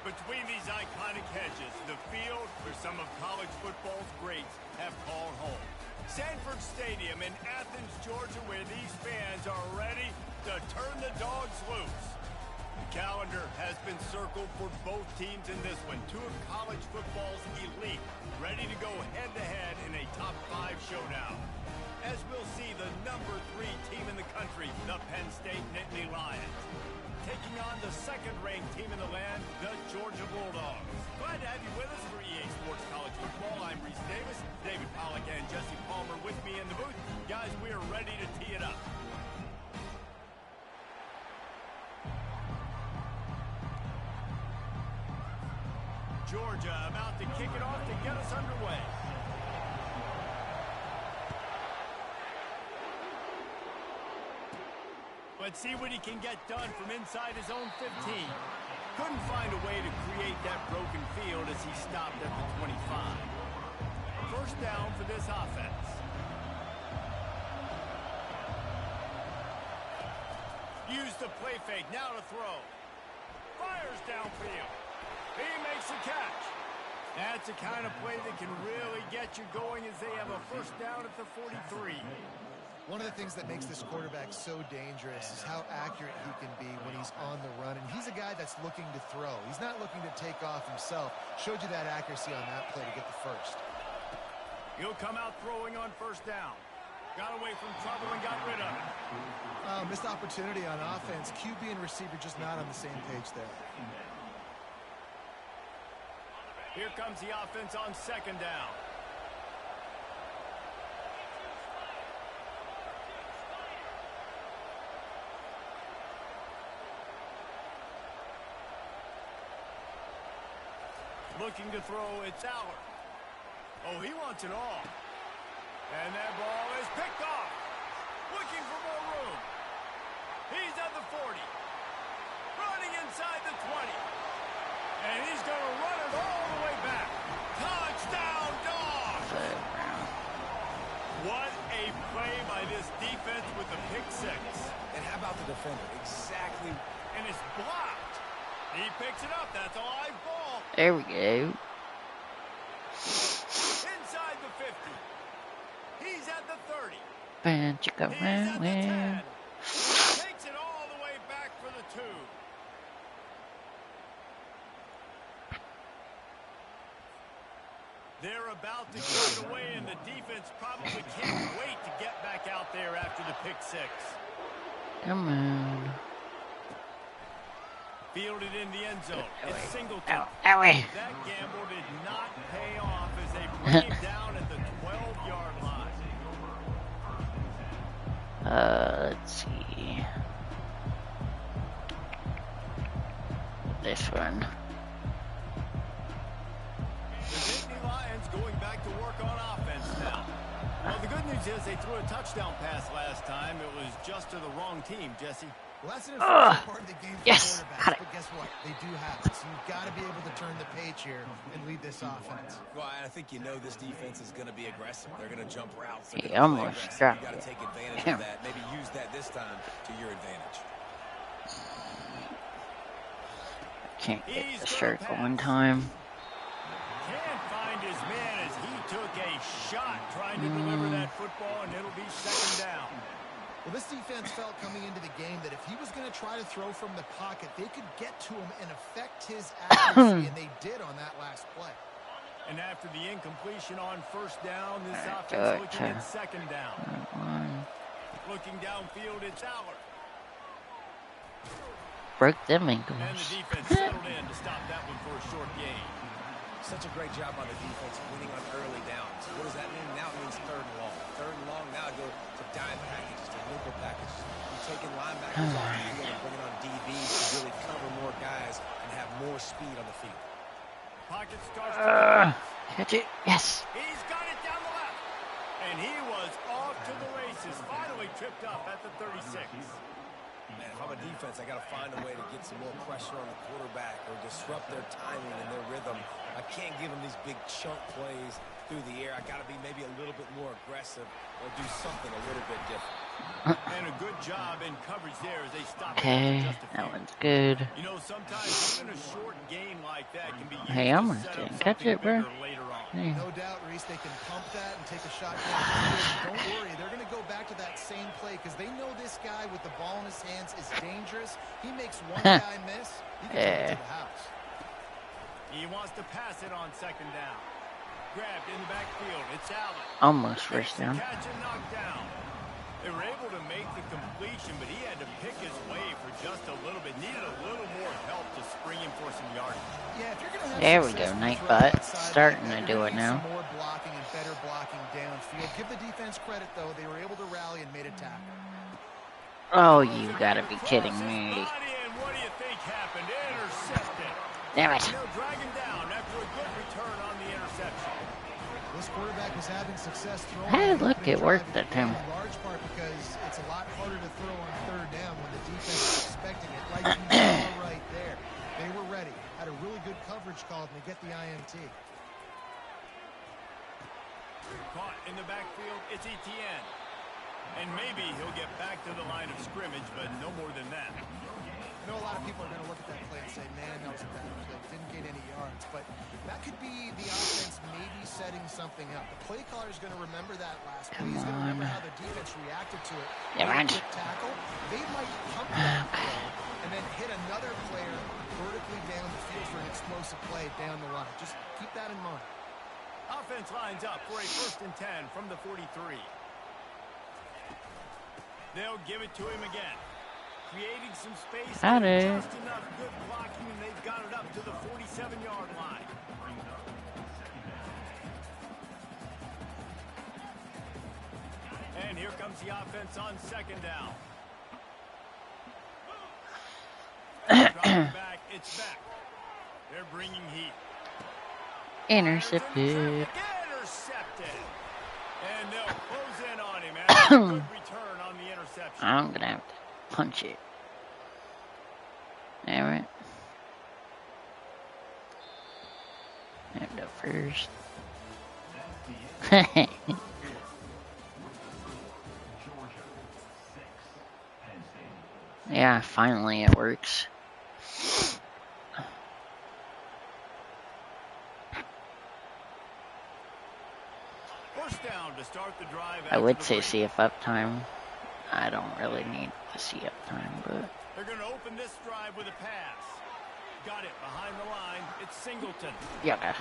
Between these iconic hedges, the field where some of college football's greats have called home. Sanford Stadium in Athens, Georgia, where these fans are ready to turn the dogs loose. The calendar has been circled for both teams in this one. Two of college football's elite, ready to go head-to-head in a top-5 showdown. As we'll see, the number 3 team in the country, the Penn State Nittany Lions, taking on the second-ranked team in the land, the Georgia Bulldogs. Glad to have you with us for EA Sports College Football. I'm Reese Davis, David Pollack and Jesse Palmer with me in the booth. Guys, we are ready to tee it up. Georgia about to kick it off to get us underway. Let's see what he can get done from inside his own 15. Couldn't find a way to create that broken field as he stopped at the 25. First down for this offense. Use the play fake, now to throw. Fires downfield. He makes the catch. That's the kind of play that can really get you going as they have a first down at the 43. One of the things that makes this quarterback so dangerous is how accurate he can be when he's on the run. And he's a guy that's looking to throw. He's not looking to take off himself. Showed you that accuracy on that play to get the first. He'll come out throwing on first down. Got away from trouble and got rid of it. Missed opportunity on offense. QB and receiver just not on the same page there. Here comes the offense on second down. Looking to throw, it's Allard. Oh, he wants it all. And that ball is picked off. Looking for more room. He's at the 40. Running inside the 20. And he's going to run it all the way back. Touchdown, Dogs! What a play by this defense with the pick six. And how about the defender? Exactly. And it's blocked. He picks it up. That's a live ball. There we go. Inside the 50. He's at the 30. And you go He's at the 10. around. Takes it all the way back for the 2. They're about to give it away, and the defense probably can't wait to get back out there after the pick six. Come on. Fielded in the end zone. It's Singleton. Ow, owie. That gamble did not pay off as they bring him down at the 12-yard line. Let's see. This one. The Nittany Lions going back to work on offense now. Well, the good news is they threw a touchdown pass last time. It was just to the wrong team, Jesse. Well, that's an important part of the game for Yes, quarterbacks. got it. But guess what? They do have it. So you've got to be able to turn the page here and lead this offense. Well, I think you know this defense is going to be aggressive. They're going to jump routes. He almost dropped You got to it. take advantage Damn. of that. Maybe use that this time to your advantage. Can't get the circle in time. Can't find his man as he took a shot trying to deliver that football, and it'll be second down. Well, this defense felt coming into the game that if he was going to try to throw from the pocket, they could get to him and affect his accuracy, and they did on that last play. And after the incompletion on first down, this offense looking at second down. Looking downfield, it's Allard. Broke them And ankles. the defense settled in to stop that one for a short gain. Such a great job on the defense winning on early downs. What does that mean? Now it means third and long. Third and long, now go to dime packages, to nickel packages. You're taking linebackers off the field and bringing on DBs to really cover more guys and have more speed on the field. Pocket starts to Catch it. Yes. He's got it down the left. And he was off to the races. Finally tripped up at the 36. Man, if I'm a defense, I got to find a way to get some more pressure on the quarterback or disrupt their timing and their rhythm. I can't give them these big chunk plays through the air. I got to be maybe a little bit more aggressive or do something a little bit different. And a good job in coverage there as they stop. Okay, that one's good. You know, sometimes even a short game like that can be used Hey, to almost set up didn't catch something it, bro. bigger later on. Hey. No doubt, Reese, they can pump that and take a shot down. Don't worry, they're going to go back to that same play because they know this guy with the ball in his hands is dangerous. He makes one guy miss, he can take it to the house. He wants to pass it on second down. Grabbed in the backfield. It's Allen. Almost first down. Catch and knock down. They were able to make the completion, but he had to pick his way for just a little bit. Needed a little more help to spring him for some yardage. Yeah, if you're gonna have There we success go, with Nightbot. outside, Starting to you're do gonna it need now. some more blocking and better blocking downfield. Give the defense credit, though. They were able to rally and made a tackle. Oh, you gotta be kidding me. And what do you think happened? Intercepted. Damn it. They'll drag him down after a good return on the interception. This quarterback was having success throwing. Hey, on the look, opening it worked drive, that time. In large part because it's a lot harder to throw on third down when the defense is expecting it. Like you saw right there. They were ready. Had a really good coverage call and they get the INT. Caught in the backfield, it's Etienne. And maybe he'll get back to the line of scrimmage, but no more than that. I know a lot of people are going to look at that play and say, man, that was a bad play. Didn't get any yards. But that could be the offense maybe setting something up. The play caller is going to remember that last play. He's going to remember how the defense reacted to it. Quick tackle. They might pump that play and then hit another player vertically down the field for an explosive play down the line. Just keep that in mind. Offense lines up for a 1st and 10 from the 43. They'll give it to him again. Creating some space. Got it. Just enough good blocking, and they've got it up to the 47-yard line. And here comes the offense on second down. Dropping back, it's back. They're bringing heat. Intercepted. Intercepted. And they'll close in on him after a good return on the interception. I'm gonna have to punch it. Damn it. And the first. Yeah, finally it works. First down to start the drive. I would say CF uptime. I don't really need the CF time, but They're going to open this drive with a pass. Got it behind the line. It's Singleton. yeah.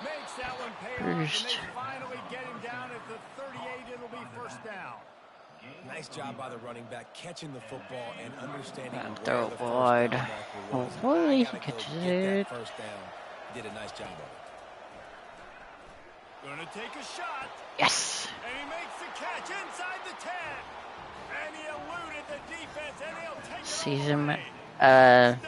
Makes that one pay off, and First. they finally get him down at the 38. It'll be first down. Nice job by the running back catching the football and understanding And where throw the it first wide. down marker was. Hopefully he Gotta go catches get that it. first down. Did a nice job of it. Going to take a shot. Yes. And he makes the catch inside the 10. And he eluded the defense, and he'll take it Sees all him. the way. Uh, Down,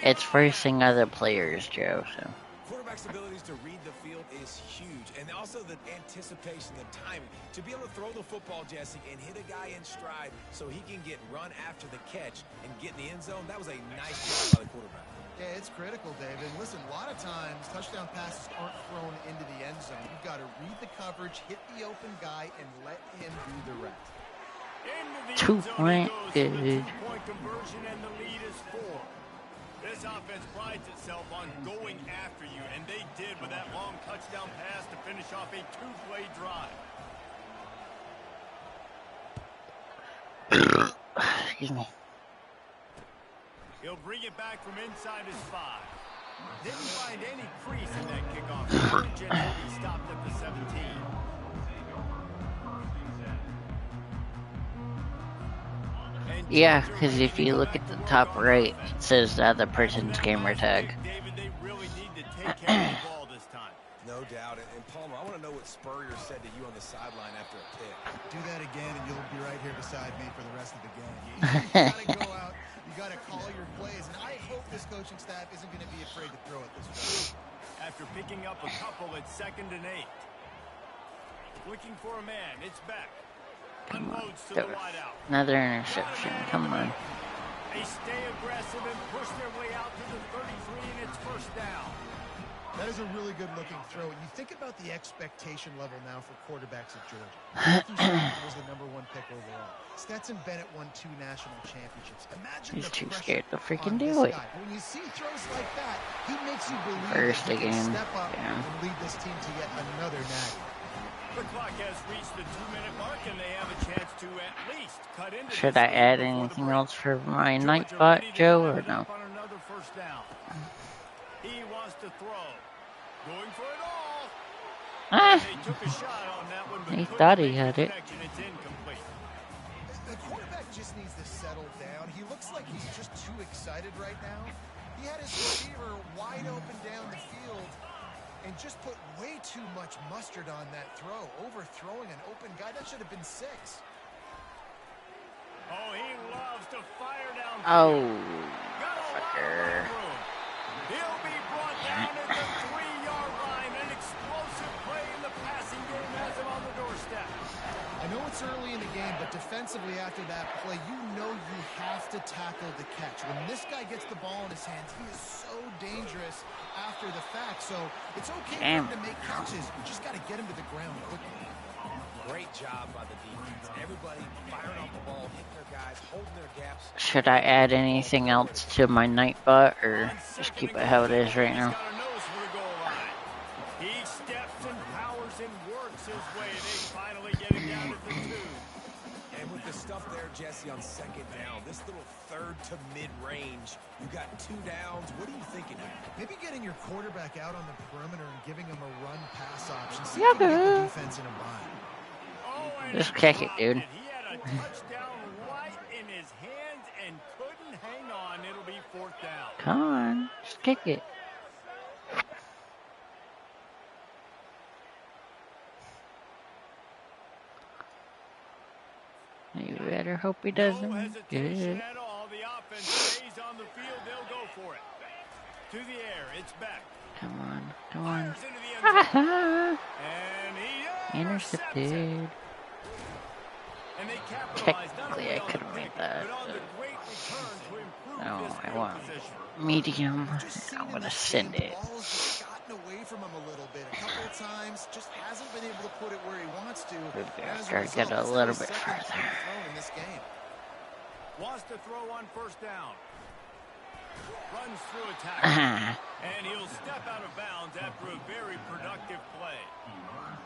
it's versing other players, Joe. So Quarterback's abilities to read the field is huge, and also the anticipation, the timing. To be able to throw the football, Jesse, and hit a guy in stride so he can get run after the catch and get in the end zone, that was a nice job by the quarterback. Yeah, it's critical, David. And listen, a lot of times touchdown passes aren't thrown into the end zone. You've got to read the coverage, hit the open guy, and let him do the rest. Into the 2 end zone point he goes for the good. 2-point conversion, and the lead is 4. This offense prides itself on going after you, and they did with that long touchdown pass to finish off a 2-play drive. excuse me. He'll bring it back from inside his 5. Didn't find any crease in that kickoff coverage, and he'll be stopped at the 17. And Yeah, Georgia because if you look at the top right, it says the other person's gamer tag. David, they really need to take care of the ball this time. No doubt. And Palmer, I want to know what Spurrier said to you on the sideline after a pick. Do that again, and you'll be right here beside me for the rest of the game. You got to go out. You got to call your plays, and I hope this coaching staff isn't going to be afraid to throw it this way. After picking up a couple at 2nd and 8. Looking for a man. It's back. Unloads to the wideout. Another interception. Come on. They stay aggressive and push their way out to the 33, and it's first down. That is a really good-looking throw. You think about the expectation level now for quarterbacks at Georgia. Matthew Stafford was the #1 pick overall. Stetson Bennett won 2 national championships. Imagine He's the too pressure scared to freaking on do this it. guy. When you see throws like that, he makes you believe First that he can again. step up Yeah. and lead this team to yet another natty. The clock has reached the 2-minute mark, and they have a chance to at least cut into Should this I lead add before the anything break. else for my Georgia Nightbot, ready to Joe, dive or it no? up on another first down. He wants to throw. Going for it all. Ah! They took a shot on that one, but He couldn't thought he make had the it. connection. It's incomplete. The quarterback just needs to settle down. He looks like he's just too excited right now. He had his receiver wide open down the field and just put way too much mustard on that throw, overthrowing an open guy. That should have been 6. Oh, he loves to fire down. Oh, Got a lot of fucker. room. He'll be brought down at the 3-yard line. An explosive play in the passing game has him on the doorstep. I know it's early in the game, but defensively after that play, you know you have to tackle the catch. When this guy gets the ball in his hands, he is so dangerous after the fact. So it's okay for him to make catches. You just got to get him to the ground quickly. Great job by the defense. Everybody firing off the ball, hitting their guys, holding their gaps. Should I add anything else to my Nightbot, or just keep it how it is right now? He's got a nose for the goal line. He steps and powers and works his way. They finally get him down at the 2. And with the stuff there, Jesse, on second down, this little third to mid-range, you got 2 downs. What are you thinking here? Maybe getting your quarterback out on the perimeter and giving him a run-pass option. See if you can get the defense in a bind. Just kick it, dude. He had a touchdown right in his hands and couldn't hang on. It'll be 4th down. Come on, just kick it. You better hope he No doesn't get hesitation it. at all. The offense stays on the field. They'll go for it. To the air. It's back. Come on, come on. Fires into the end zone. Ha And he intercepts it. Intercepted. And they capitalized not Technically, only I on could the have pick, made that. but on the great return to improve No, this I field want position. medium. Just seen I'm in gonna this send game, it. the ball's just gotten away from him a little bit. A couple of times, just hasn't been able to put it where he wants to. As After I get a result, little this is bit his second further. throw in this game. Wants to throw on first down. Runs through a tackle. Ah, And he'll step out of bounds after a very productive play.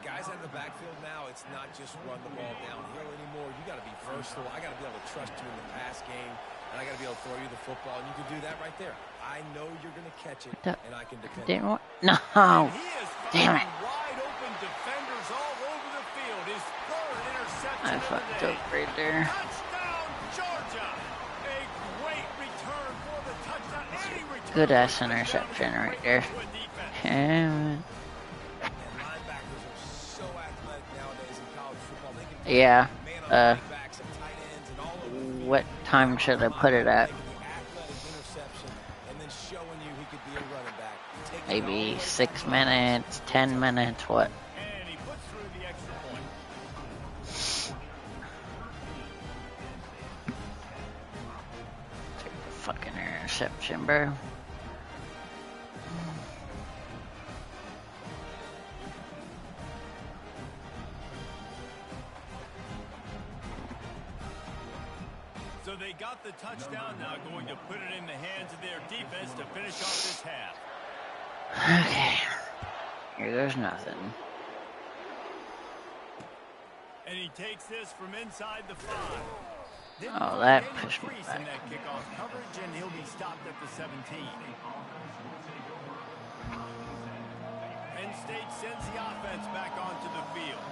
Guys out of the backfield now, it's not just run the ball downhill anymore. You got to be versatile. I got to be able to trust you in the pass game, and I got to be able to throw you the football, and you can do that right there. I know you're going to catch it, and I can depend didn't on it. want. No, And he is damn finding it. wide open defenders all over the field. His 3rd interception I of the fucked day. up right there. Touchdown, Georgia! A great return for the touchdown. Any return Good for a ass touchdown interception is right great there. to a defense. And And linebackers are so athletic nowadays in college football. They can yeah. man on running backs and tight ends and all over the field. What time should I put it at? Making the athletic interception and then showing you he could be a running back. Taking it all the Maybe way 6 from minutes, 10 minutes, what? And he puts through the extra point. Fucking interception, bro. So they got the touchdown, now going to put it in the hands of their defense to finish off this half. Okay. Here goes nothing. And he takes this from inside the 5. Didn't Oh, find that any pushed me crease back. in that kickoff coverage, and he'll be stopped at the 17. Penn State sends the offense back onto the field.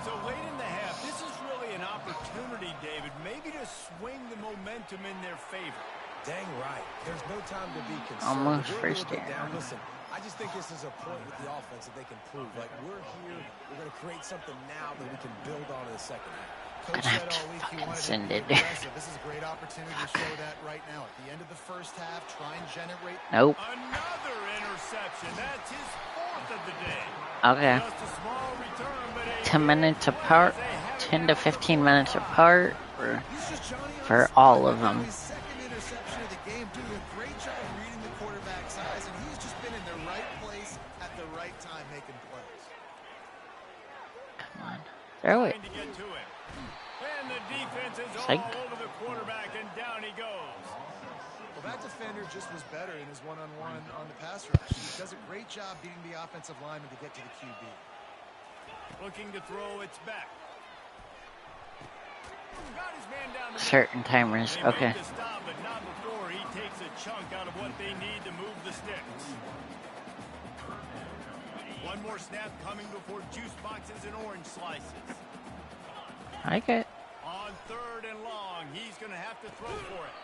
So late in the half, this is really an opportunity, David, maybe to swing the momentum in their favor. Dang right. There's no time to be concerned. Almost We're a first little bit down. down. Listen, I just think this is a point with the offense that they can prove. Like, we're here. We're going to create something now that we can build on in the second half. Coach Gonna said have to all week he fucking wanted send to it. be aggressive. This is a great opportunity to show that right now. At the end of the first half, try and generate. Nope. Another interception. That's his 4th of the day. Okay. Just a small return, but a 10 minutes apart, 10 to 15 minutes apart, or He's just Johnny on for his all spot. of them. His second interception of the game, doing a great job reading the quarterback's eyes, and he's just been in the right place at the right time making plays. Come on. Throw it. Trying to get to him. And the defense is Psych. all over the quarterback, and down he goes. Well, that defender just was better in his one-on-one on the pass rush. He does a great job beating the offensive lineman to get to the QB. Looking to throw, it's back. Got his man down the Certain timers. They Okay. make the stop, but not before he takes a chunk out of what they need to move the sticks. One more snap coming before juice boxes and orange slices. I get. On 3rd and long, he's going to have to throw for it.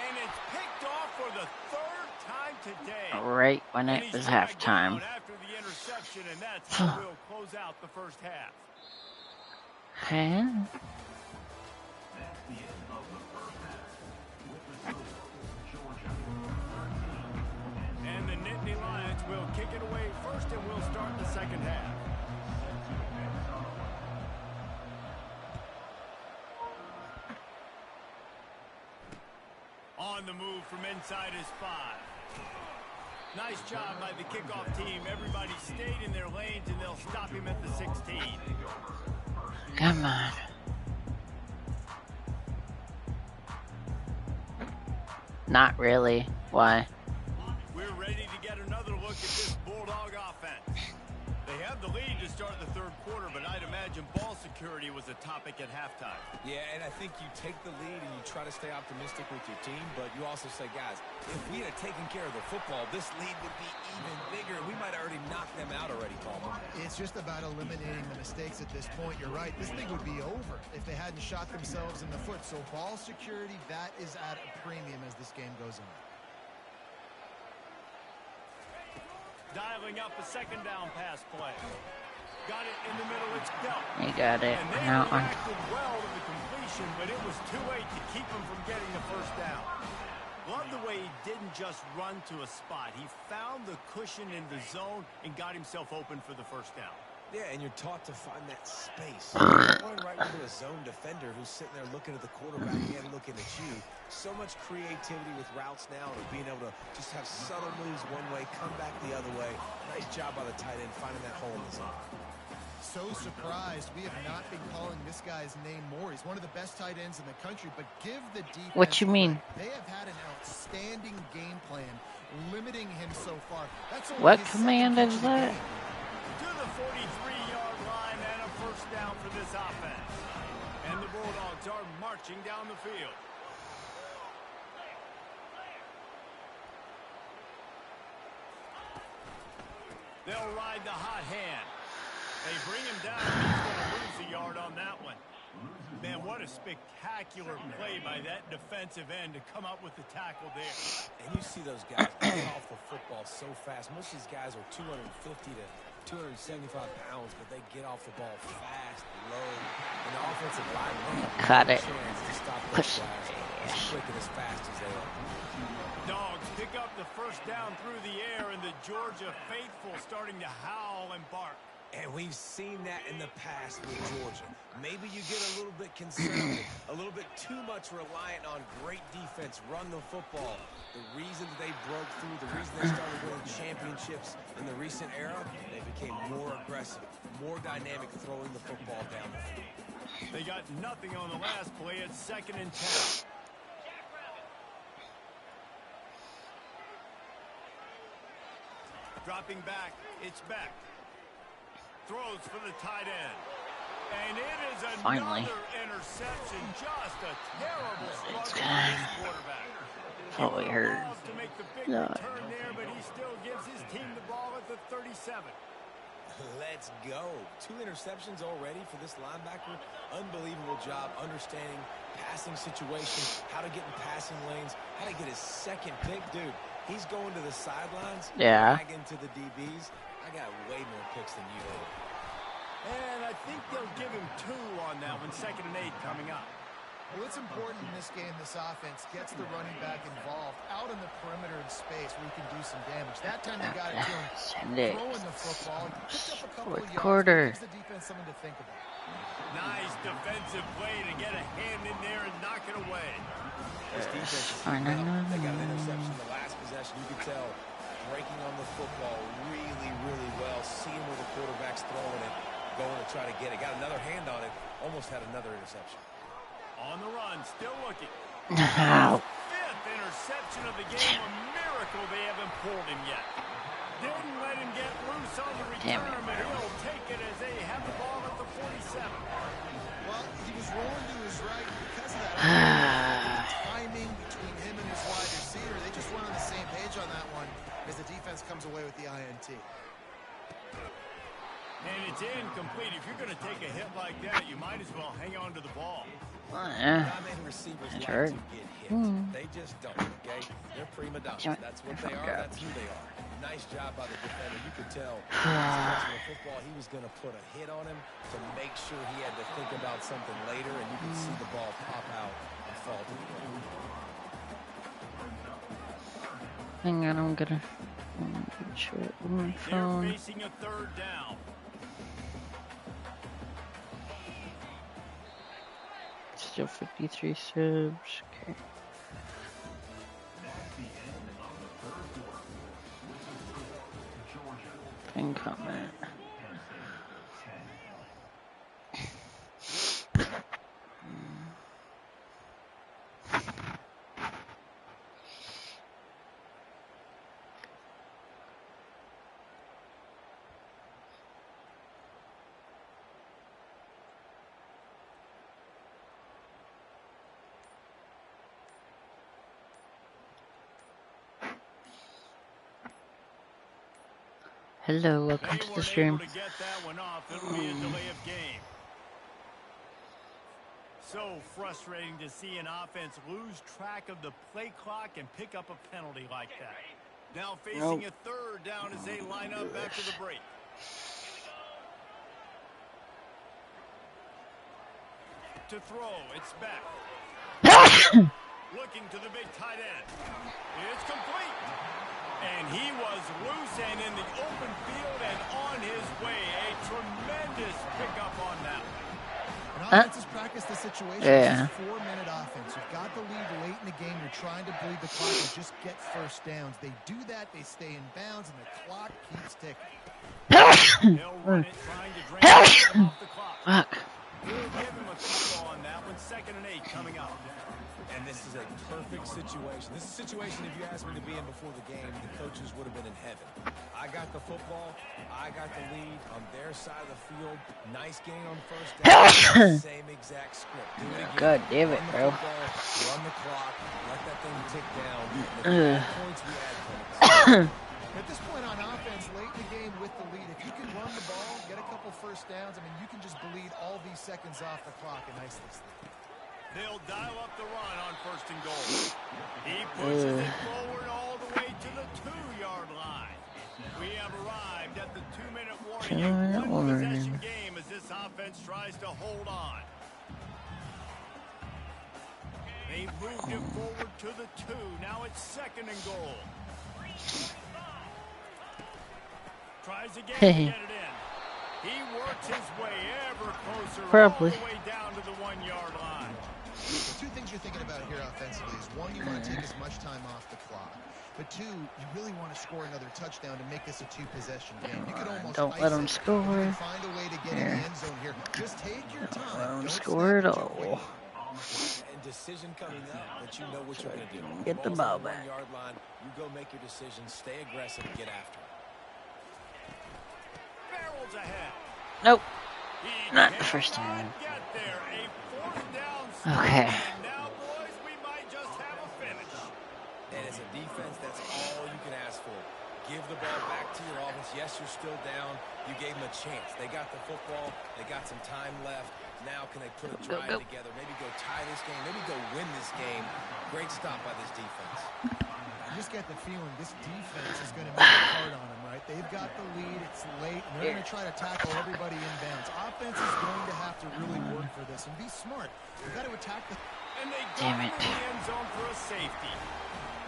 And it's picked off for the 3rd time today. Right when And it he's was dragged halftime. down after the interception, and that's how we'll close out the first half. Okay. And the Nittany Lions will kick it away first, and we'll start the second half. On the move from inside his 5. Nice job by the kickoff team. Everybody stayed in their lanes, and they'll stop him at the 16. Come on. Not really. Why? We're ready to get another look at this Bulldog offense. They have the lead to start the 3rd quarter, but I'd imagine ball security was a topic at halftime. Yeah, and I think you take the lead and you try to stay optimistic with your team, but you also say, guys, if we had taken care of the football, this lead would be even bigger. We might have already knocked them out already, Palmer. It's just about eliminating the mistakes at this point. You're right. This thing would be over if they hadn't shot themselves in the foot. So ball security, that is at a premium as this game goes on. Dialing up a 2nd down pass play. Got it in the middle. It's Belt. You got it. And they Now on. reacted well to the completion, but it was too late to keep him from getting the 1st down. Love the way he didn't just run to a spot. He found the cushion in the zone and got himself open for the 1st down. Yeah, and you're taught to find that space. You're going right into a zone defender who's sitting there looking at the quarterback and looking at you. So much creativity with routes now, and being able to just have subtle moves one way, come back the other way. Nice job by the tight end finding that hole in the zone. So surprised we have not been calling this guy's name more. He's one of the best tight ends in the country, but give the defense... What you mean? They have had an outstanding game plan, limiting him so far. That's What his command second is catch of the that? game. To the 43-yard line and a 1st down for this offense. And the Bulldogs are marching down the field. They'll ride the hot hand. They bring him down, and he's going to lose a yard on that one. Man, what a spectacular play by that defensive end to come up with the tackle there. And you see those guys get off the football so fast. Most of these guys are 250 to 275 pounds, but they get off the ball fast, low. And the offensive line, Cut it. chance to stop Push. those guys as quick and as fast as they are. Dogs pick up the 1st down through the air, and the Georgia faithful starting to howl and bark. And we've seen that in the past with Georgia. Maybe you get a little bit conservative, a little bit too much reliant on great defense, run the football. The reason they broke through, the reason they started winning championships in the recent era, they became more aggressive, more dynamic throwing the football down the field. They got nothing on the last play. It's 2nd and 10. Dropping back, it's back. Throws for the tight end. And it is Finally. another interception. Just a terrible struggle It's for good. this quarterback. Oh, we heard. To make the big No. return there, but he still gives his team the ball at the 37. Let's go. 2 interceptions already for this linebacker. Unbelievable job understanding passing situations, how to get in passing lanes, how to get his 2nd pick. Dude, he's going to the sidelines, Yeah. dragging to the DBs. I got way more picks than you do. And I think they'll give him 2 on that one. 2nd and 8 coming up. Well, it's important in this game, this offense gets the running back involved out in the perimeter in space where he can do some damage. That time they got it to him. Send it. Throwing the football. He picked up a couple of Fourth yards, quarter. gives the defense something to think about. Nice defensive play to get a hand in there and knock it away. This defense is heating up. They got an interception the last possession. You could tell breaking on the football really, really well, seeing where the quarterback's throwing it, going to try to get it. Got another hand on it, almost had another interception. On the run, still looking. No. Fifth interception of the game. A miracle they haven't pulled him yet. Didn't let him get loose on the return, but he'll take it as they have the ball at the 47. Well, he was rolling to his right because of that. Timing between him and his wide receiver. They just weren't on the same page on that one as the defense comes away with the INT. And it's incomplete. If you're going to take a hit like that, you might as well hang on to the ball. Yeah. Not many receivers like Sure. to get hit. They just don't, okay? They're prima donnas. That's what they are. That's who they are. Nice job by the defender. You could tell he was catching the football. He was going to put a hit on him to make sure he had to think about something later, and you could see the ball pop out and fall to the ground. Hang on, I'm gonna show it on my They're phone. facing a third down. Still 53 subs. Okay. Pin comment. Hello, welcome They to the weren't stream. able to get that one off. It'll be a delay of game. So frustrating to see an offense lose track of the play clock and pick up a penalty like that. Now facing a third down as they line up after the break. To throw, it's back. Looking to the big tight end. It's complete. And he was loose and in the open field and on his way. A tremendous pickup on that one. And offenses practice the situation. Yeah. It's a 4-minute offense. You've got the lead late in the game. You're trying to bleed the clock and just get first downs. They do that. They stay in bounds, and the clock keeps ticking. They'll run it, trying to drain time off the clock. Fuck. We'll give him a couple on that one. 2nd and 8 coming up. And this is a perfect situation. This is a situation, if you asked me to be in before the game, the coaches would have been in heaven. I got the football. I got the lead on their side of the field. Nice gain on first down. Same exact script. Do it again. God damn it, Run the bro. football, run the clock, let that thing tick down. The points we add from it. At this point on offense, late in the game with the lead, if you can run the ball, get a couple first downs, I mean, you can just bleed all these seconds off the clock and ice this thing. They'll dial up the run on 1st and goal. He pushes it forward all the way to the 2-yard line. We have arrived at the 2-minute warning. A one-possession game as this offense tries to hold on. They moved it forward to the 2. Now it's 2nd and goal. Tries again to get it in. He works his way ever closer Probably. all the way down to the 1-yard line. The two things you're thinking about here offensively is, one, you want to take as much time off the clock. But two, you really want to score another touchdown to make this a 2-possession game. You could almost Don't let them score. You can find a way to get in the end zone here. Just take your time. Let them Don't score at snap all. your way. And decision coming up that you know what you're going to do. Get the Ball's ball on the back. 1-yard line. You go make your decision. Stay aggressive and get after it. Barrels ahead. Nope. He Not the cannot first time. get there. A 4th down stop. Okay. And now, boys, we might just have a finish. And as a defense, that's all you can ask for. Give the ball back to your offense. Yes, you're still down. You gave them a chance. They got the football. They got some time left. Now can they put a drive together? Maybe go tie this game. Maybe go win this game. Great stop by this defense. You just get the feeling this defense is going to make it hard on them, right? They've got the lead. It's late, and they're going to try to tackle everybody in bounds. Offense is going to have to really work for this and be smart. You've got to attack the... And they go Damn into it. the end zone for a safety.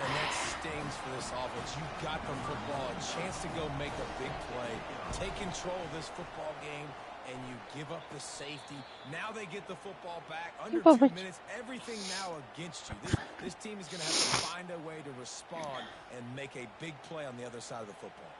And that stings for this offense. You got the football, a chance to go make a big play, take control of this football game, and you give up the safety. Now they get the football back. Under 2 minutes, everything now against you. This team is going to have to find a way to respond and make a big play on the other side of the football.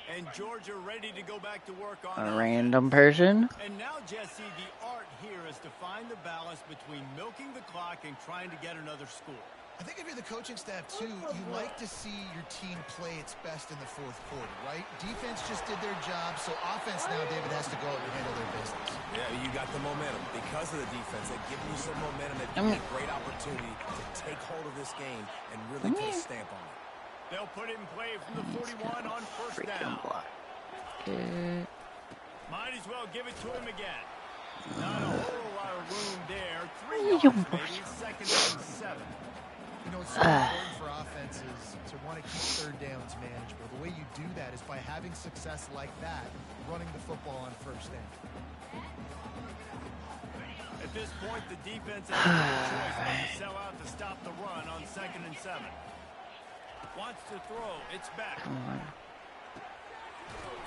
And Georgia ready to go back to work on a random person. And now, Jesse, the art here is to find the balance between milking the clock and trying to get another score. I think if you're the coaching staff, too, you like to see your team play its best in the fourth quarter, right? Defense just did their job, so offense now, David, has to go out and handle their business. Yeah, you got the momentum. Because of the defense, they give you some momentum. They give you a great opportunity to take hold of this game and really put a stamp on it. They'll put it in play from the 41 on first down. Might as well give it to him again. Not a whole lot of room there. 3 yards, maybe. Second and 7. You know, it's so important for offenses to want to keep third downs manageable. The way you do that is by having success like that, running the football on first down. At this point, the defense has no choice but to sell out to stop the run on second and 7. Wants to throw. It's back.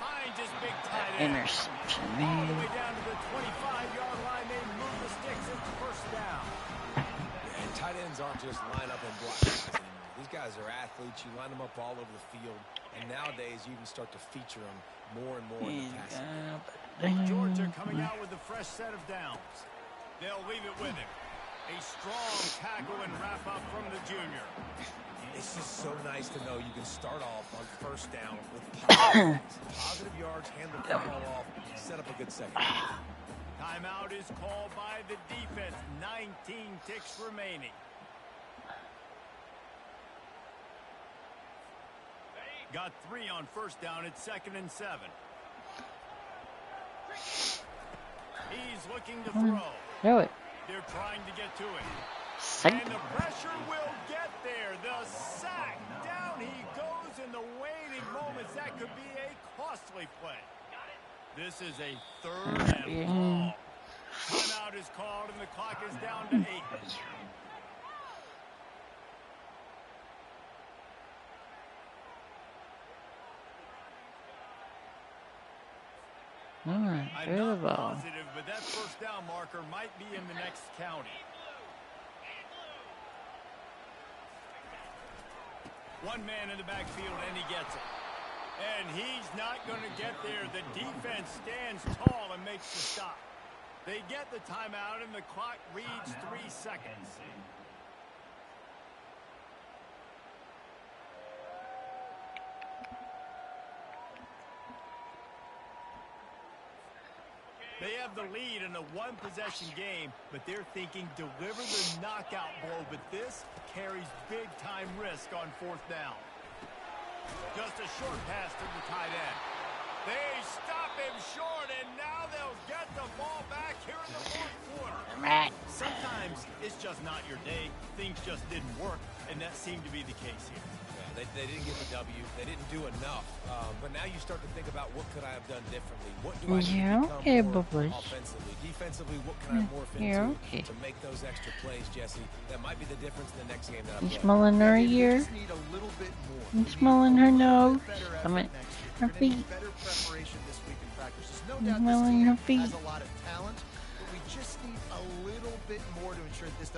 Finds his big tight end. Interception. All the way down to the 25-yard line. They move the sticks. It's first down. And tight ends aren't just line up and block guys anymore. These guys are athletes. You line them up all over the field. And nowadays, you can start to feature them more and more in the passing game. Georgia coming out with a fresh set of downs. They'll leave it with him. A strong tackle and wrap up from the junior. It's just so nice to know you can start off on first down with positive, positive yards, hand the football off, set up a good second. Timeout is called by the defense. 19 ticks remaining. Got 3 on first down. It's second and 7. He's looking to throw. Do it. They're trying to get to it. Sick. And the pressure will get there. The sack. Down he goes in the waiting moments. That could be a costly play. This is a third and long. Timeout is called and the clock is down to 8. Alright, I'm not positive, but that first down marker might be in the next county. One man in the backfield, and he gets it. And he's not going to get there. The defense stands tall and makes the stop. They get the timeout, and the clock reads 3 seconds. They have the lead in a one-possession game, but they're thinking deliver the knockout blow, but this carries big-time risk on fourth down. Just a short pass to the tight end. They stop him short, and now they'll get the ball back here in the fourth quarter. Sometimes it's just not your day. Things just didn't work, and that seemed to be the case here. They didn't get the W. They didn't do enough. But now you start to think about what could I have done differently? What do I need to become more offensively? Defensively, what can I morph into to make those extra plays, Jesse? That might be the difference in the next game that I play. Smelling her ear. I'm smelling her nose. I mean, her feet. Smelling her feet.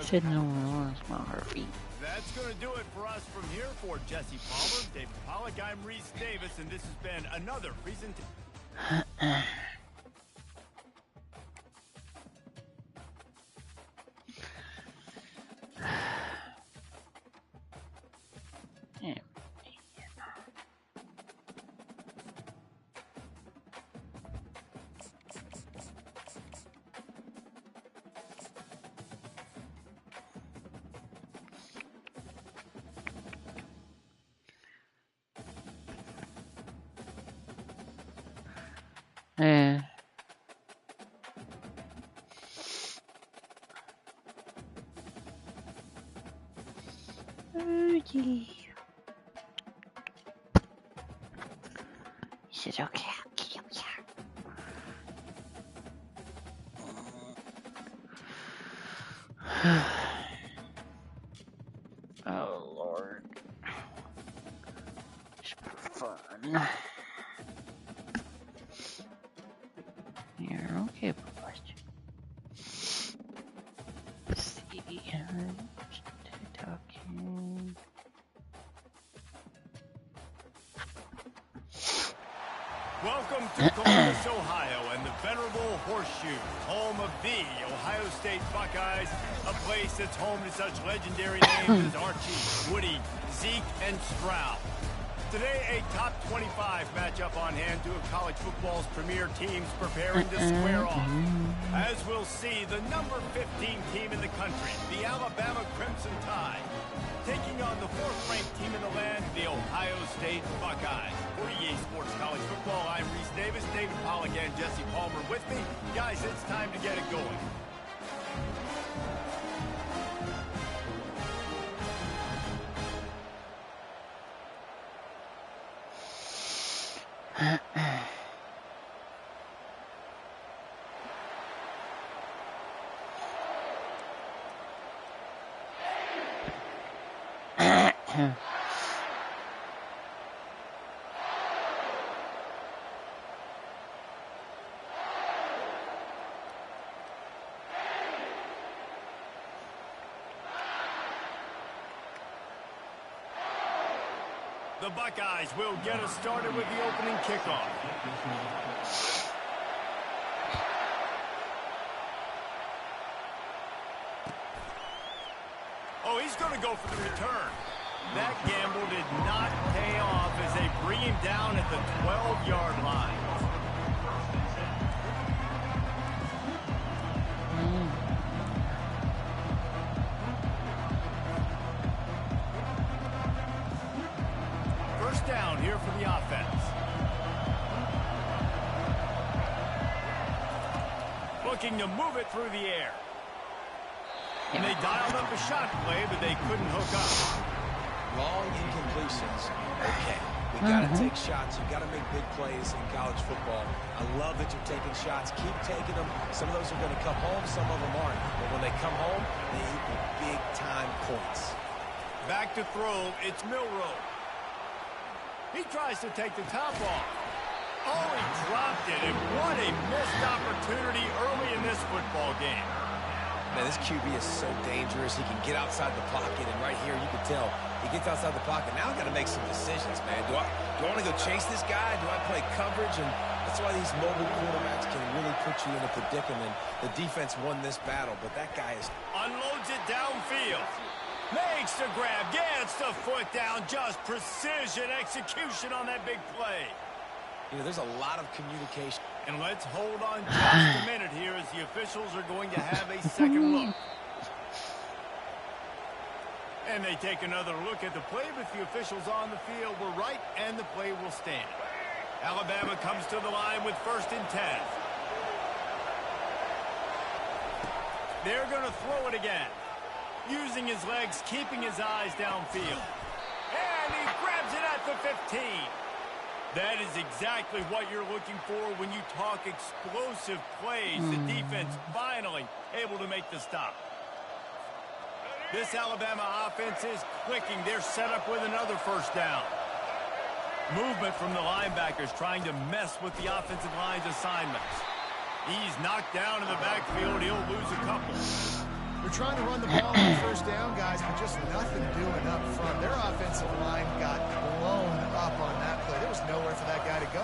Said no, I want to smell her feet. That's going to do it for us from here. For Jesse Palmer, David Pollack, I'm Reese Davis, and this has been another presentation. Yeah. Oh, yeah. He said, okay. Oh, Lord. Just put You're okay, boys. Let's see. Talking. Welcome to Columbus, Ohio, and the venerable Horseshoe, home of the Ohio State Buckeyes, a place that's home to such legendary names as Archie, Woody, Zeke, and Stroud. Today, a top 25 matchup on hand, two of college football's premier teams preparing to square off. As we'll see, the number 15 team in the country, the Alabama Crimson Tide, taking on the fourth-ranked team in the land, the Ohio State Buckeyes. For EA Sports College Football, I'm Reese Davis, David Pollack, and Jesse Palmer with me. Guys, it's time to get it going. The Buckeyes will get us started with the opening kickoff. Oh, he's going to go for the return. That gamble did not pay off as they bring him down at the 12-yard line. First down here for the offense. Looking to move it through the air. And they dialed up a shot play, but they couldn't hook up. Long incompletions. Okay, we got to take shots. You got to make big plays in college football. I love that you're taking shots. Keep taking them. Some of those are going to come home. Some of them aren't. But when they come home, they equal big-time points. Back to throw. It's Milroe. He tries to take the top off. Oh, he dropped it. And what a missed opportunity early in this football game. Man, this QB is so dangerous. He can get outside the pocket, and right here you can tell he gets outside the pocket. Now I've got to make some decisions, man. Do I want to go chase this guy? Do I play coverage? And that's why these mobile quarterbacks can really put you in a predicament. The defense won this battle, but that guy is... Unloads it downfield. Makes the grab, gets the foot down. Just precision execution on that big play. You know, there's a lot of communication. And let's hold on just a minute here as the officials are going to have a second look. And they take another look at the play, but the officials on the field were right, and the play will stand. Alabama comes to the line with 1st and 10. They're going to throw it again. Using his legs, keeping his eyes downfield. And he grabs it at the 15. That is exactly what you're looking for when you talk explosive plays. The defense finally able to make the stop. This Alabama offense is clicking. They're set up with another first down. Movement from the linebackers trying to mess with the offensive line's assignments. He's knocked down in the backfield. He'll lose a couple. They're trying to run the ball on first down, guys, but just nothing doing up front. Their offensive line got blown up on that play. There was nowhere for that guy to go.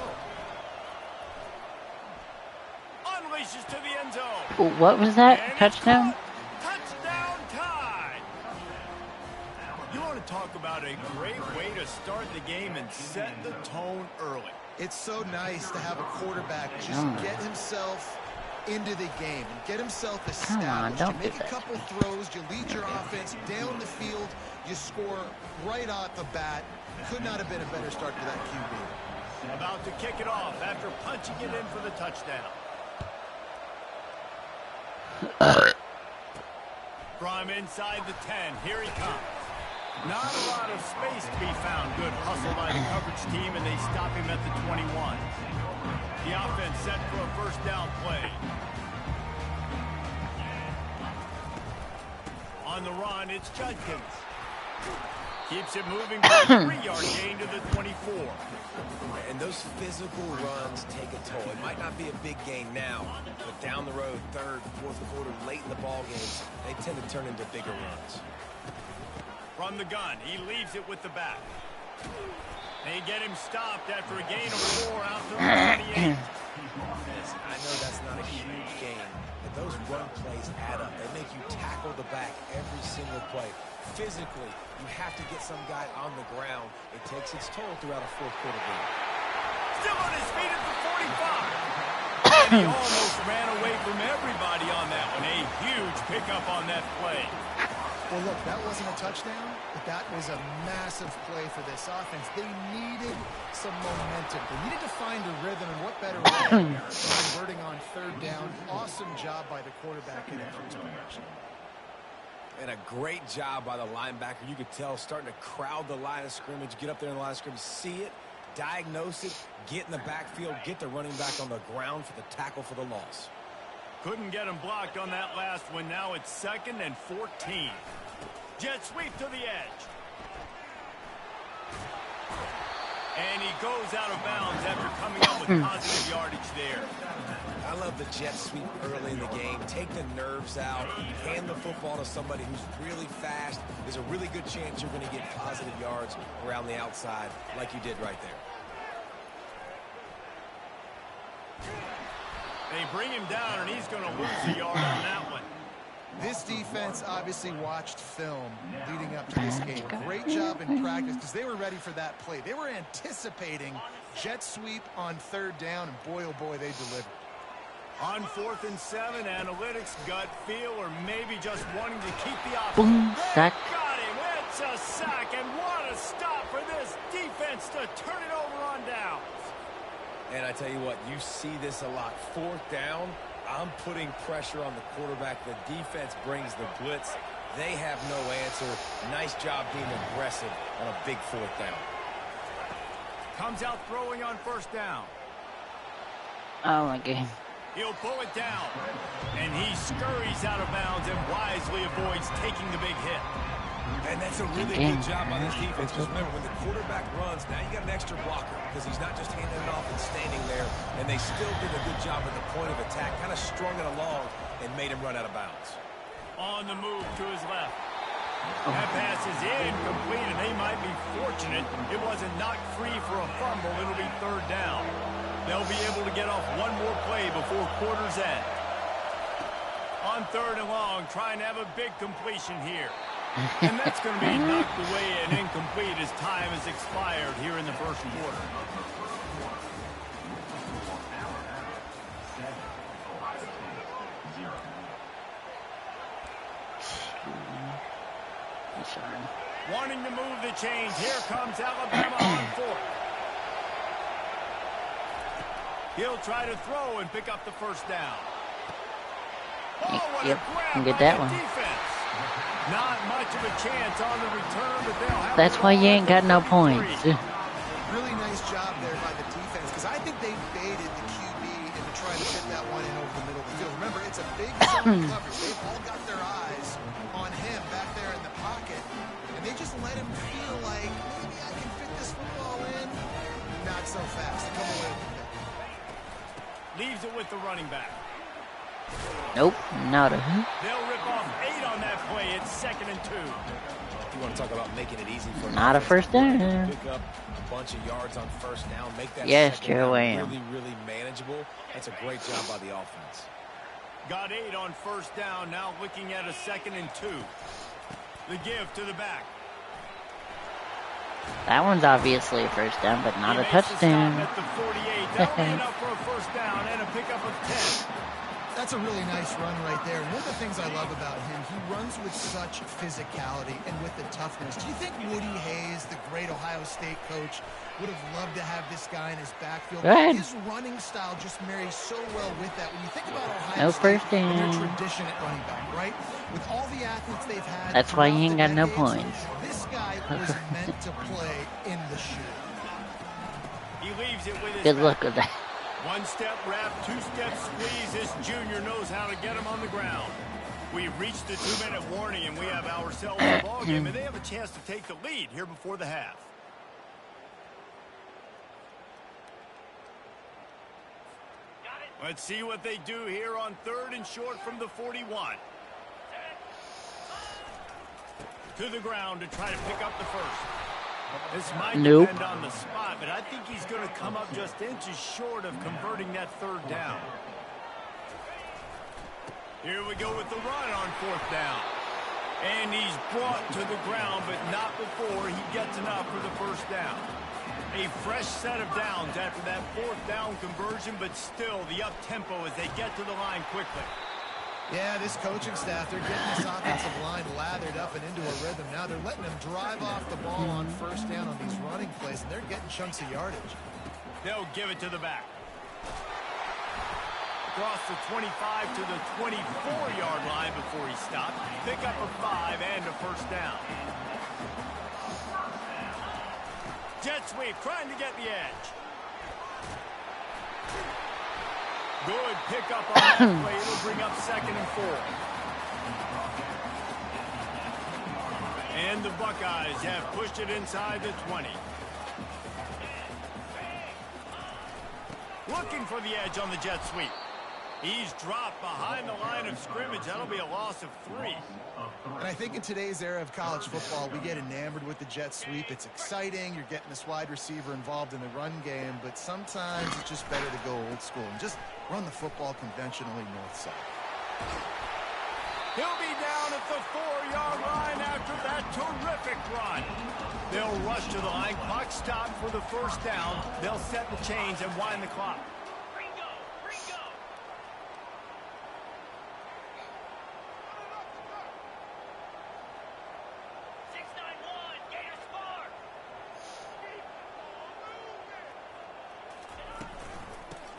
Unleashes to the end zone. What was that? And Touchdown? Touchdown time. You want to talk about a great way to start the game and set the tone early. It's so nice to have a quarterback just get himself into the game and get himself established. You make a couple throws, you lead your offense down the field, you score right off the bat. Could not have been a better start to that QB. About to kick it off after punching it in for the touchdown. From inside the 10, here he comes. Not a lot of space to be found. Good hustle by the coverage team, and they stop him at the 21. The offense set for a first down play. On the run, it's Judkins. Keeps it moving for a 3-yard gain to the 24. And those physical runs take a toll. It might not be a big gain now, but down the road, third, fourth quarter, late in the ball games, they tend to turn into bigger runs. From the gun, he leaves it with the back. They get him stopped after a gain of 4 out to the 28. I know that's not a huge gain, but those run plays add up. They make you tackle the back every single play. Physically, you have to get some guy on the ground. It takes its toll throughout a fourth quarter game. Still on his feet at the 45. And he almost ran away from everybody on that one. A huge pickup on that play. Well, look, that wasn't a touchdown, but that was a massive play for this offense. They needed some momentum. They needed to find a rhythm, and what better way than converting on third down. Awesome job by the quarterback getting through his progression. And a great job by the linebacker. You could tell starting to crowd the line of scrimmage, get up there in the line of scrimmage, see it, diagnose it, get in the backfield, get the running back on the ground for the tackle for the loss. Couldn't get him blocked on that last one. Now it's 2nd and 14. Jet sweep to the edge. And he goes out of bounds after coming up with positive yardage there. I love the jet sweep early in the game. Take the nerves out. Hand the football to somebody who's really fast. There's a really good chance you're going to get positive yards around the outside like you did right there. They bring him down, and he's going to lose a yard on that one. This defense obviously watched film leading up to this game. Great job in practice because they were ready for that play. They were anticipating jet sweep on third down, and boy, oh boy, they delivered. On 4th and 7, analytics, gut feel, or maybe just wanting to keep the offense. Boom, sack. Got him. It's a sack, and what a stop for this defense to turn it over on downs. And I tell you what, you see this a lot. 4th down, I'm putting pressure on the quarterback. The defense brings the blitz. They have no answer. Nice job being aggressive on a big 4th down. Comes out throwing on 1st down. Oh my God. He'll pull it down. And he scurries out of bounds and wisely avoids taking the big hit. And that's a really good job by this defense. Because remember, when the quarterback runs, now you got an extra blocker because he's not just handing it off and standing there. And they still did a good job at the point of attack, kind of strung it along and made him run out of bounds. On the move to his left. That pass is incomplete, and they might be fortunate it wasn't knocked free for a fumble. It'll be 3rd down. They'll be able to get off one more play before quarter's end. On 3rd and long, trying to have a big completion here. And that's going to be knocked away and incomplete as time has expired here in the 1st quarter. Wanting to move the chains. Here comes Alabama on 4th. He'll try to throw and pick up the 1st down. Oh, what a grab get by that the one. defense. Not much of a chance on the return, but they'll have That's why you ain't got no points. Really nice job there by the defense because I think they baited the QB into trying to fit that one in over the middle of the field. Remember, it's a big zone coverage. They've all got their eyes on him back there in the pocket, and they just let him feel like maybe I can fit this football in. Not so fast. Come away with it. Leaves it with the running back. Nope, not a. They'll rip off 8 on that play. It's 2nd and 2. If you want to talk about making it easy for Not a first down. Pick up a bunch of yards on 1st down. Make that Yes, second down sure I am. really, really manageable. That's a great job by the offense. Got 8 on 1st down. Now looking at a 2nd and 2. The give to the back. That one's obviously a first down, but not He a makes the touchdown. stop at the 48. That'll be enough for a 1st down and a pickup of 10. That's a really nice run right there. One of the things I love about him, he runs with such physicality and with the toughness. Do you think Woody Hayes, the great Ohio State coach, would have loved to have this guy in his backfield? His running style just marries so well with that. When you think about Ohio State and their tradition at running back, right? With all the athletes they've had. That's why you ain't got no points. This guy was meant to play in the shoe. He leaves it with his Good back. luck with that. 1-step wrap, 2-step squeeze. This junior knows how to get him on the ground. We've reached the 2-minute warning, and we have ourselves a ball game, and they have a chance to take the lead here before the half. Let's see what they do here on 3rd and short from the 41. To the ground to try to pick up the first. This might depend on the spot, but I think he's going to come up just inches short of converting that 3rd down. Here we go with the run on 4th down. And he's brought to the ground, but not before he gets enough for the 1st down. A fresh set of downs after that 4th down conversion, but still the up-tempo as they get to the line quickly. Yeah, this coaching staff, they're getting this offensive line lathered up and into a rhythm. Now they're letting them drive off the ball on 1st down on these running plays, and they're getting chunks of yardage. They'll give it to the back. Across the 25 to the 24-yard line before he stopped. Pick up a 5 and a 1st down. Jet sweep, trying to get the edge. Good pickup on that play. It'll bring up 2nd and 4. And the Buckeyes have pushed it inside the 20. Looking for the edge on the jet sweep. He's dropped behind the line of scrimmage. That'll be a loss of 3. And I think in today's era of college football, we get enamored with the jet sweep. It's exciting. You're getting this wide receiver involved in the run game, but sometimes it's just better to go old school and just run the football conventionally north-south. He'll be down at the 4-yard line after that terrific run. They'll rush to the line. Clock stopped for the 1st down. They'll set the chains and wind the clock.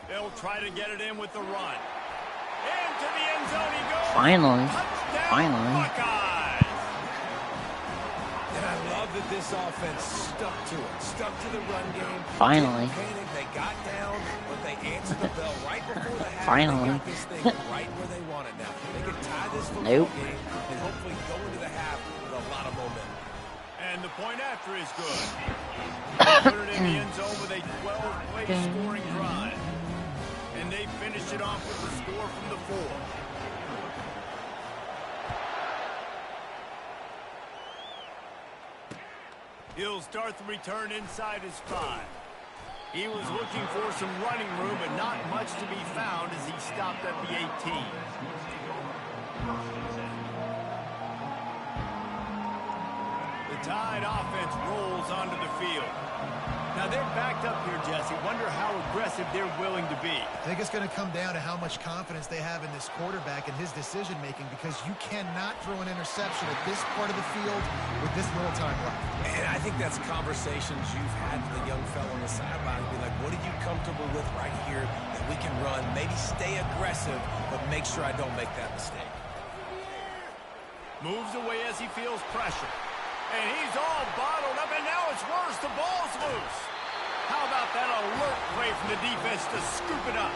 They'll try to get it in with the run. Into the end zone he goes. Finally. Touchdown, Finally. Buckeyes. And I love that this offense stuck to it. Stuck to the run game. Finally. They got down, but they answered the bell right before the half. Finally. They got this thing right where they want it now. They can tie this football game and hopefully go into the half with a lot of momentum. And the point after is good. Put it in the end zone with a 12-play scoring drive. And they finished it off with the score from the 4. He'll start the return inside his 5. He was looking for some running room, but not much to be found as he stopped at the 18. The Tide offense rolls onto the field. Now they're backed up here, Jesse. Wonder how aggressive they're willing to be. I think it's going to come down to how much confidence they have in this quarterback and his decision-making, because you cannot throw an interception at this part of the field with this little time left. And I think that's conversations you've had with the young fellow on the sideline. Be like, what are you comfortable with right here that we can run? Maybe stay aggressive, but make sure I don't make that mistake. Moves away as he feels pressure. And he's all bottled up, and now it's worse. The ball's loose. How about that alert play from the defense to scoop it up?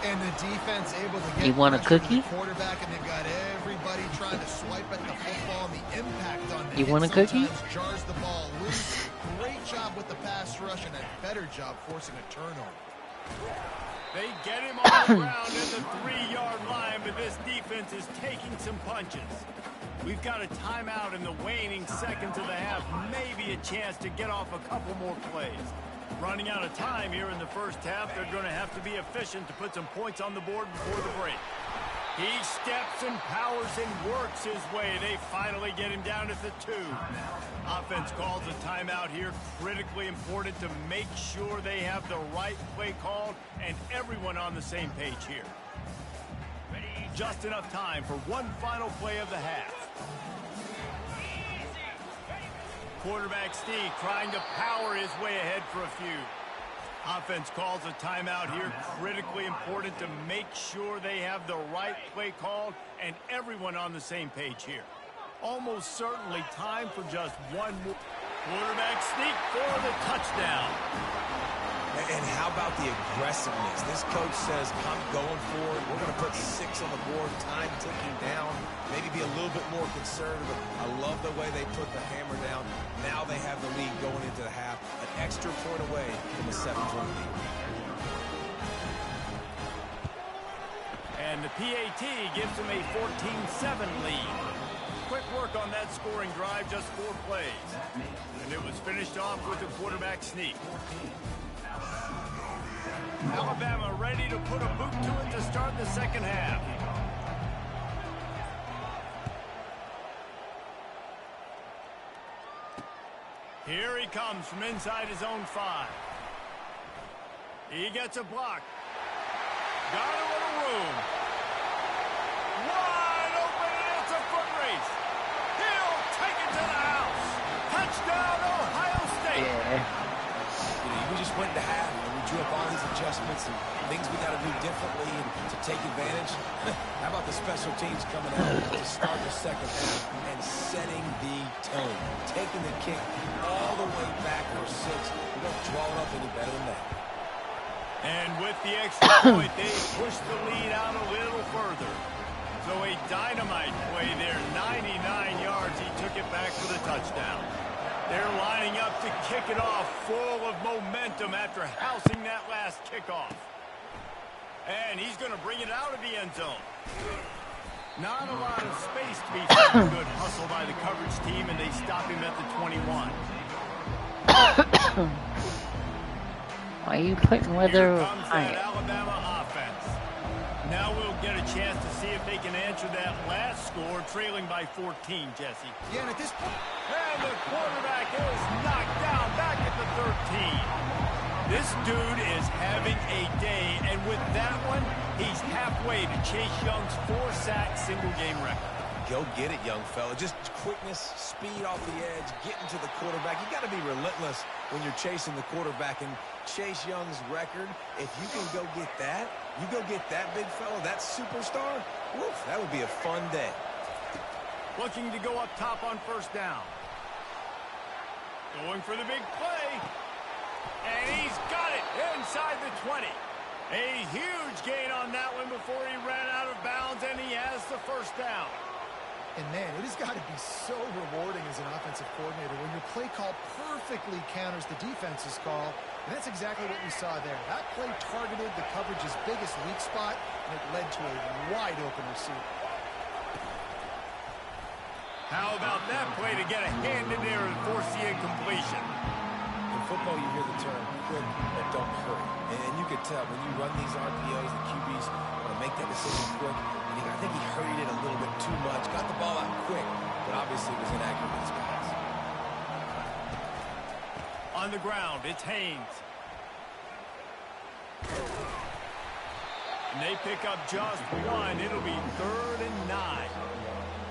And the defense able to get You want a cookie? the quarterback, and they've got everybody trying to swipe at the football, and the impact on the You want a cookie? jars the ball loose. Great job with the pass rush, and a better job forcing a turnover. They get him on the ground at the 3-yard line, but this defense is taking some punches. We've got a timeout in the waning seconds of the half. Maybe a chance to get off a couple more plays. Running out of time here in the first half. They're going to have to be efficient to put some points on the board before the break. He steps and powers and works his way. They finally get him down at the 2. Offense calls a timeout here. Critically important to make sure they have the right play called and everyone on the same page here. Just enough time for one final play of the half. Quarterback Steve trying to power his way ahead for a few. Offense calls a timeout here. Critically important to make sure they have the right play called and everyone on the same page here. Almost certainly time for just one more. Quarterback sneak for the touchdown. And how about the aggressiveness? This coach says, I'm going for it. We're going to put 6 on the board, time ticking down. maybe be a little bit more conservative. I love the way they put the hammer down. Now they have the lead going into the half, an extra point away from a 7-point lead. And the PAT gives them a 14-7 lead. Quick work on that scoring drive, just 4 plays. And it was finished off with a quarterback sneak. Alabama ready to put a boot to it to start the second half. Here he comes from inside his own 5. He gets a block. Got a little room. Wide open, and it's a foot race. He'll take it to the house. Touchdown, Ohio State. Yeah. We just went to half, and we drew up all these adjustments and things we got to do differently and to take advantage. How about the special teams coming out to start the second half and setting the tone, taking the kick all the way back for 6. We don't draw it up any better than that. And with the extra point, they pushed the lead out a little further. So a dynamite play there, 99 yards. He took it back for the touchdown. They're lining up to kick it off, full of momentum after housing that last kickoff. And he's going to bring it out of the end zone. Not a lot of space to be found. Good hustle by the coverage team, and they stop him at the 21. Why are you putting weather behind that Alabama offense? Now we'll get a chance to see if they can answer that last score, trailing by 14, Jesse. Yeah, and at this point... And the quarterback is knocked down back at the 13. This dude is having a day, and with that one, he's halfway to Chase Young's 4-sack single-game record. Go get it, young fella. Just quickness, speed off the edge, getting to the quarterback. You got to be relentless when you're chasing the quarterback. And Chase Young's record, if you can go get that, you go get that big fella, that superstar, woof, that would be a fun day. Looking to go up top on first down. Going for the big play. And he's got it inside the 20. A huge gain on that one before he ran out of bounds, and he has the first down. And, man, it has got to be so rewarding as an offensive coordinator when your play call perfectly counters the defense's call. And that's exactly what we saw there. That play targeted the coverage's biggest weak spot, and it led to a wide-open receiver. How about that play to get a hand in there and force the incompletion? In football, you hear the term quick but don't hurry. And you could tell when you run these RPOs, the QBs want to make that decision quick. I think he hurried it a little bit too much. Got the ball out quick, but obviously was inaccurate with his pass. On the ground, it's Haynes. And they pick up just 1. It'll be 3rd and 9.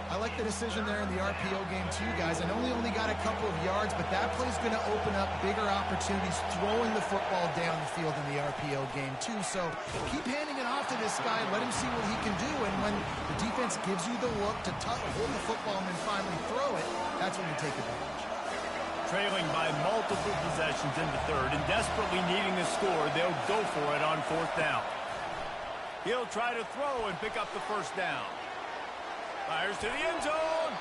I like the decision there in the RPO game too, guys. I know we only got a couple of yards, but that play's going to open up bigger opportunities throwing the football down the field in the RPO game too. So keep handing it off to this guy. Let him see what he can do. And when the defense gives you the look to hold the football and then finally throw it, that's when you take advantage. Trailing by multiple possessions in the 3rd and desperately needing the score, they'll go for it on 4th down. He'll try to throw and pick up the first down. Fires to the end zone,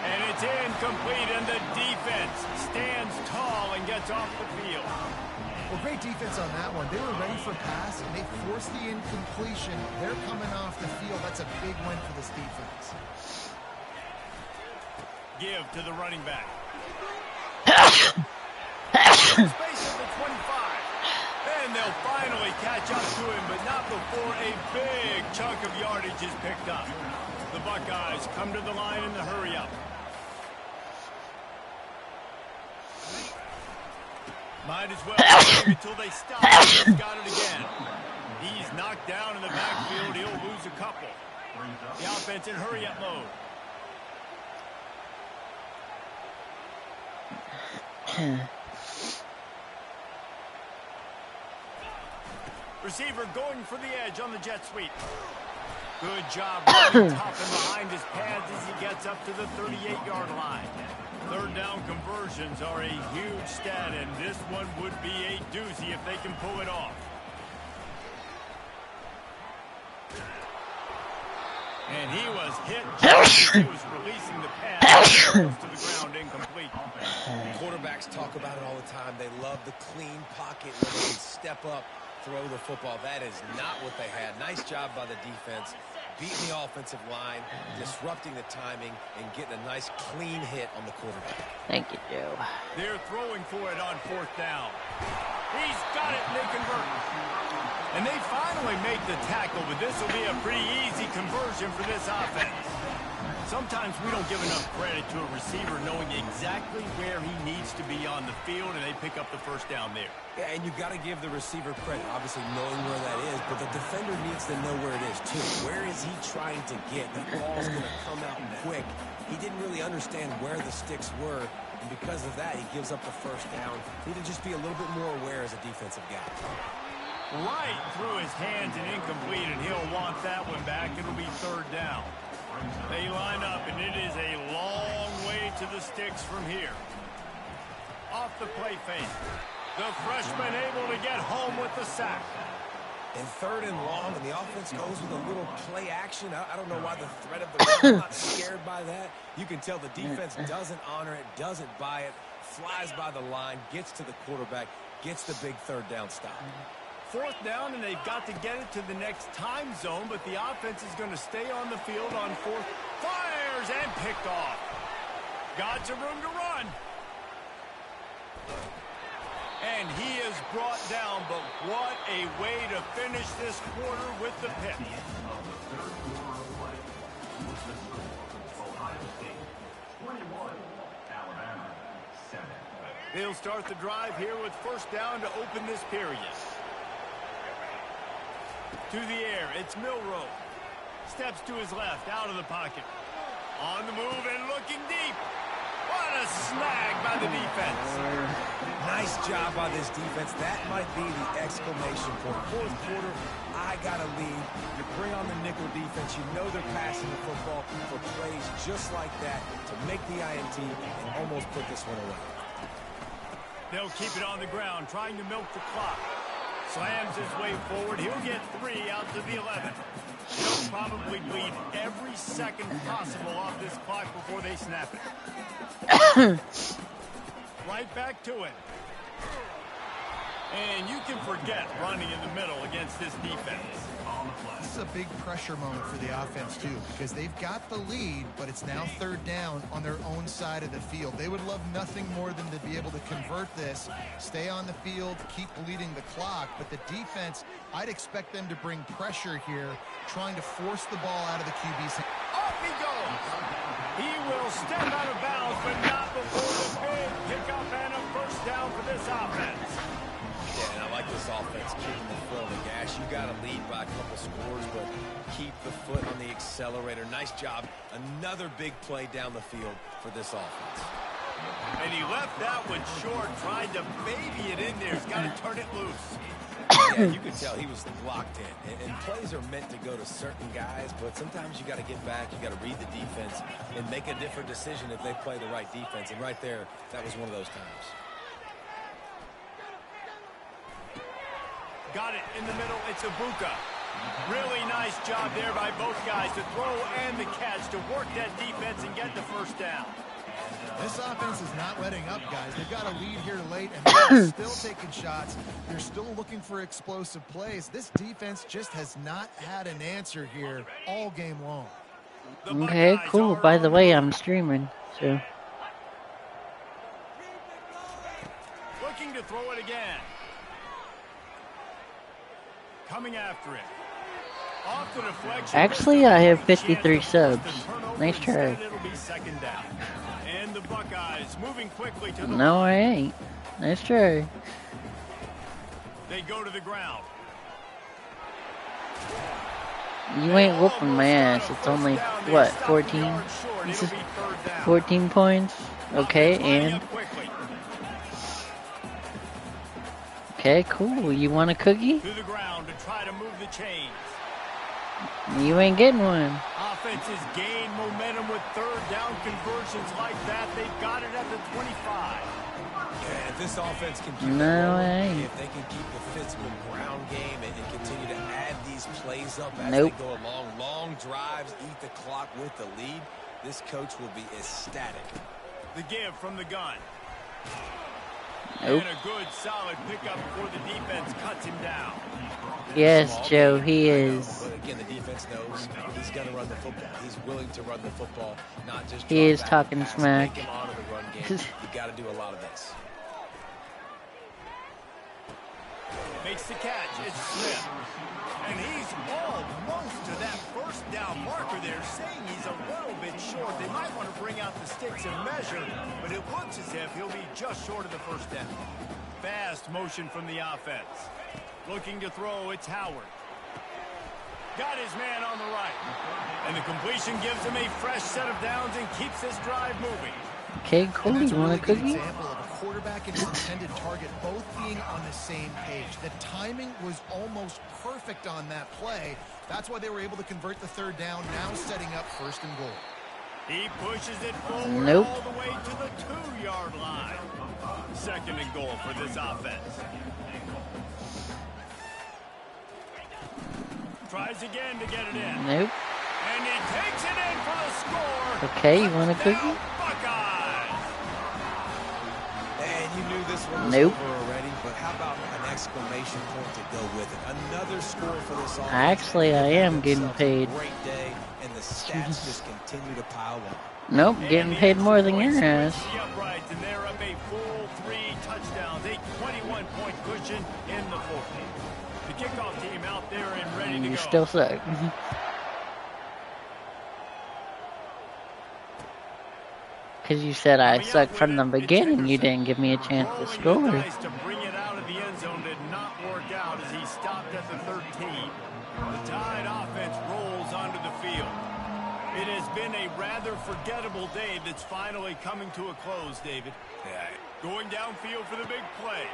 and it's incomplete, and the defense stands tall and gets off the field. Well, great defense on that one. They were ready for pass, and they forced the incompletion. They're coming off the field. That's a big win for this defense. Give to the running back. Space at the 25. And they'll finally catch up to him, but not before a big chunk of yardage is picked up. The Buckeyes come to the line in the hurry-up. Might as well wait until they stop. He's got it again. He's knocked down in the backfield. He'll lose a couple. The offense in hurry-up mode. Receiver going for the edge on the jet sweep. Good job running top and behind his pads as he gets up to the 38-yard line. 3rd down conversions are a huge stat, and this one would be a doozy if they can pull it off. And he was hit just as he was releasing the pass to the ground incomplete. Quarterbacks talk about it all the time. They love the clean pocket where they can step up, throw the football. That is not what they had. Nice job by the defense, beating the offensive line, disrupting the timing, and getting a nice clean hit on the quarterback. Thank you, Joe. They're throwing for it on 4th down. He's got it, and they convert. And they finally make the tackle, but this will be a pretty easy conversion for this offense. Sometimes we don't give enough credit to a receiver knowing exactly where he needs to be on the field, and they pick up the 1st down there. Yeah, and you got to give the receiver credit, obviously knowing where that is, but the defender needs to know where it is too. Where is he trying to get? That ball's going to come out quick. He didn't really understand where the sticks were, and because of that, he gives up the 1st down. Need to just be a little bit more aware as a defensive guy. Right through his hands and incomplete, and he'll want that one back. It'll be 3rd down. They line up, and it is a long way to the sticks from here. Off the play fake. The freshman able to get home with the sack. And 3rd and long, and the offense goes with a little play action. I don't know why the threat of the run, I'm not scared by that. You can tell the defense doesn't honor it, doesn't buy it, flies by the line, gets to the quarterback, gets the big 3rd down stop. 4th down, and they've got to get it to the next time zone, but the offense is going to stay on the field on 4th. Fires and picked off. Got some room to run. And he is brought down, but what a way to finish this quarter with the pick. They'll start the drive here with 1st down to open this period. To the air, it's Milroe. Steps to his left, out of the pocket. On the move and looking deep. What a snag by the defense. Nice job by this defense. That might be the exclamation point. 4th quarter, I got a lead. You bring on the nickel defense. You know they're passing the football for plays just like that to make the INT and almost put this one away. They'll keep it on the ground, trying to milk the clock. Slams his way forward. He'll get 3 out to the 11. He'll probably bleed every second possible off this clock before they snap it. Right back to it. And you can forget running in the middle against this defense. This is a big pressure moment for the offense, too, because they've got the lead, but it's now 3rd down on their own side of the field. They would love nothing more than to be able to convert this, stay on the field, keep bleeding the clock, but the defense, I'd expect them to bring pressure here, trying to force the ball out of the QB's hand. Off he goes! He will step out of bounds, but not before the big pickup and a 1st down for this offense. Yeah, and I like this offense keeping the foot on the gas. You got to lead by a couple scores, but keep the foot on the accelerator. Nice job. Another big play down the field for this offense. And he left that one short, tried to baby it in there. He's got to turn it loose. Yeah, you could tell he was locked in. And plays are meant to go to certain guys, but sometimes you got to get back. You got to read the defense and make a different decision if they play the right defense. And right there, that was one of those times. Got it in the middle. It's Ibuka. Really nice job there by both guys to throw and the catch to work that defense and get the 1st down. This offense is not letting up, guys. They've got a lead here late, and they're still taking shots. They're still looking for explosive plays. This defense just has not had an answer here all game long. Okay, cool. By the way, I'm streaming, so. Looking to throw it again. Coming after it. Off the deflection. Actually, I have 53 subs. Nice try. It'll be 2nd down. And the Buckeyes moving quickly to the No, I ain't. Nice try. They go to the ground. You ain't whooping my ass. It's only, what, 14? This is 14 points? Okay, and... Okay, cool. You want a cookie? To the ground to try to move the chains. You ain't getting one. Offenses gain momentum with third down conversions like that. They've got it at the 25. Yeah, if this offense can keep No it way. rolling, if they can keep the physical ground game and continue to add these plays up as Nope. they go along, long drives, eat the clock with the lead, this coach will be ecstatic. The give from the gun. Nope. And a good, solid pickup before the defense cuts him down. Yes, Small Joe, game, he I know, is. But again, the defense knows he's going to run the football. He's willing to run the football, not just He drop is back talking and pass, smack. Make him onto the run game. You got to do a lot of this. Makes the catch. It's Smith. And he's almost to that first down marker there, saying he's a little bit short. They might want to bring out the sticks and measure, but it looks as if he'll be just short of the first down. Fast motion from the offense. Looking to throw, it's Howard. Got his man on the right. And the completion gives him a fresh set of downs and keeps this drive moving. Okay, cool. And that's You a want really a good cookie? example of a quarterback and his intended target both being on the same page. The timing was almost perfect on that play. That's why they were able to convert the third down, now setting up first and goal. He pushes it forward Nope. all the way to the 2-yard line. Second and goal for this offense. Tries again to get it in. Nope. And he takes it in for the score. Okay, you want a Touchdown, cookie? Buckeyes. And you knew this one was Nope. over already, but how about an exclamation point to go with it? Another score for this offense. Actually, I am getting Themselves a paid. Great day, and the stats just continue to pile up. Nope, getting paid more than your ass. The uprights, and they're up a full 3 touchdowns, a 21-point cushion in the fourth. The kickoff team out there and ready to You go. still suck. Because you said I sucked from the beginning. You didn't give me a chance to score. Rolling the dice to bring it out of the end zone did not work out as he stopped at the 13. The Tide offense rolls onto the field. It has been a rather forgettable day that's finally coming to a close, David. Yeah. Going downfield for the big play.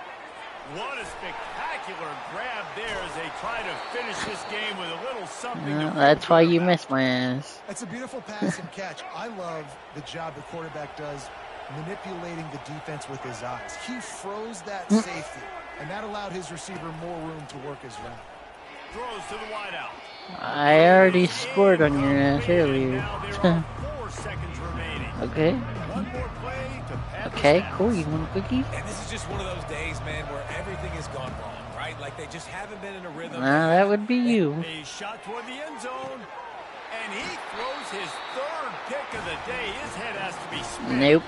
What a spectacular grab there as they try to finish this game with a little something. Yeah, to that's feel why good you about. missed my ass. That's a beautiful pass and catch. I love the job the quarterback does manipulating the defense with his eyes. He froze that safety, and that allowed his receiver more room to work his route. Throws to the wideout. I already scored on your ass earlier. Now there are 4 seconds remaining. Okay. One more play to pad the Okay, stats. cool. You want a cookie? And this is just one of those days, man, where everything has gone wrong, right? Like they just haven't been in a rhythm. Nah, that would be you. A shot toward the end zone. And he throws his 3rd pick of the day. His head has to be spinning. Nope.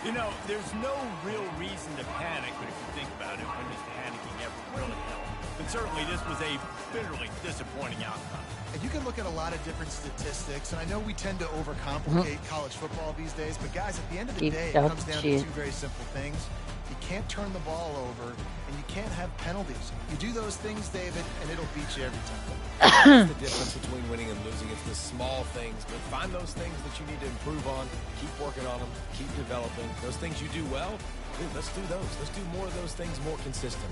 You know, there's no real reason to panic, but if you think about it, when does panicking ever really help? But certainly this was a bitterly disappointing outcome. And you can look at a lot of different statistics, and I know we tend to overcomplicate college football these days, but guys, at the end of the Keep day, it up comes down shit. to 2 very simple things. You can't turn the ball over, and you can't have penalties. You do those things, David, and it'll beat you every time. That's the difference between winning and losing. It's the small things, but find those things that you need to improve on. Keep working on them. Keep developing. Those things you do well, dude, let's do those. Let's do more of those things more consistently.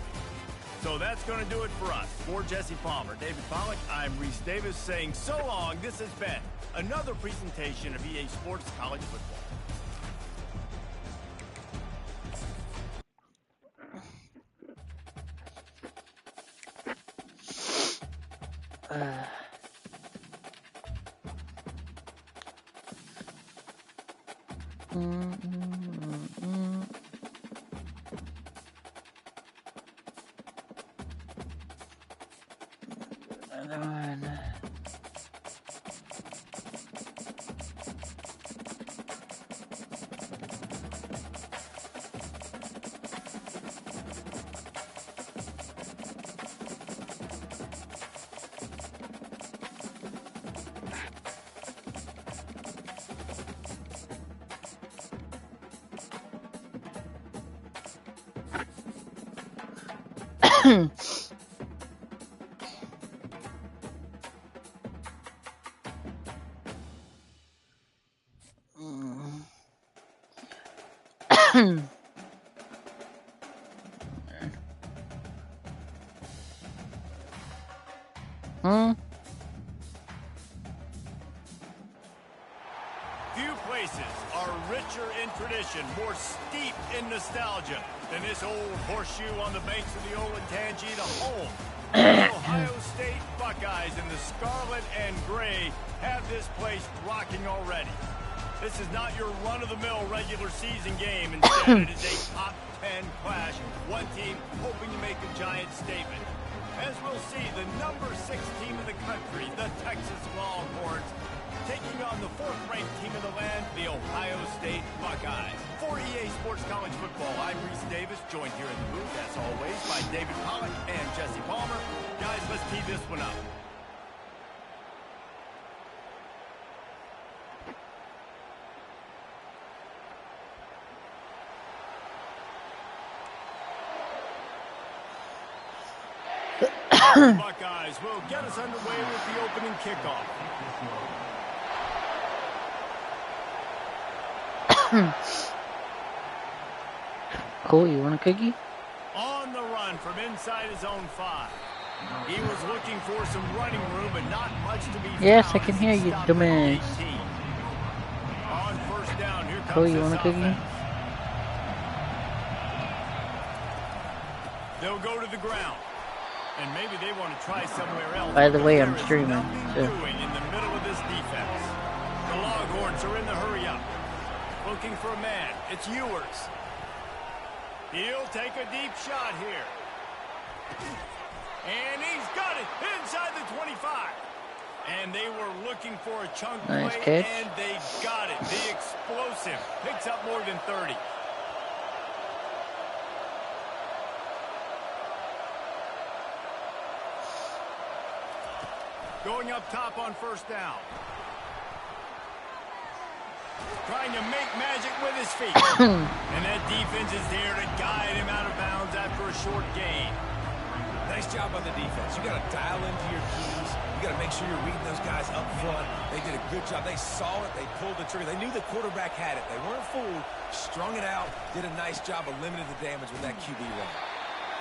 So that's going to do it for us. For Jesse Palmer, David Pollack, I'm Reese Davis saying so long. This has been another presentation of EA Sports College Football. Another one. Hmm? Few places are richer in tradition, more steeped in nostalgia than this old horseshoe on the banks of the Olentangy, the home. The Ohio State Buckeyes in the scarlet and gray have this place rocking already. This is not your run-of-the-mill regular season game. Instead, it is a top 10 clash. One team hoping to make a giant statement. As we'll see, the number 6 team in the country, the Texas Longhorns, taking on the 4th-ranked team in the land, the Ohio State Buckeyes. For EA Sports College Football, I'm Reese Davis, joined here in the booth, as always, by David Pollack and Jesse Palmer. Guys, let's tee this one up. The Buckeyes will get us underway with the opening kickoff. Cool, you want a cookie? On the run from inside his own 5. He was looking for some running room, but not much to be found. Yes, I can hear you, dumbass. On first down, here comes Cool, you want a cookie? offense. They'll go to the ground. And maybe they want to try somewhere else. By the way, I'm There is streaming, nothing so. doing in the middle of this defense. The Longhorns are in the hurry up. Looking for a man. It's Ewers. He'll take a deep shot here. And he's got it inside the 25. And they were looking for a chunk Nice play, catch. and they got it. The explosive picks up more than 30. Going up top on first down. Trying to make magic with his feet. And that defense is there to guide him out of bounds after a short gain. Nice job on the defense. You got to dial into your keys. You got to make sure you're reading those guys up front. They did a good job. They saw it. They pulled the trigger. They knew the quarterback had it. They weren't fooled. Strung it out. Did a nice job of limiting the damage with that QB run.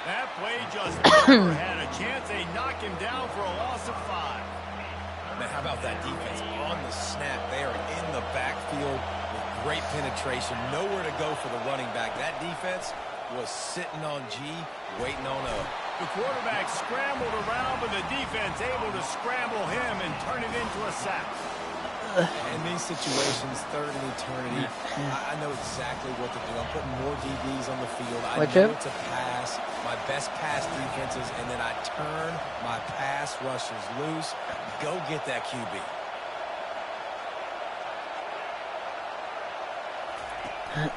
That play just never had a chance. They knock him down for a loss of 5. Man, how about that defense on the snap? They are in the backfield with great penetration. Nowhere to go for the running back. That defense was sitting on G, waiting on O. The quarterback scrambled around, but the defense able to scramble him and turn it into a sack. In these situations, third and eternity, I know exactly what to do. I'm putting more DBs on the field. I know it's a pass, my best pass defenses, and then I turn my pass rushers loose. Go get that QB.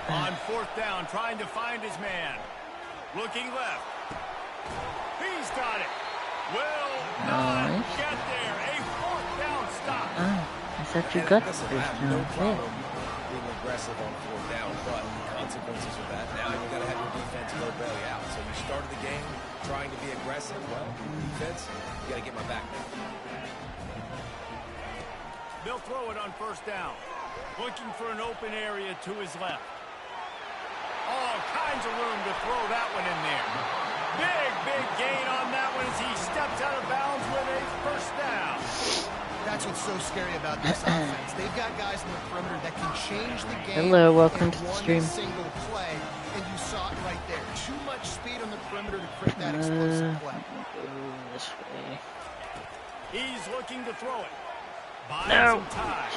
On fourth down, trying to find his man. Looking left. He's got it. Will not get there. A fourth down stop. I thought you got the Listen, first I have no down. problem being aggressive on fourth down, but consequences of that. Now you got to have your defense go belly out. So you started the game trying to be aggressive. Well, defense, you got to get my back now. They'll throw it on first down. Looking for an open area to his left. All kinds of room to throw that one in there. Big gain on that one as he steps out of bounds with a first down. That's what's so scary about this offense. They've got guys in the perimeter that can change the game. Hello, welcome in to the one stream. single play, and you saw it right there. Too much speed on the perimeter to create that explosive play. This way. He's looking to throw it. Buying No. some time.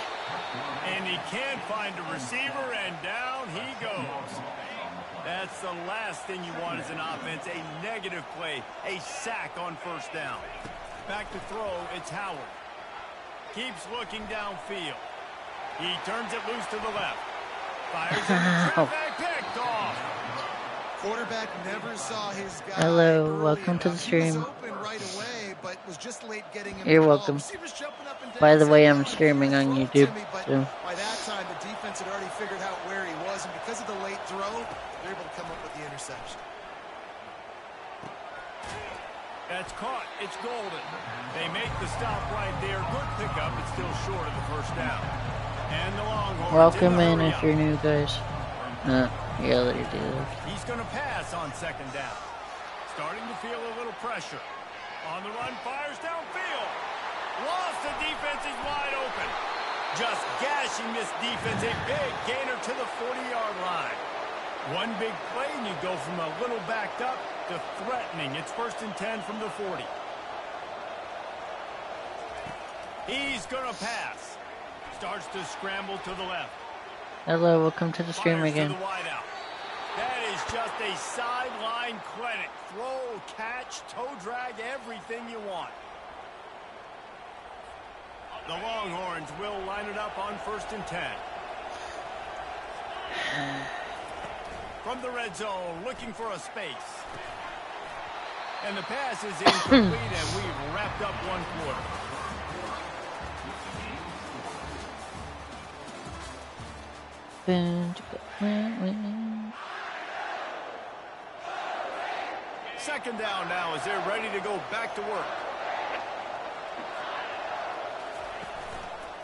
And he can't find a receiver, and down he goes. That's the last thing you want as an offense, a negative play, a sack on first down. Back to throw, it's Howard. Keeps looking downfield. He turns it loose to the left. Fires it. Quarterback picked off. Quarterback never saw his guy. Hello, early welcome to the enough. He was stream. open right away, but was just late getting him You're the ball. welcome. Receivers jumping up and down. By the way, I'm Saying, streaming on "Throw it YouTube, to me," but so. by that time, the defense had already figured out where he was, and because of the late throw, they're able to come up with the interception. That's caught. It's Golden. They make the stop right there. Good pickup, but still short of the first down. And the Longhorns Welcome in hurry if up. you're new, guys. Yeah, let you do that. He's going to pass on second down. Starting to feel a little pressure. On the run, fires downfield. Lost the defense is wide open. Just gashing this defense, a big gainer to the 40-yard line. One big play, and you go from a little backed up to threatening. It's 1st and 10 from the 40. He's going to pass. Starts to scramble to the left. Hello, welcome to the stream Fires again. to the wideout. That is just a sideline clinic. Throw, catch, toe drag, everything you want. The Longhorns will line it up on 1st and 10. From the red zone, looking for a space. And the pass is incomplete, and we've wrapped up one quarter. Second down now as they're ready to go back to work.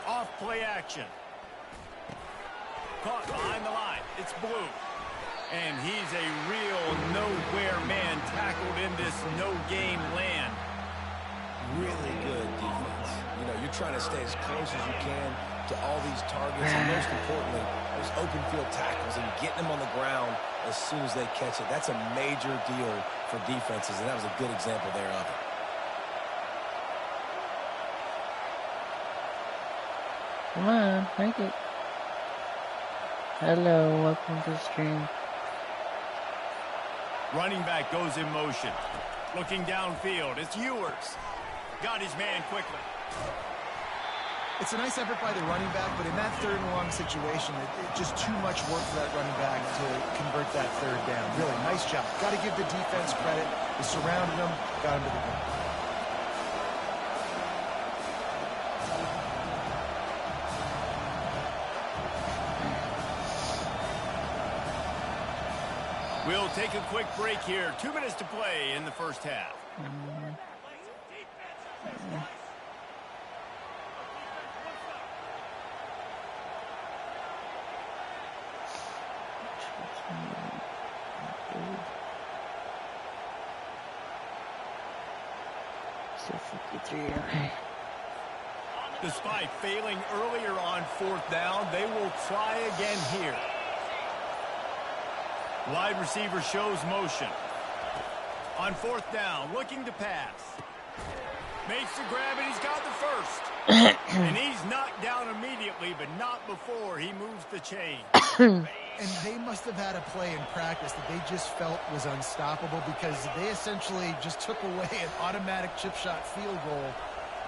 Off play action. Caught behind the line. It's Blue. And he's a real nowhere man tackled in this no-gain land. Really good defense. You know, you're trying to stay as close as you can to all these targets, and most importantly, those open field tackles and getting them on the ground as soon as they catch it. That's a major deal for defenses, and that was a good example there of it. Come on, make it. Hello, welcome to the stream. Running back goes in motion. Looking downfield, it's Ewers. Got his man quickly. It's a nice effort by the running back, but in that 3rd and long situation, it's just too much work for that running back to convert that 3rd down. Really, nice job. Got to give the defense credit. They surrounded him, got him to the ground. We'll take a quick break here. 2 minutes to play in the first half. Despite failing earlier on 4th down, they will try again here. Wide receiver shows motion. On 4th down, looking to pass. Makes the grab, and he's got the first. And he's knocked down immediately, but not before he moves the chain. And they must have had a play in practice that they just felt was unstoppable, because they essentially just took away an automatic chip shot field goal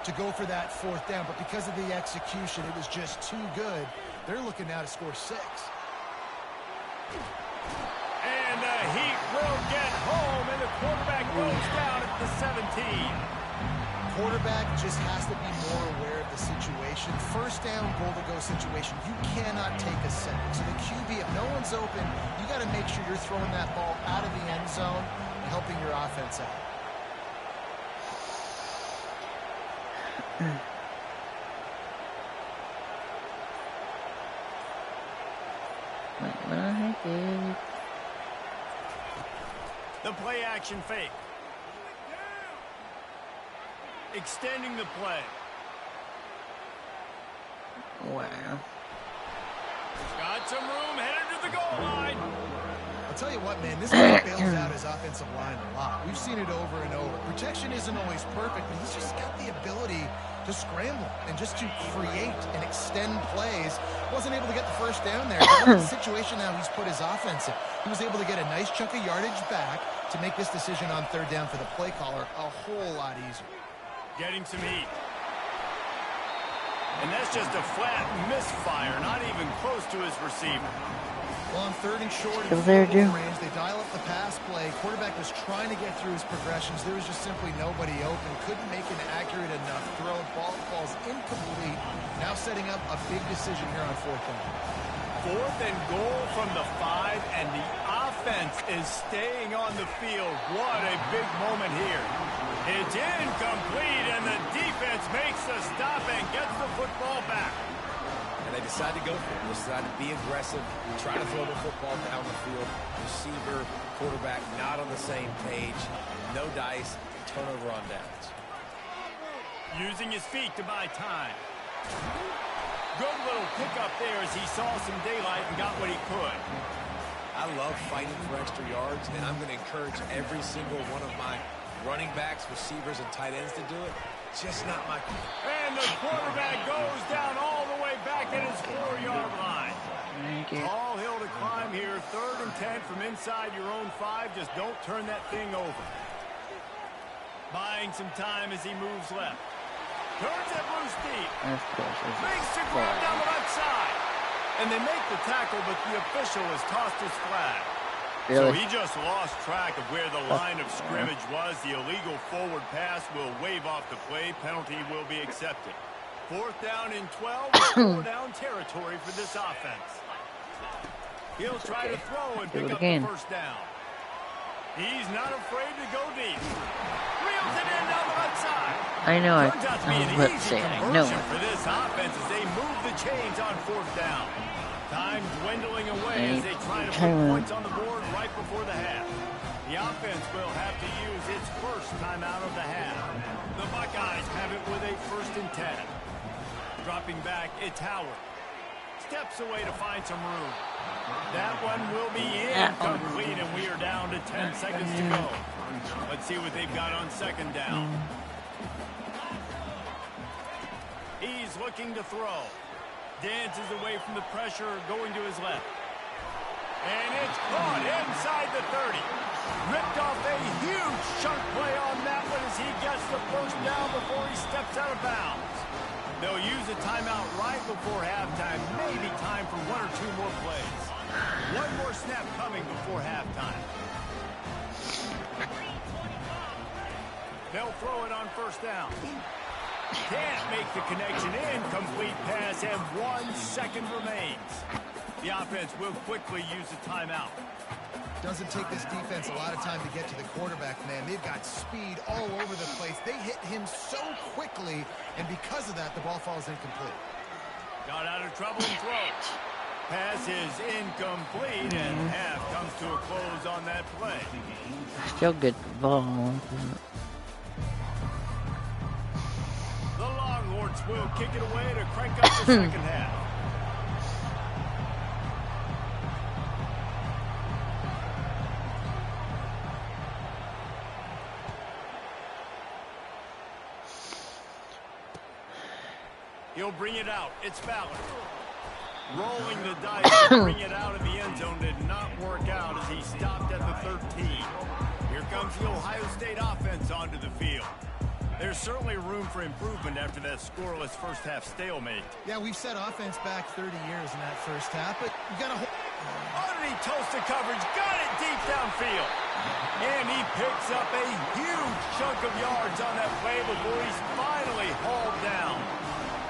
to go for that 4th down. But because of the execution, it was just too good. They're looking now to score 6. And the Heat will get home, and the quarterback goes down at the 17. Quarterback just has to be more aware of the situation. 1st down, goal-to-go situation. You cannot take a sack. So the QB, if no one's open, you got to make sure you're throwing that ball out of the end zone and helping your offense out. The play action fake. Extending the play. Wow. Got some room, headed to the goal line. I'll tell you what, man, this guy bails out his offensive line a lot. We've seen it over and over. Protection isn't always perfect, but he's just got the ability to scramble and just to create and extend plays. Wasn't able to get the 1st down there, but look at the situation now he's put his offense in. He was able to get a nice chunk of yardage back to make this decision on 3rd down for the play caller a whole lot easier. Getting some heat. And that's just a flat misfire, not even close to his receiver. Well, on 3rd and short in range, they dial up the pass play. Quarterback was trying to get through his progressions. There was just simply nobody open. Couldn't make an accurate enough throw. Ball falls incomplete. Now setting up a big decision here on 4th down. 4th and goal from the 5, and the offense is staying on the field. What a big moment here. It's incomplete, and the defense makes the stop and gets the football back. And they decide to go for it. They decide to be aggressive, try to throw the football down the field. Receiver, quarterback not on the same page. No dice, turnover on downs. Using his feet to buy time. Good little pickup there as he saw some daylight and got what he could. I love fighting for extra yards, and I'm going to encourage every single one of my running backs, receivers, and tight ends to do it. Just not my... And the quarterback goes down all the way back at his 4-yard line. Tall hill to climb here. 3rd and 10 from inside your own 5. Just don't turn that thing over. Buying some time as he moves left. Turns it loose deep. Of course. Makes the grab down the left side. And they make the tackle, but the official has tossed his flag. Really? So he just lost track of where the line of scrimmage was. The illegal forward pass will wave off the play. Penalty will be accepted. 4th down and 12. 4-down territory for this offense. He'll try to throw and pick up the first down. He's not afraid to go deep. Reels it in down the left side. I know. I was saying I know it. For this offense as they move the chains on 4th down. Time dwindling away as they try to put points on the board right before the half. The offense will have to use its first timeout of the half. The Buckeyes have it with a 1st and 10. Dropping back, it's Howard. Steps away to find some room. That one will be incomplete, and we are down to 10 seconds to go. Let's see what they've got on 2nd down. He's looking to throw. Dances away from the pressure, going to his left. And it's caught inside the 30. Ripped off a huge chunk play on that one as he gets the first down before he steps out of bounds. They'll use a timeout right before halftime. Maybe time for 1 or 2 more plays. One more snap coming before halftime. They'll throw it on 1st down. Can't make the connection. Incomplete pass, and 1 second remains. The offense will quickly use a timeout. Doesn't take this defense a lot of time to get to the quarterback, man. They've got speed all over the place. They hit him so quickly, and because of that, the ball falls incomplete. Got out of trouble and throws. Pass is incomplete, and half comes to a close on that play. Still get the ball. The Longhorns will kick it away to crank up the 2nd half. He'll bring it out. It's Fowler. Rolling the dice to bring it out of the end zone did not work out as he stopped at the 13. Here comes the Ohio State offense onto the field. There's certainly room for improvement after that scoreless first half stalemate. Yeah, we've set offense back 30 years in that first half, but you got to hold. Underneath toasted coverage, got it deep downfield. And he picks up a huge chunk of yards on that play before he's finally hauled down.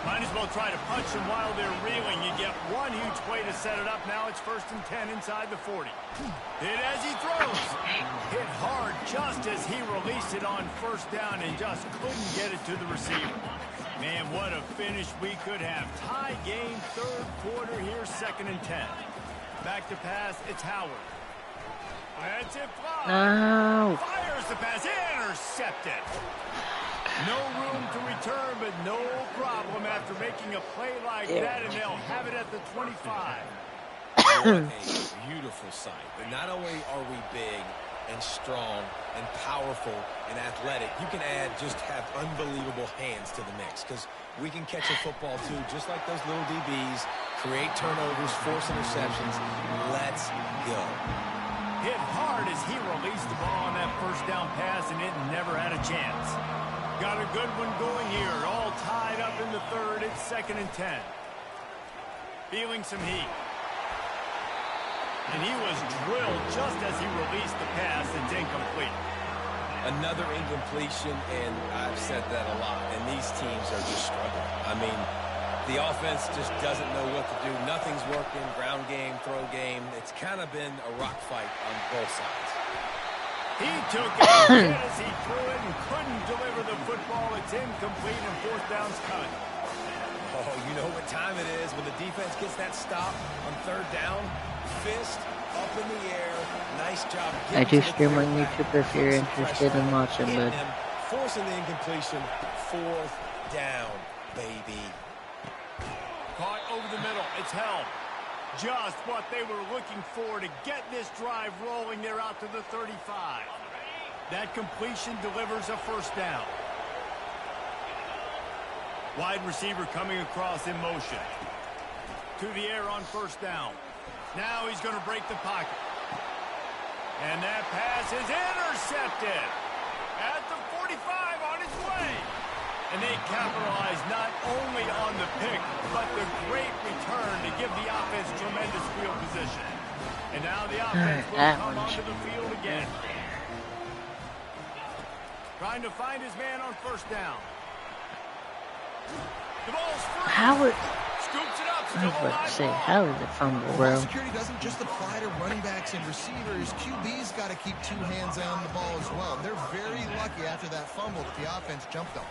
Might as well try to punch them while they're reeling. You get 1 huge play to set it up. Now it's 1st and 10 inside the 40. Hit as he throws. Hit hard just as he released it on 1st down and just couldn't get it to the receiver. Man, what a finish we could have. Tie game, 3rd quarter here, 2nd and 10. Back to pass, it's Howard. That's it fly. No. Fires the pass, intercepted. No room to return, but no problem after making a play like that, and they'll have it at the 25. What a beautiful sight. But not only are we big and strong and powerful and athletic, you can have unbelievable hands to the mix, because we can catch a football too, just like those little DBs, create turnovers, force interceptions. Let's go. Hit hard as he released the ball on that 1st down pass, and it never had a chance. Got a good one going here. All tied up in the 3rd. It's 2nd and 10. Feeling some heat. And he was drilled just as he released the pass. It's incomplete. Another incompletion, and I've said that a lot, and these teams are just struggling. I mean, the offense just doesn't know what to do. Nothing's working. Ground game, throw game. It's kind of been a rock fight on both sides. He took it as he threw it and couldn't deliver the football. It's incomplete and 4th down's coming. Oh, you know what time it is when the defense gets that stop on 3rd down. Fist up in the air. Nice job. I do stream on YouTube if you're interested in watching, but forcing the incompletion. 4th down, baby. Caught over the middle. It's held. Just what they were looking for to get this drive rolling there out to the 35. That completion delivers a first down. Wide receiver coming across in motion. To the air on first down. Now he's going to break the pocket. And that pass is intercepted at the 45 on its way. And they capitalize not only on the pick, but the great return to give the offense tremendous field position. And now the offense will come onto the field again. Trying to find his man on first down. The ball's free. How it? Scoops it up. I was about to say, how is it fumble, bro? Ball security doesn't just apply to running backs and receivers. QB's got to keep two hands on the ball as well. They're very lucky after that fumble that the offense jumped on.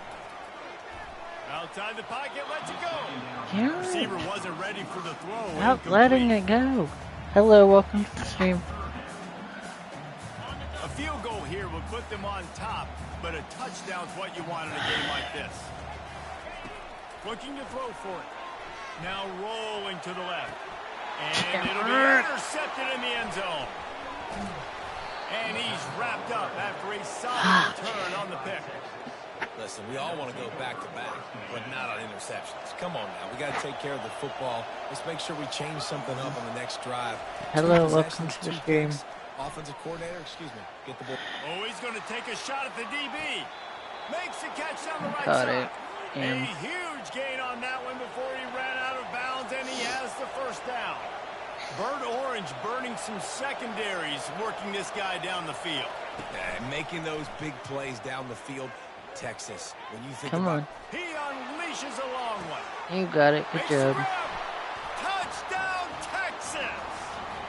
Outside the pocket, lets it go. Yeah. Receiver wasn't ready for the throw. Stop letting it go. Hello, welcome to the stream. A field goal here would put them on top, but a touchdown's what you want in a game like this. Looking to throw for it. Now rolling to the left. And it'll be intercepted in the end zone. And he's wrapped up after a solid return on the pick. Listen, we all want to go back-to-back, but not on interceptions. Come on now. We got to take care of the football. Let's make sure we change something up on the next drive. Hello, welcome to the stream. Offensive coordinator, get the ball. Oh, he's going to take a shot at the DB. Makes the catch down the right Caught side. it. A huge gain on that one before he ran out of bounds, and he has the first down. Burnt Orange burning some secondaries, working this guy down the field. Yeah, making those big plays down the field. Texas, when you think Come about on. He unleashes a long one. You got it. Good Makes job. the grab. Touchdown, Texas!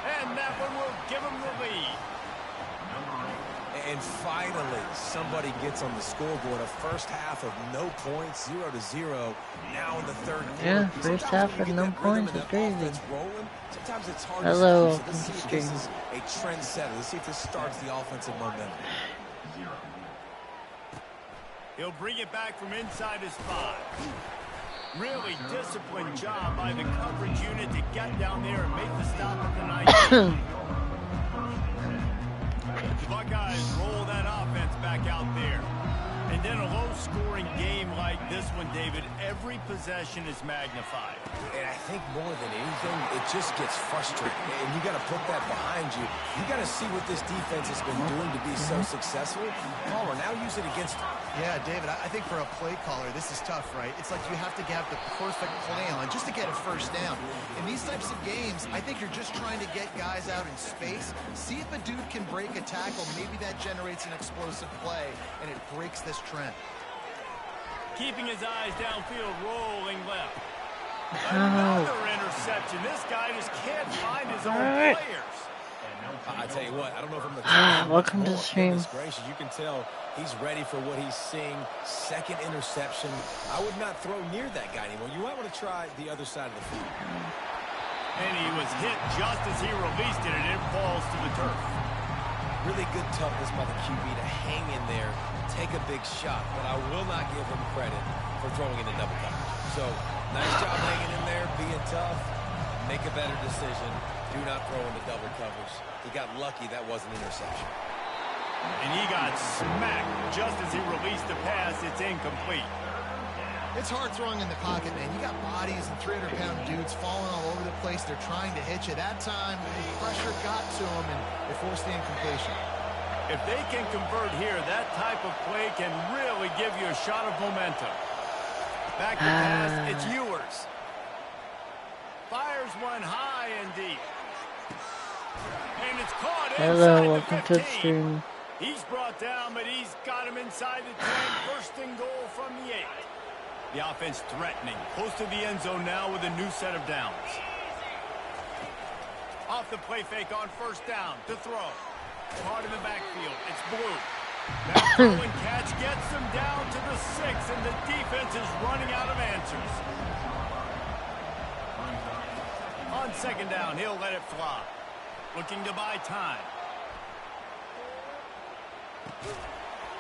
And that one will give him the lead. And finally, somebody gets on the scoreboard. A first half of no points, 0-0. Now in the third quarter. Yeah, first half when you of get no that rhythm points and is that crazy. offense rolling, sometimes it's hard Hello, to see. So welcome let's to see the if this stream. is a trendsetter. Let's see if this starts the offensive momentum. He'll bring it back from inside his 5. Really disciplined job by the coverage unit to get down there and make the stop at the 19. The Buckeyes roll that offense back out there. And then a low-scoring game like this one, David, every possession is magnified. And I think more than anything, it just gets frustrating. And you got to put that behind you. You got to see what this defense has been doing to be so successful. Palmer, now use it against them. Yeah, David, I think for a play caller, this is tough, right? It's like you have to have the perfect play on just to get a first down. In these types of games, I think you're just trying to get guys out in space. See if a dude can break a tackle. Maybe that generates an explosive play, and it breaks this trend. Keeping his eyes downfield, rolling left. Oh. Another interception. This guy just can't find his own players. I tell you what, I don't know if I'm the Welcome to the stream. Goodness gracious, you can tell he's ready for what he's seeing. Second interception. I would not throw near that guy anymore. You might want to try the other side of the field. And he was hit just as he released it, and it falls to the turf. Really good toughness by the QB to hang in there, take a big shot, but I will not give him credit for throwing into double coverage. So, nice job hanging in there, being tough, make a better decision. Do not throw into double coverage. He got lucky that wasn't an interception. And he got smacked just as he released the pass. It's incomplete. It's hard throwing in the pocket, man. You got bodies and 300-pound dudes falling all over the place. They're trying to hit you. That time, pressure got to them, and they forced the incompletion. If they can convert here, that type of play can really give you a shot of momentum. Back to pass, it's Ewers. Fires one high and deep. And it's caught inside Hello, the welcome to the 15. stream. He's brought down, but he's got him inside the 10. First and goal from the 8. The offense threatening. Close to the end zone now with a new set of downs. Off the play fake on first down to throw. Caught in the backfield. It's Blue. That throwing catch gets them down to the 6, and the defense is running out of answers. On second down, he'll let it fly. Looking to buy time.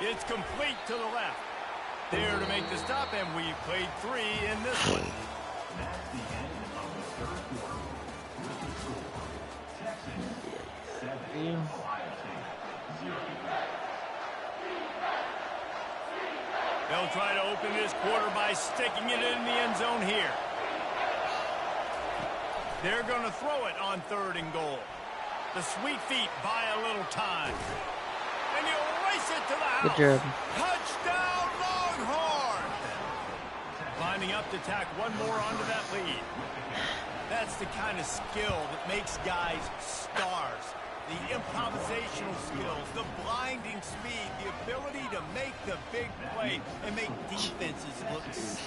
It's complete to the left. There to make the stop, and we've played 3 in this one. They'll try to open this quarter by sticking it in the end zone here. They're going to throw it on 3rd and goal. The sweet feet buy a little time. And he'll race it to the house. Good job. Touchdown, Longhorn! Lining up to tack one more onto that lead. That's the kind of skill that makes guys stars. The improvisational skills, the blinding speed, the ability to make the big play and make defenses look Just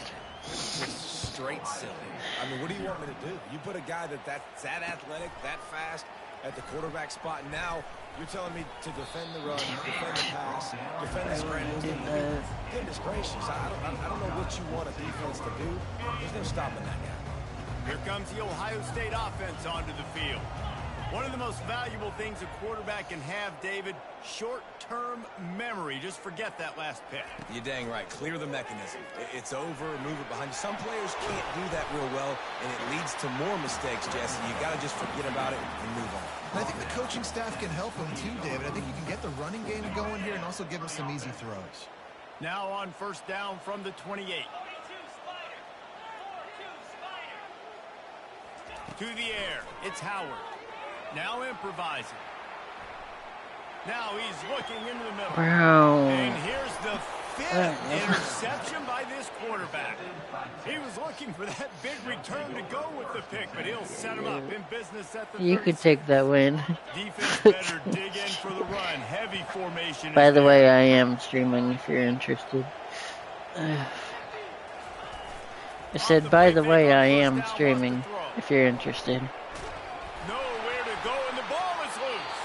straight silly. I mean, what do you want me to do? You put a guy that's that athletic, that fast at the quarterback spot. Now you're telling me to defend the run, defend the pass, defend the scrambles. Goodness gracious, I don't know what you want a defense to do. There's no stopping that guy. Here comes the Ohio State offense onto the field. One of the most valuable things a quarterback can have, David, short-term memory. Just forget that last pick. You're dang right. Clear the mechanism. It's over, move it behind you. Some players can't do that real well, and it leads to more mistakes, Jesse. You got to just forget about it and move on. And I think the coaching staff can help him too, David. I think you can get the running game going here and also give him some easy throws. Now on 1st down from the 28. To the air. It's Howard. Now improvising. Now he's looking into the middle. Wow. And here's the 5th interception by this quarterback. He was looking for that big return to go with the pick, but he'll set him up in business at the You could take that win. Defense better dig in for the run. Heavy formation. By the way, I am streaming if you're interested. I said, by the way, I am streaming if you're interested. Nowhere to go, and the ball is loose.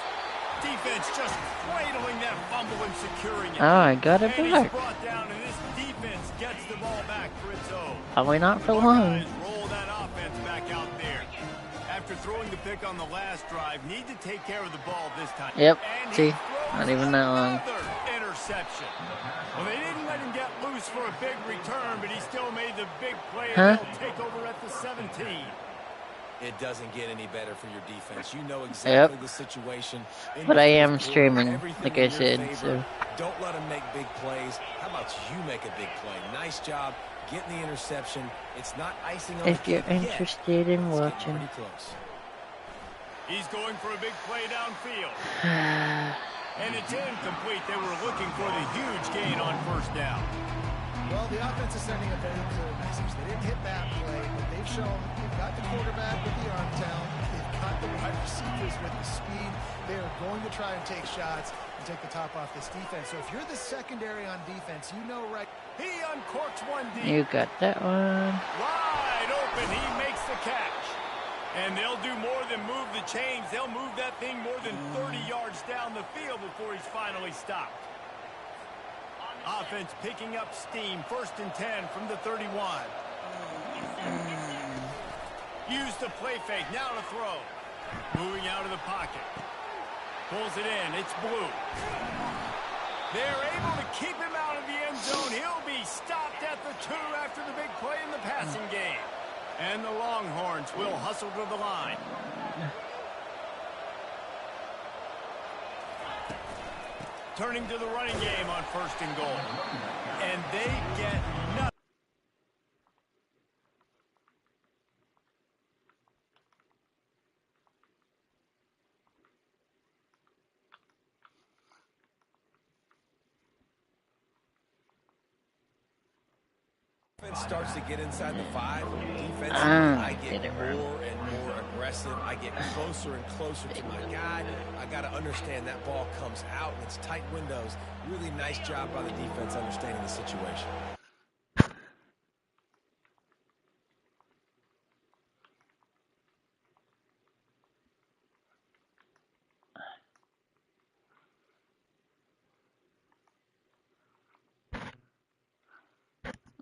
Defense just cradling that fumble and securing it. Oh, I got it And back. he's brought down, and this defense gets the ball back for its own. Probably not for Our long. guys roll that offense back out there. After throwing the pick on the last drive, need to take care of the ball this time. Yep, And see, he throws not even that long. another interception. Well, they didn't let him get loose for a big return, but he still made the big play, and they'll take over at the 17. It doesn't get any better for your defense. You know exactly the situation. But I am streaming, like I said, so. Don't let him make big plays. How about you make a big play? Nice job getting the interception. It's not icing on If the you're cake yet. interested in It's getting watching. pretty close. He's going for a big play downfield. And it's incomplete. They were looking for the huge gain on 1st down. Well, the offense is sending a very clear message. They didn't hit that play, but they've shown they've got the quarterback with the arm talent. They've got the wide receivers with the speed. They are going to try and take shots and take the top off this defense. So if you're the secondary on defense, you know right. He uncorks one deep. You got that one. Wide open. He makes the catch. And they'll do more than move the chains. They'll move that thing more than 30 yards down the field before he's finally stopped. Offense picking up steam. 1st and 10 from the 31. Use the play fake. Now to throw. Moving out of the pocket. Pulls it in. It's Blue. They're able to keep him out of the end zone. He'll be stopped at the 2 after the big play in the passing game. And the Longhorns will hustle to the line. Turning to the running game on 1st and goal. And they get nothing. Offense starts to get inside the 5. Defensively, I get more and more aggressive. I get closer and closer to my guy. I got to understand that ball comes out and it's tight windows. Really nice job by the defense understanding the situation.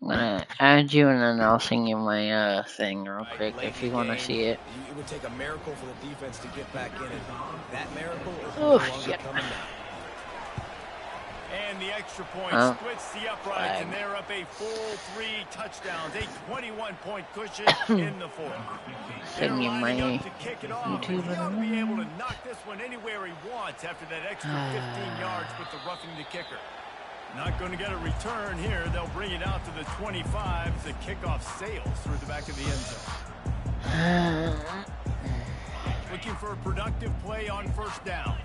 I'm gonna add you and then I'll sing you my thing real quick if you want to see it. It would take a miracle for the defense to get back in it. That miracle is Oh, no longer shit. coming now. And the extra point splits the uprights, and they're up a full 3 touchdowns, a 21-point cushion in the fourth. They're lining up to kick it off, and he ought to be able to knock this one anywhere he wants after that extra 15 yards with the roughing the kicker. Not going to get a return here. They'll bring it out to the 25 as the kickoff sails through the back of the end zone. Looking for a productive play on first down.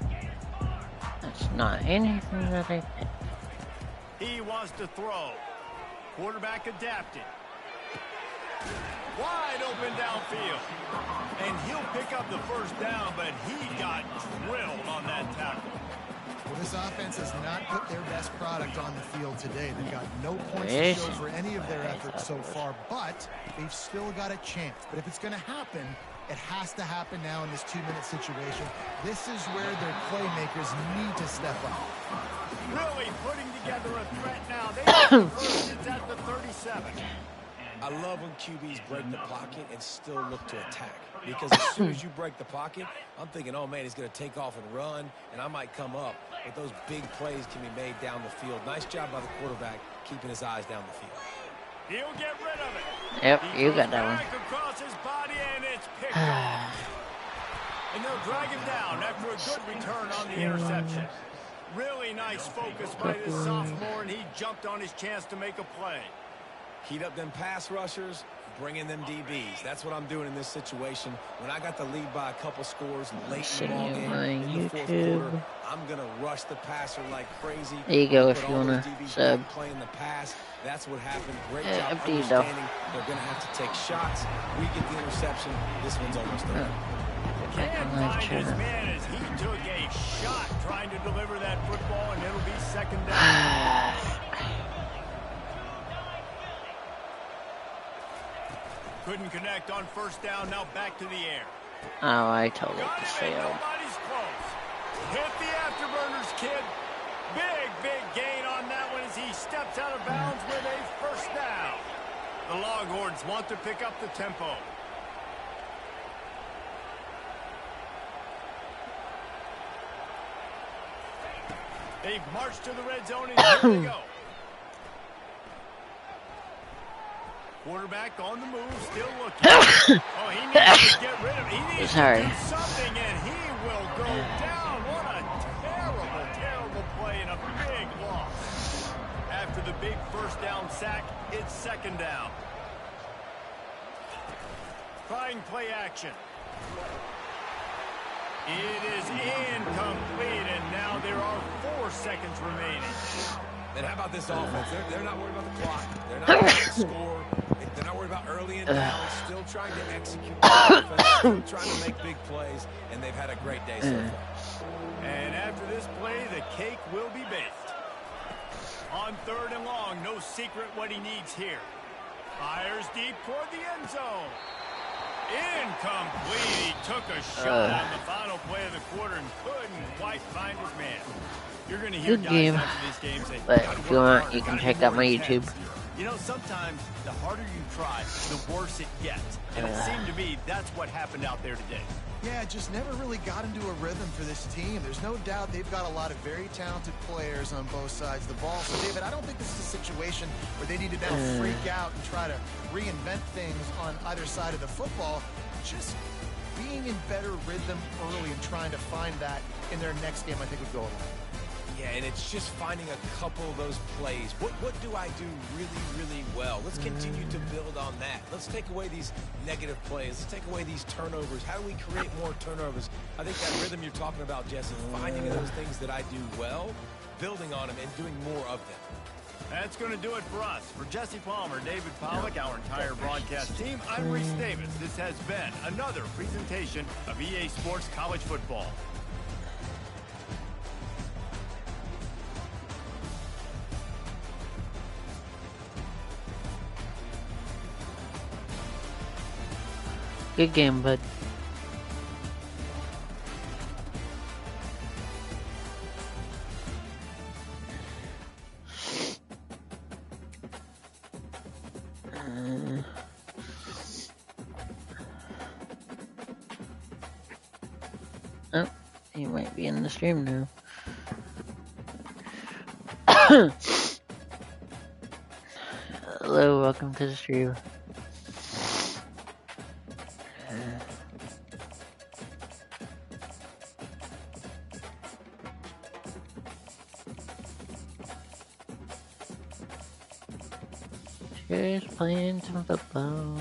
That's not anything that I did. He wants to throw. Quarterback adapted. Wide open downfield. And he'll pick up the first down, but he got drilled on that tackle. Well, this offense has not put their best product on the field today. They've got no points to show for any of their efforts so far, but they've still got a chance. But if it's going to happen, it has to happen now in this 2-minute situation. This is where their playmakers need to step up. Really putting together a threat now. They first, it's at the 37. I love when QBs break the pocket and still look to attack. Because as soon as you break the pocket, I'm thinking, oh, man, he's going to take off and run, and I might come up. But those big plays can be made down the field. Nice job by the quarterback keeping his eyes down the field. He'll get rid of it. Yep, you got that one. Across his body, and it's picked off. And they'll drag him down after a good return on the interception. Really nice focus by this sophomore, and he jumped on his chance to make a play. Heat up them pass rushers, bring in them DBs. That's what I'm doing in this situation. When I got the lead by a couple scores late in the ball game in the fourth quarter, I'm going to rush the passer like crazy. There you go if you want to sub. Playing the pass. That's what happened. Great job understanding. They're going to have to take shots. We get the interception. This one's almost over. Can't find his man as he took a shot trying to deliver that football, and it'll be second down. Couldn't connect on first down. Now back to the air. Oh, I told it to fail. Nobody's close. Hit the afterburners, kid. Big gain on that one as he steps out of bounds with a first down. The Longhorns want to pick up the tempo. They've marched to the red zone, and here they go. Quarterback on the move, still looking. Oh, he needs to get rid of it. He needs to do something, and he will go down. What a terrible play and a big loss. After the big first down sack, it's second down. Trying play action. It is incomplete, and now there are 4 seconds remaining. And how about this offense? They're not worried about the clock. They're not worried about the score. They're not worried about early and down. Still trying to execute the offense. Still trying to make big plays, and they've had a great day so far. And after this play, the cake will be baked. On third and long, no secret what he needs here. Fires deep toward the end zone. Incomplete. He took a shot on the final play of the quarter and couldn't quite find his man. You're going to hear guys after these games say, but if you want, you can check out my YouTube. You know, sometimes the harder you try, the worse it gets. And it seemed to me that's what happened out there today. Yeah, just never really got into a rhythm for this team. There's no doubt they've got a lot of very talented players on both sides of the ball. So, David, I don't think this is a situation where they need to now freak out and try to reinvent things on either side of the football. Just being in better rhythm early and trying to find that in their next game, I think, would go a long way. Yeah, and it's just finding a couple of those plays. What do I do really well? Let's continue to build on that. Let's take away these negative plays. Let's take away these turnovers. How do we create more turnovers? I think that rhythm you're talking about, Jesse, finding those things that I do well, building on them, and doing more of them. That's going to do it for us. For Jesse Palmer, David Pollack, our entire broadcast team, I'm Reese Davis. This has been another presentation of EA Sports College Football. Good game, bud. Oh, he might be in the stream now. Hello, welcome to the stream. Just playing some football.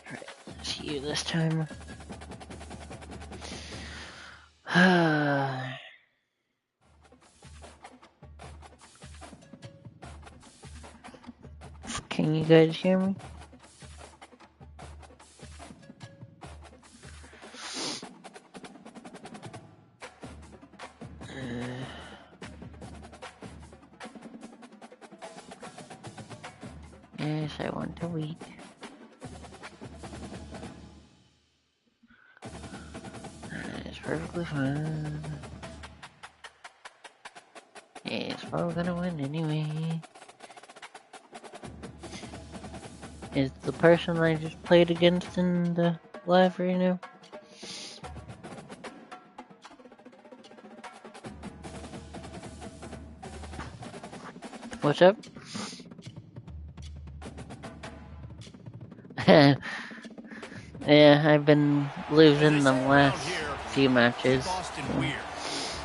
Alright, see you this time. Can you guys hear me? Yes, I want to wait. It's perfectly fine. Yes, we're gonna win anyway. Is the person I just played against in the live right now? What's up? Yeah, I've been losing the last few matches.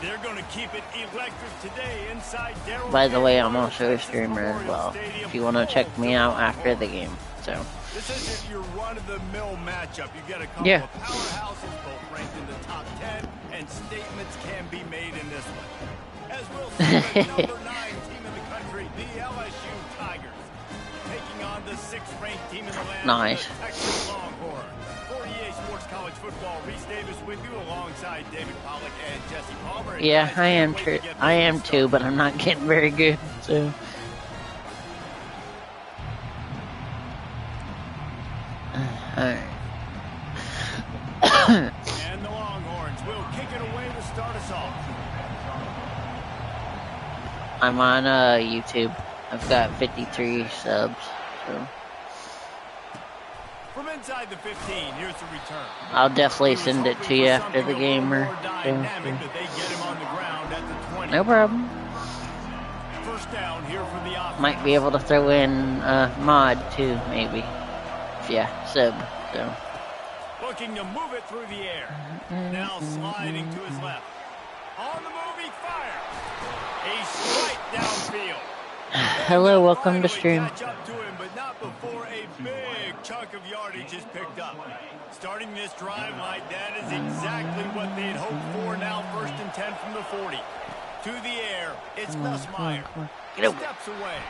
They're going to keep it electric today inside Darryl. By the way, I'm also a streamer as well, if you want to check me out after the game. So. This isn't your run-of-the-mill matchup. You get a couple of powerhouses, both ranked in the top 10, and statements can be made in this one. As we'll see, the number 9 team in the country, the LSU Tigers, taking on the 6th-ranked team in the land, nice. the Texas Longhorns. 48 Sports College Football, Reese Davis with you alongside David Pollock and Jesse Palmer. And yeah, I am too, but I'm not getting very good, so. Alright. And the Longhorns will kick it away to start us off. I'm on YouTube. I've got 53 subs, so. From inside the 15, here's the return. I'll definitely send it to you after the game or no problem. First down here for the offense. Might be able to throw in mod too, maybe. Yeah, sub. So. Looking to move it through the air. Now sliding to his left. On the move, he fires. A strike downfield. Hello, welcome to stream. Catch up to him, but not before a big chunk of yardage is picked up. Starting this drive like that is exactly what they'd hoped for. Now 1st and 10 from the 40. To the air, it's Gus Meyer. Steps away.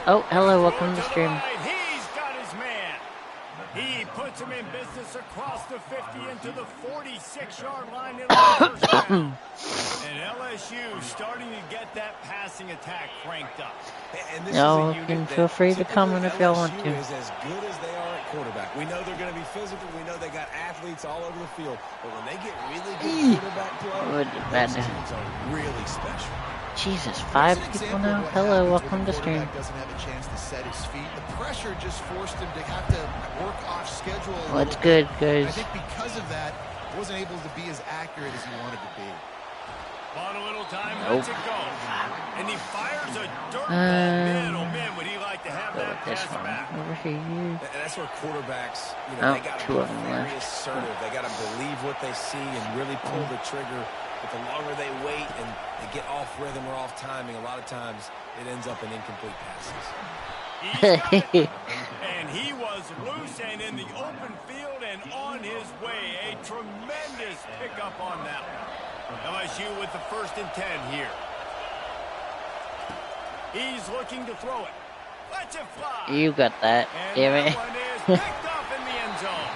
Oh, hello, welcome to stream. He's got his man. He puts him in business across the 50 into the 46-yard line in the first down. And LSU starting to get that passing attack cranked up. Y'all can feel free to comment if y'all want to. Is as good as they are at quarterback. We know they're going to be physical. We know they got athletes all over the field. But when they get really good quarterback play, those teams are really special. Jesus, 5 people now? Hello, welcome to stream. Doesn't have a chance to set his feet. The pressure just forced him to have to work off schedule. What's good, guys? I think because of that, he wasn't able to be as accurate as he wanted to be. On a little time, lets it go. And he fires a dirt ball. Man, oh man, would he like to have that pass back. Over here. And that's where quarterbacks, you know, they got to be very assertive. They got to believe what they see and really pull the trigger. But the longer they wait and they get off rhythm or off timing, a lot of times it ends up in incomplete passes. And he was loose and in the open field and on his way. A tremendous pickup on that one. LSU with the 1st and 10 here. He's looking to throw it. Let's it fly. You got that. And damn it. that one is picked up in the end zone.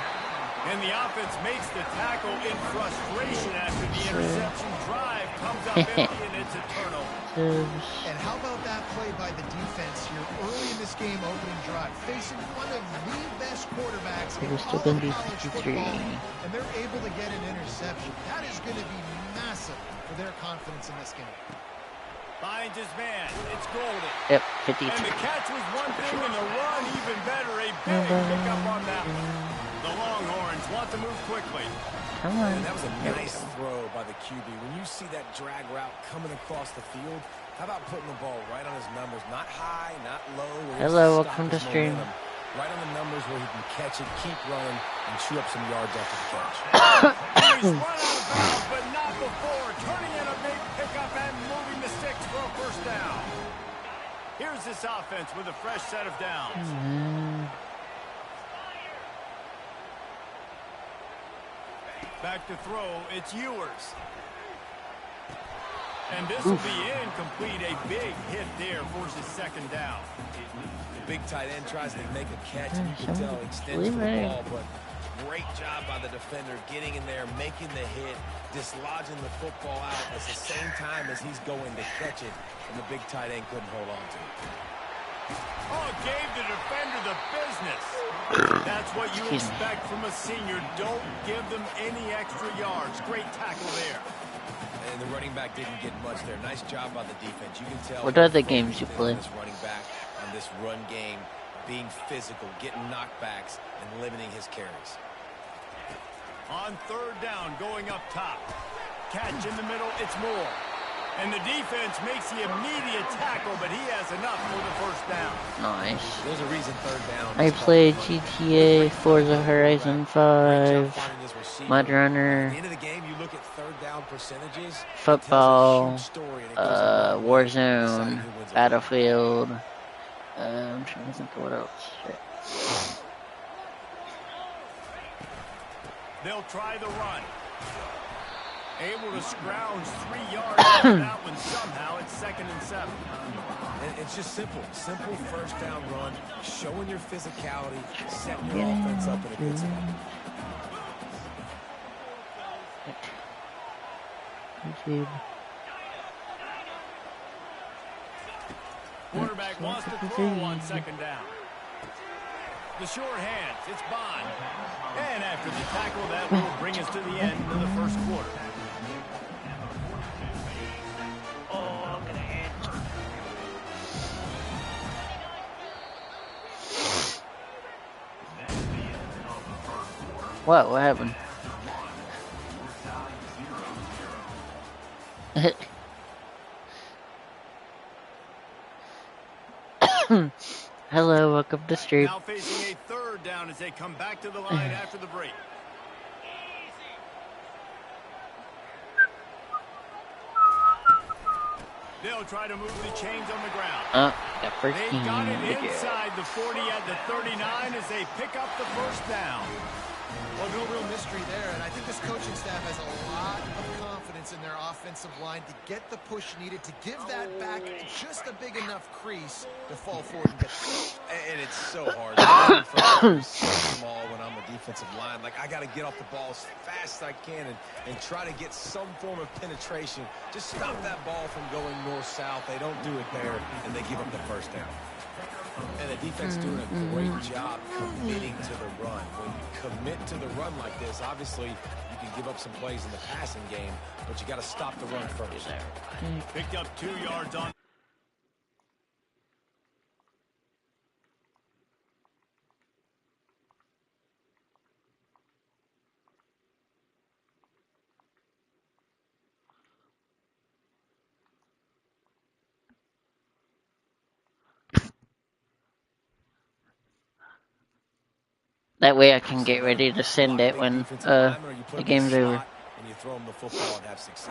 And the offense makes the tackle in frustration after the interception. Drive comes up empty and it's a turnover. And how about that play by the defense here early in this game, opening drive, facing one of the best quarterbacks in all of college football, and they're able to get an interception. That is going to be massive for their confidence in this game. Finds his man. It's Golden. Yep, 52. And the catch was one thing, and the run even better. A big pickup on that one. The Longhorns want to move quickly. Come on. And that was a nice throw by the QB. When you see that drag route coming across the field, how about putting the ball right on his numbers? Not high, not low. Hello, welcome to stream. Right on the numbers where he can catch it, keep running, and chew up some yards after the catch. He's run out of bounds, but not before. Turning in a big pickup and moving the sticks for a first down. Here's this offense with a fresh set of downs. Back to throw, it's Ewers. And this will be incomplete. A big hit there, forces second down. The big tight end tries to make a catch, and you can tell he extends for the ball, but great job by the defender getting in there, making the hit, dislodging the football out at the same time as he's going to catch it, and the big tight end couldn't hold on to it. Oh, gave the defender the business. That's what you expect from a senior. Don't give them any extra yards. Great tackle there. And the running back didn't get much there. Nice job by the defense. You can tell. What other games you play? This running back on this run game, being physical, getting knockbacks, and limiting his carries. On third down, going up top. Catch in the middle, it's Moore. And the defense makes the immediate tackle, but he has enough for the first down. Nice. There's a reason third down. I played GTA, Forza Horizon 5, Mud Runner, At the end of the game, you look at third down percentages, football, Warzone, Battlefield. I'm trying to think of what else. Shit. They'll try the run. Able to scrounge 3 yards on that one somehow. It's 2nd and 7. And it's just simple. Simple first down run, showing your physicality, setting your offense up in a good spot. YouTube. Quarterback wants to throw on 2nd down. The short hands, it's Bond. And after the tackle, that will bring us to the end of the first quarter. What happened? Hello, welcome to stream. Now facing a third down as they come back to the line after the break. They'll try to move the chains on the ground. Got first They've team. got it inside the 40 at the 39 as they pick up the first down. Well, no real mystery there, and I think this coaching staff has a lot of confidence in their offensive line to get the push needed to give that back just a big enough crease to fall forward and get the push. And it's so hard. I'm so small when I'm a defensive line. Like, I got to get off the ball as fast as I can and try to get some form of penetration. Just stop that ball from going north-south. They don't do it there, and they give up the first down. And the defense doing a great job committing to the run. When you commit to the run like this, obviously you can give up some plays in the passing game, but you got to stop the run first. Picked up 2 yards on. That way I can get ready to send it when the game's over.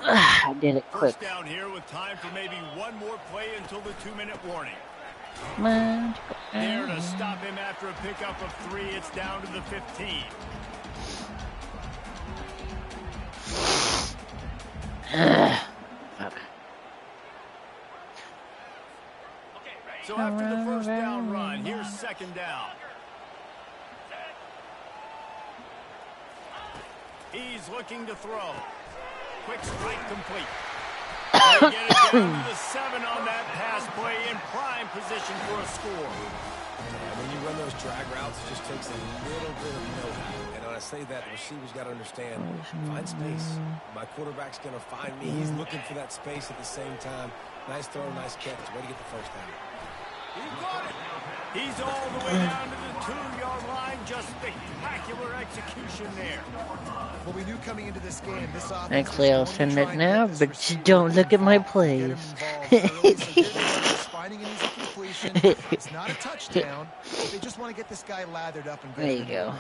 I did it quick. First down here with time for maybe one more play until the 2-minute warning. There to stop him after a pickup of 3. It's down to the 15. So after the first down run, here's 2nd down. He's looking to throw. Quick strike complete. They get it down to the 7 on that pass play in prime position for a score. Yeah, when you run those drag routes, it just takes a little bit of know-how. And when I say that, the receiver's got to understand, find space. My quarterback's going to find me. He's looking for that space at the same time. Nice throw, nice catch. Way to get the first down. He got it. He's all the way down to the 2-yard line. Just spectacular execution there. Well, we knew coming into this game, this offense. Actually, I'll send it now, but just don't look at my plays. Finding an easy completion. It's not a touchdown. They just want to get this guy lathered up and There you go.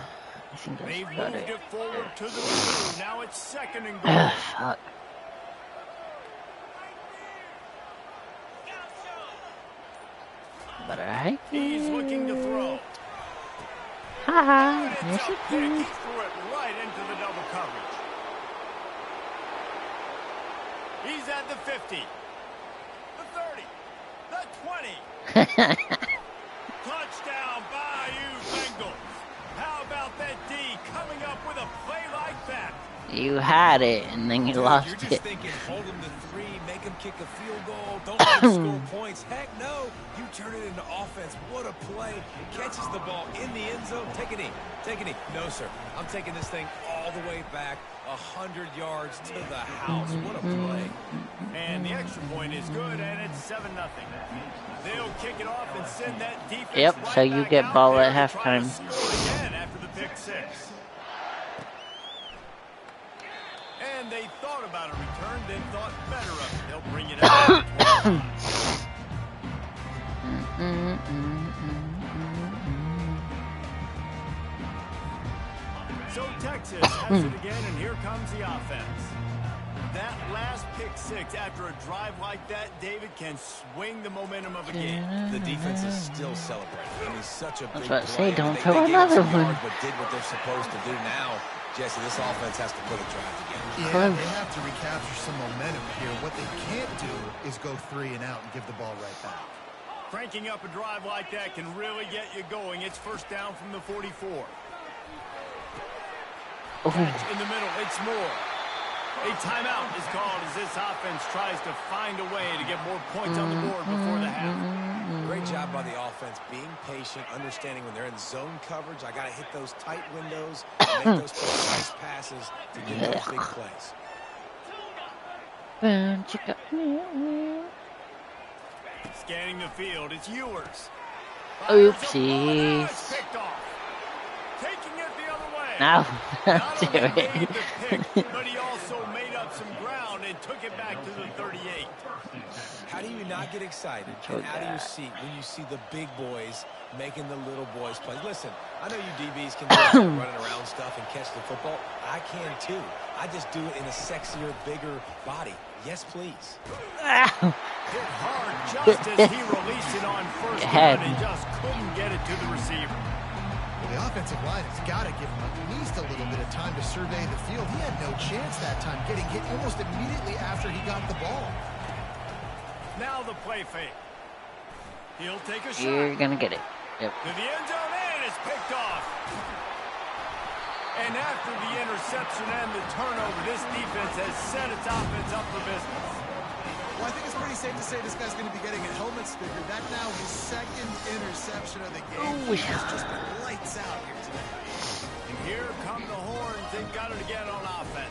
I think They that's about moved it. it forward to the 2. Now it's 2nd and goal. Fuck. But alright. He's looking to throw. Haha. It's Yes, a it pick. He is. threw it right into the double coverage. He's at the 50, the 30, the 20. Touchdown, Bayou Bengals. How about that D coming up with a play like that? You had it, and then you Dude, lost you're it. just thinking, hold him to 3, make him kick a field goal, don't let him score points. Heck no, you turn it into offense. What a play. Catches the ball in the end zone. Take a knee. Take a knee. No, sir. I'm taking this thing all the way back 100 yards to the house. What a play. And the extra point is good, and it's 7-0. They'll kick it off and send that defense Yep, right so you back get out ball there at to try to halftime. score again after the pick 6. And they thought about a return, then thought better of it. They'll bring it out. So Texas has it again, and here comes the offense. That last pick 6 after a drive like that, David, can swing the momentum of a game. The defense is still celebrating. I mean, such a big about to say, play. don't They throw gave up another some one. yards, but did what they're supposed to do now. Jesse, this offense has to put a drive together. Yeah, they have to recapture some momentum here. What they can't do is go 3 and out and give the ball right back. Cranking up a drive like that can really get you going. It's first down from the 44. Catch in the middle. It's Moore. A timeout is called as this offense tries to find a way to get more points on the board before the half. Great job by the offense, being patient, understanding when they're in zone coverage, I got to hit those tight windows and make those precise passes to get those big plays. Scanning the field, it's Ewers. Oopsies. It's picked off. Taking it the other way. No, Not do only made it. the pick, but he also made up some ground and took it back to the 38. How do you not get excited and out of your seat when you see the big boys making the little boys play? Listen, I know you DBs can do that running around stuff and catch the football. I can too. I just do it in a sexier, bigger body. Yes, please. Hit hard just as he released it on first down and just couldn't get it to the receiver. Well, the offensive line has got to give him at least a little bit of time to survey the field. He had no chance that time, getting hit almost immediately after he got the ball. Now the play fake. He'll take a shot. You're gonna get it. Yep. To the end zone, and it's picked off. And after the interception and the turnover, this defense has set its offense up for business. Well, I think it's pretty safe to say this guy's going to be getting a helmet sticker. That now his 2nd interception of the game. He has just been lights out here today. And here come the horns. They've got it again on offense.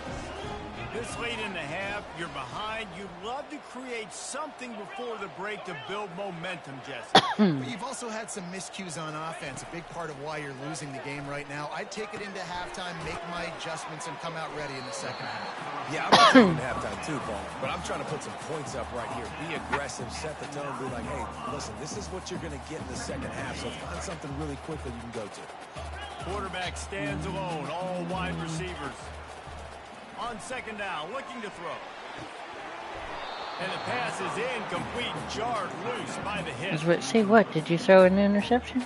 This late in the half, you're behind. You'd love to create something before the break to build momentum, Jesse. But you've also had some miscues on offense, a big part of why you're losing the game right now. I'd take it into halftime, make my adjustments, and come out ready in the second half. Yeah, I'm taking halftime too, Paul. But I'm trying to put some points up right here. Be aggressive, set the tone, be like, hey, listen, this is what you're going to get in the second half. So find something really quick that you can go to. Quarterback stands alone, all wide receivers. On second down, looking to throw. And the pass is incomplete, jarred loose by the hit. Say what? Did you throw an interception?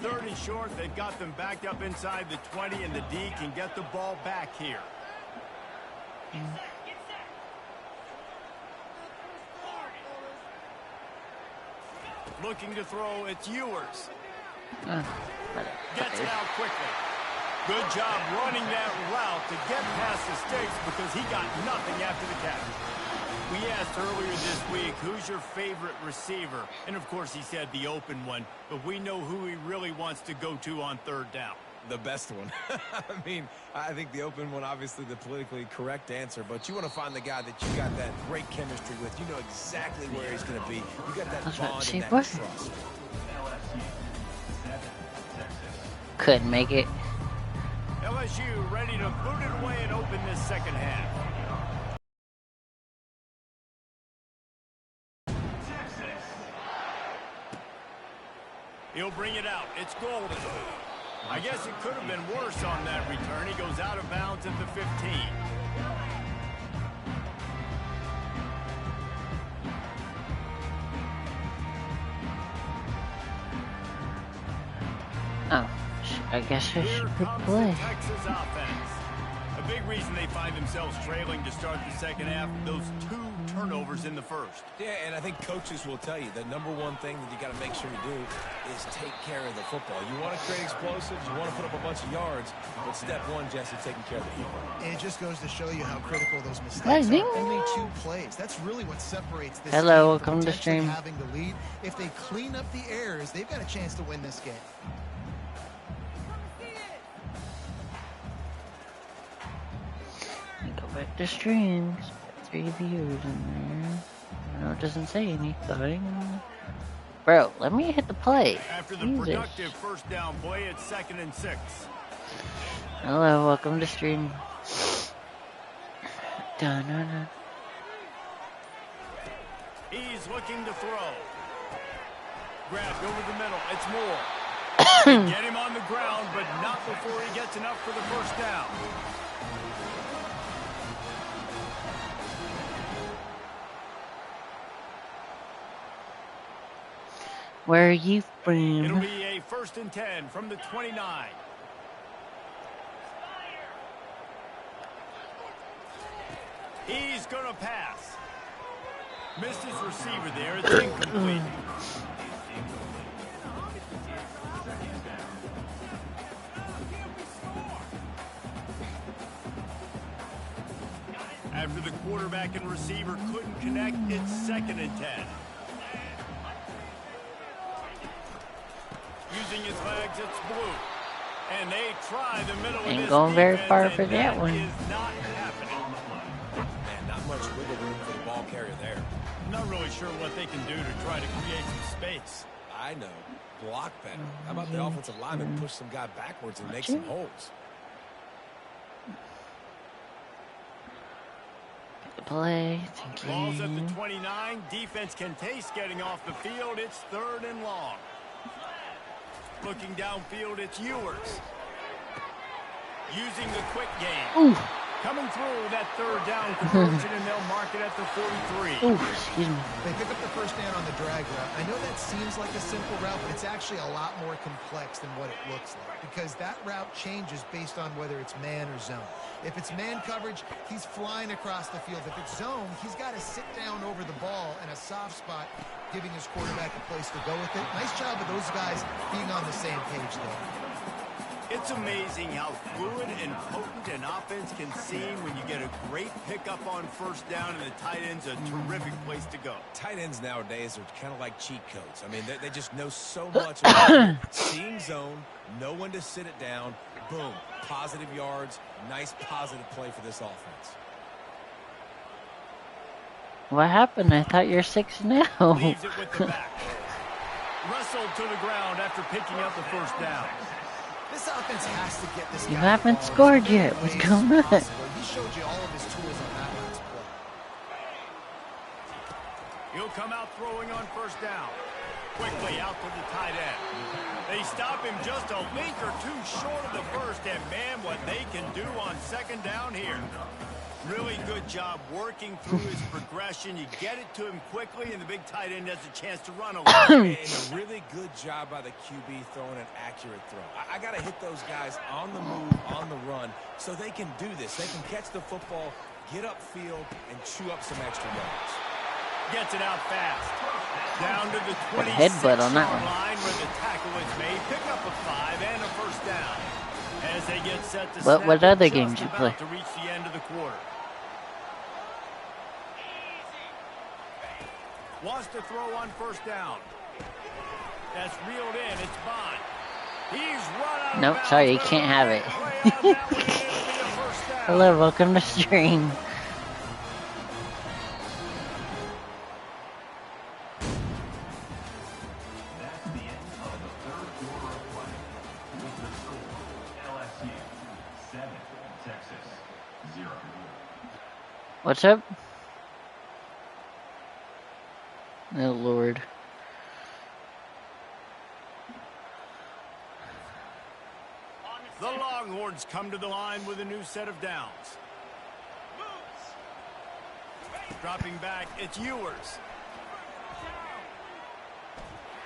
30 short, they've got them backed up inside the 20, and the D can get the ball back here. Looking to throw, it's Ewers. Gets it out quickly. Good job running that route to get past the sticks because he got nothing after the catch. We asked earlier this week, who's your favorite receiver? And of course he said the open one, but we know who he really wants to go to on third down. The best one. I mean, I think the open one, obviously the politically correct answer, but you want to find the guy that you got that great chemistry with. You know exactly where he's going to be. You got that bond and that trust. Couldn't make it. LSU ready to boot it away and open this second half. He'll bring it out. It's Golden. I guess it could have been worse on that return. He goes out of bounds at the 15. Oh, I guess I should play. Texas offense. A big reason they find themselves trailing to start the second half, those 2 turnovers in the first. Yeah, and I think coaches will tell you the number one thing that you got to make sure you do is take care of the football. You want to create explosives, you want to put up a bunch of yards, but step one, Jesse, taking care of the football. And it just goes to show you how critical those mistakes are. Only 2 plays. That's really what separates this Hello, team welcome from to stream. having the lead. If they clean up the errors, they've got a chance to win this game. Go back to streams. 3 viewers in there. No, it doesn't say anything. Bro, let me hit the play. After the Jesus. productive first down play, it's 2nd and 6. Hello, welcome to stream. Dun-dun-dun. He's looking to throw. Grabbed over the middle. It's Moore. Get him on the ground, but not before he gets enough for the first down. Where are you It'll from? be a 1st and 10 from the 29. He's going to pass. Missed his receiver there. It's incomplete. After the quarterback and receiver couldn't connect, it's 2nd and 10. Using his legs, it's Blue. And they try the middle Ain't of this going very defense, far and for that one. is not happening. Man, not much wiggle room for the ball carrier there. I'm not really sure what they can do to try to create some space. I know. Block better. How about the offensive lineman push some guy backwards and make some holes? Play. Thank Ball's at you. the 29. Defense can taste getting off the field. It's 3rd and long. Looking downfield, it's Ewers. Using the quick game. Ooh. Coming through that 3rd down conversion, and they'll mark it at the 43. Ooh, excuse me. They pick up the first down on the drag route. I know that seems like a simple route, but it's actually a lot more complex than what it looks like because that route changes based on whether it's man or zone. If it's man coverage, he's flying across the field. If it's zone, he's got to sit down over the ball in a soft spot, giving his quarterback a place to go with it. Nice job of those guys being on the same page there. It's amazing how fluid and potent an offense can seem when you get a great pickup on first down and the tight end's a terrific place to go. Tight ends nowadays are kind of like cheat codes. I mean, they just know so much about seeing zone, know when to sit it down, boom, positive yards, nice positive play for this offense. What happened? I thought you're 6 now. Leaves it with the back. Wrestled to the ground after picking up the first down. This offense has to get this guy. You haven't scored yet. What's going on? He showed you all of his tools on that last play. He'll come out throwing on first down. Quickly out to the tight end. They stop him just a link or two short of the first, and man, what they can do on 2nd down here. Really good job working through his progression. You get it to him quickly, and the big tight end has a chance to run a little. And a really good job by the QB throwing an accurate throw. I got to hit those guys on the move, on the run, so they can do this. They can catch the football, get upfield, and chew up some extra yards. Gets it out fast. Down to the 26-yard Headbutt on that one. line where the tackle is made. Pick up a 5 and a first down. As they get set to What snap, other just games you about play? to reach the end of the quarter. Wants to throw on first down. That's reeled in. It's Bond. He's run out of Nope, bounds, sorry, you but a can't have great it. play on that one, and it'll be a first down. Hello, welcome to stream. What's up? Oh, Lord. The Longhorns come to the line with a new set of downs. Dropping back, it's Ewers.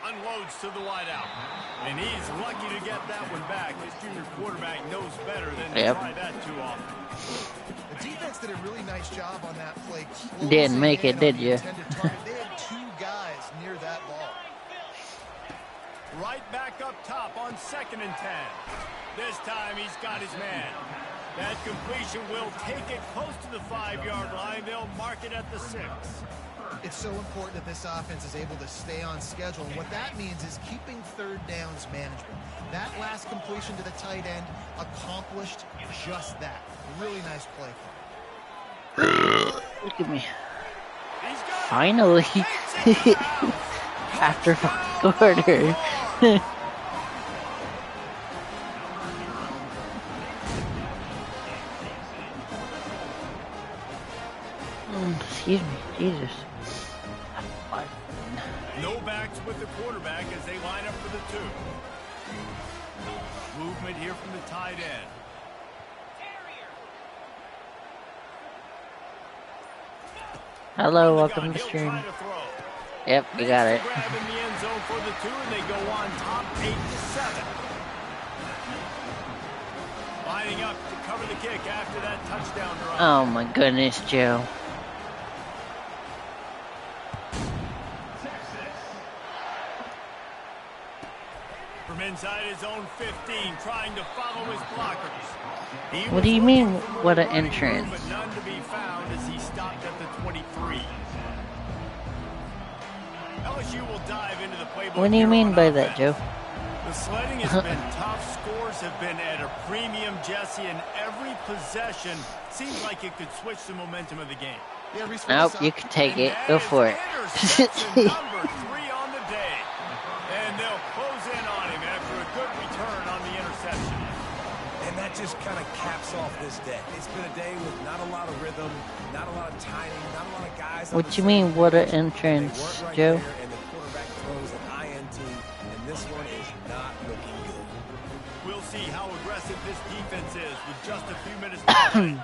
Unloads to the wideout. And he's lucky to get that one back. His junior quarterback knows better than to try that too often. The defense did a really nice job on that play. Didn't make it, did you? They had two guys near that ball. Right back up top on 2nd and 10. This time he's got his man. That completion will take it close to the 5-yard line. They'll mark it at the 6. It's so important that this offense is able to stay on schedule. And what that means is keeping third downs management. That last completion to the tight end accomplished just that. Really nice play for him. Look at me. Finally. After 4 quarters. Excuse me, Jesus. No backs with the quarterback as they line up for the 2. Movement here from the tight end. Hello, welcome to the stream. Yep, you got it. Grab in the end zone for the 2, and they go on top 8-7. Lining up to cover the kick after that touchdown drive. Oh my goodness, Joe. From inside his own 15, trying to follow his blockers. What do you mean, what an entrance? But none to be found as he stopped at the 23. LSU will dive into the playbook. What do you mean by that, Joe? The sledding has been tough. Scores have been at a premium, Jesse, and every possession seems like it could switch the momentum of the game. Yeah, nope, you can take it. Go for it. Number 3 on the day. And they'll close in on him after a good return on the interception. And that just kind of caps off this day. It's been a day with not a lot of rhythm, not a lot of timing, not a lot of guys. What you mean, what an entrance, right Joe? there, and the quarterback throws an INT, and this one is not looking good. We'll see how aggressive this defense is with just a few minutes to play.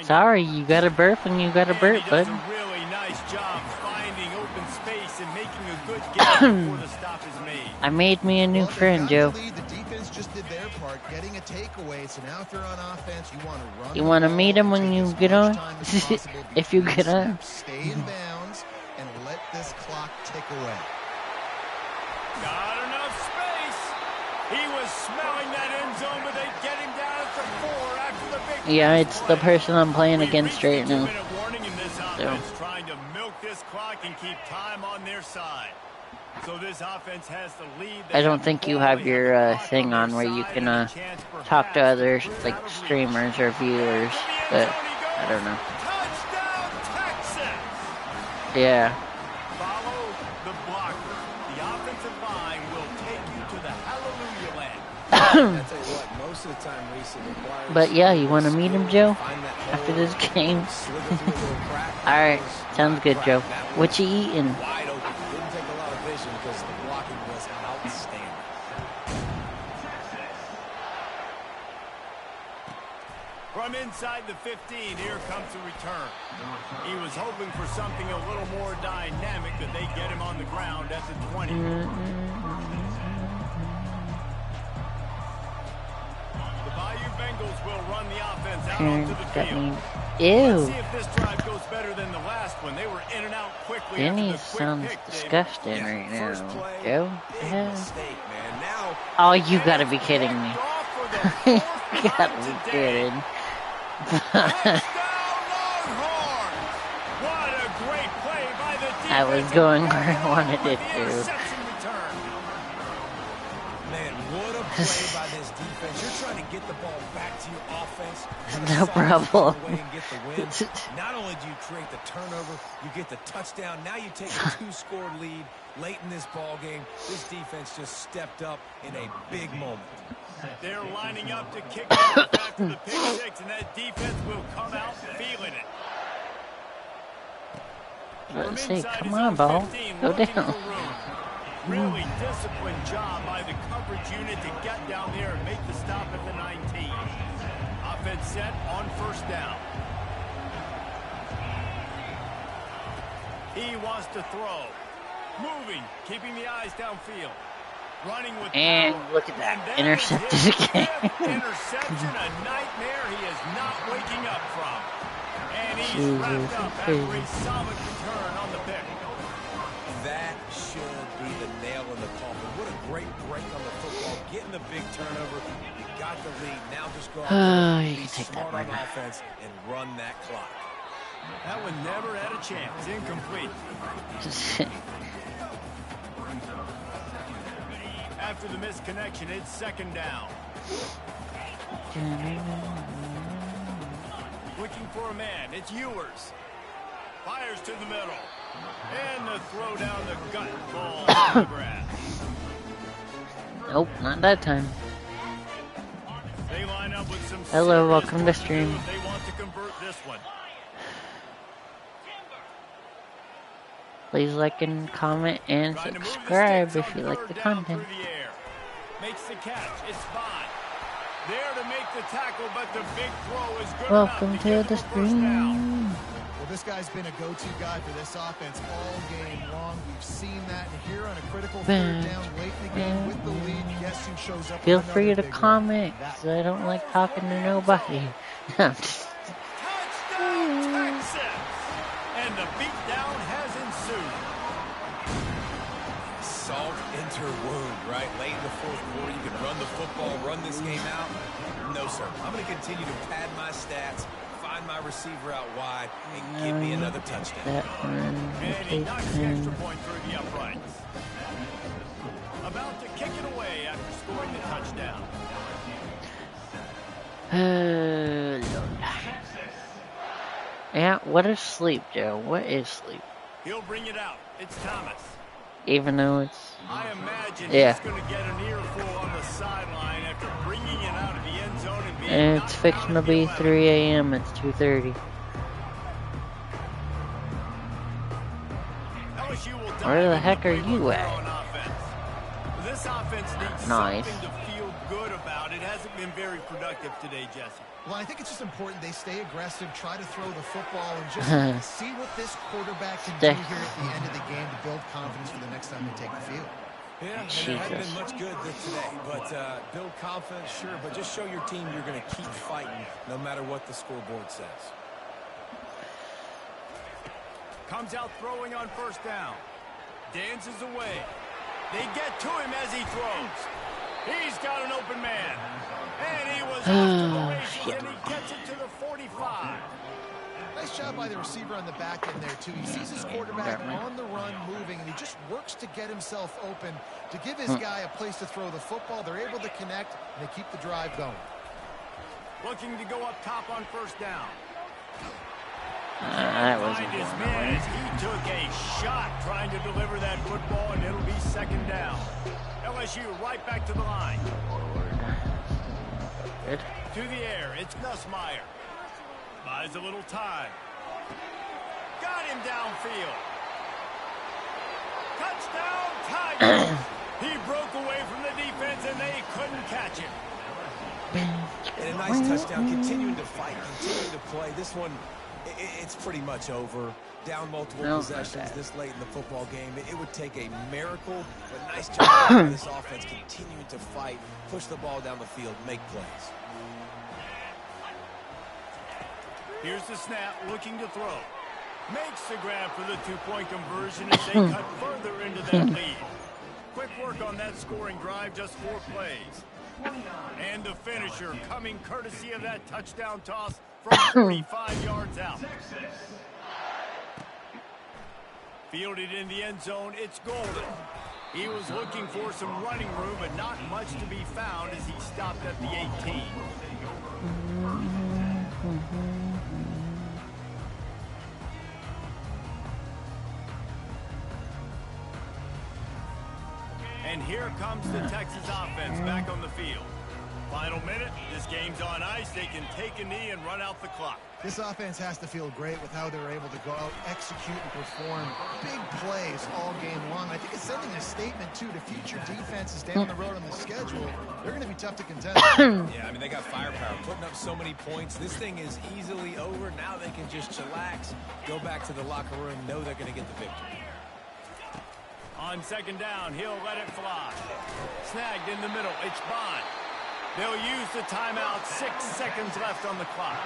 Sorry, you got a burp and you got a burp, bud. He does a really nice job finding open space and making a good game before the stop is made. I made me a new friend, Joe. The defense just did their part, getting a takeaway. So now if they're on offense, you want to run. You want to meet him when you get on? If you get on. Stay in bounds and let this clock tick away. Got enough space. He was smelling that end zone, but they get him down at the 4 after the big. Yeah, it's the person I'm playing against right now. So. Trying to milk this clock and keep time on their side. So this offense has the lead. I don't think you have your thing on where you can talk to other like streamers or viewers, but I don't know. Touchdown, Texas! Yeah. Follow the blocker. The offensive line will take you to the hallelujah land. I tell you what, most of the time, Reese, it requires. But yeah, you want to meet him, Joe? After this game? Alright, sounds good, Joe. What you eating? Wide open. Didn't take a lot of vision because the blocking was outstanding. From inside the 15, here comes the return. He was hoping for something a little more dynamic, but they get him on the ground at the 20. The Bayou Bengals will run the offense out onto the field. Ew. Let's see if this drive goes better than the last one. They were in and out quickly. Denny sounds disgusting right now. Joe? Mistake, man. Now, oh, you gotta be kidding me. You gotta be kidding. Touchdown, Longhorn! What a great play by the I was going where I wanted it to. Interception return. Man, what a play by this defense. You're trying to get the ball back to your offense. No problem. Away and get the win. Not only do you create the turnover, you get the touchdown. Now you take a 2-score lead late in this ball game. This defense just stepped up in a big moment. They're lining up to kick off after the pick six, and that defense will come out feeling it. Let's see, come on, ball. Go down. Really disciplined job by the coverage unit to get down there and make the stop at the 19. Offense set on first down. He wants to throw. Moving, keeping the eyes downfield. Running with And power. look at that, And intercepted is his again. fifth interception, a nightmare he is not waking up from. And he's Jesus, wrapped up after crazy. a solid return on the pick. That should be the nail in the coffin. What a great break on the football. Getting the big turnover. You got the lead. Now just go out there, You be can take that smart on right now. offense, and run that clock. That one never had a chance. Incomplete. After the misconnection, it's second down. Looking for a man. It's Ewers. Fires to the middle. And the throw down the gut falls to the grass. Nope, not that time. They line up with some Hello, serious welcome to work stream. do if They want to convert this one. Please like and comment and Trying to move the subscribe sticks if on you like third the down content. through the air. Makes the catch. It's fine. There to make the tackle, but the big throw is good Welcome enough to get the them a first down. stream. Well, this guy's been a go-to guy for this offense all game long. We've seen that, and here on a critical third down late in the game with the lead, guess who shows up? Feel with free another to big one? comment, because I don't like talking to nobody. Touchdown, Texas! And the beatdown has ensued. Salt enter wound, right? Late in the fourth quarter, you can run the football, run this game out. No, sir. I'm going to continue to pad my stats, find my receiver out wide, and give me another touchdown. That one, And he knocks the extra point through the uprights. About to kick it away after scoring the touchdown. Lord. Yeah, what is sleep, Joe? What is sleep? He'll bring it out. It's Thomas. Even though it's... I imagine Yeah. he's going to get an earful on the sideline after bringing it out of the end zone and being And it's knocked fixing to out at the be 11. 3 a.m. It's 2:30. LSU will dive Where the into heck are playbook you here at? on offense. This offense needs Nice. something to feel good about. It hasn't been very productive today, Jesse. Well, I think it's just important they stay aggressive, try to throw the football, and just see what this quarterback can do here at the end of the game to build confidence for the next time they take the field. Yeah, and it hasn't been much good today, but build confidence, sure, but just show your team you're going to keep fighting no matter what the scoreboard says. Comes out throwing on first down. Dances away. They get to him as he throws. He's got an open man. And he was off to the races, and he gets it to the 45. Nice job by the receiver on the back end there, too. He sees his quarterback on the run moving, and he just works to get himself open to give his guy a place to throw the football. They're able to connect, and they keep the drive going. Looking to go up top on first down. That was Find his man as he took a shot trying to deliver that football, and it'll be second down. LSU right back to the line. good. To the air, it's Nussmeier. Buys a little time. Got him downfield. Touchdown, Tigers! He broke away from the defense, and they couldn't catch him. And a nice touchdown, continuing to fight, continuing to play. This one, it's pretty much over. Down multiple possessions this late in the football game. It would take a miracle, but nice job by this offense continuing to fight, push the ball down the field, make plays. Here's the snap, looking to throw. Makes the grab for the two-point conversion as they cut further into that lead. Quick work on that scoring drive, just 4 plays. And the finisher coming courtesy of that touchdown toss from 35 yards out. Fielded in the end zone, it's Golden. He was looking for some running room, but not much to be found as he stopped at the 18. And here comes the Texas offense back on the field. Final minute, this game's on ice. They can take a knee and run out the clock. This offense has to feel great with how they're able to go out, execute, and perform big plays all game long. I think it's sending a statement, too, to future defenses down the road on the schedule. They're going to be tough to contend. Yeah, I mean, they got firepower, putting up so many points. This thing is easily over. Now they can just chillax, go back to the locker room, know they're going to get the victory. On second down, he'll let it fly. Snagged in the middle, it's Bond. They'll use the timeout, 6 seconds left on the clock.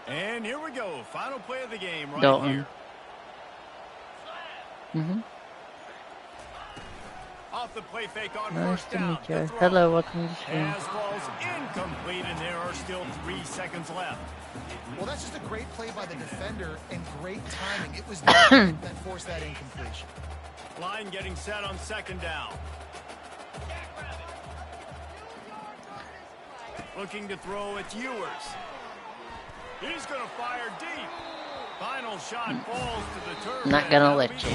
And here we go, final play of the game right Dalton. here. Off the play fake on Nice first to down. meet you. Hello, welcome to the stream. Pass falls incomplete, and there are still 3 seconds left. Well, that's just a great play by the defender and great timing. It was that forced that incompletion. Line getting set on second down. Looking to throw, it's Ewers. He's going to fire deep. Final shot falls to the turf. Not gonna let you.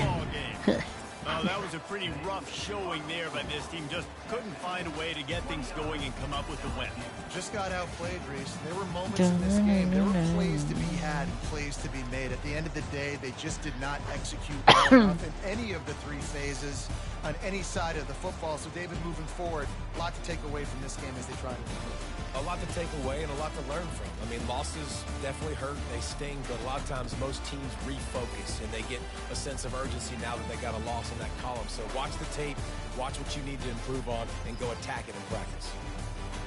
Oh, that was a pretty rough showing there by this team. Just couldn't find a way to get things going and come up with the win. Just got outplayed, Reese. There were moments in this game. There were plays to be had and plays to be made. At the end of the day, they just did not execute well enough in any of the 3 phases on any side of the football. So, David, moving forward, a lot to take away from this game as they try to improve. A lot to take away and a lot to learn from. I mean, losses definitely hurt, they sting, but a lot of times most teams refocus and they get a sense of urgency now that they got a loss in that column. So watch the tape, watch what you need to improve on, and go attack it in practice.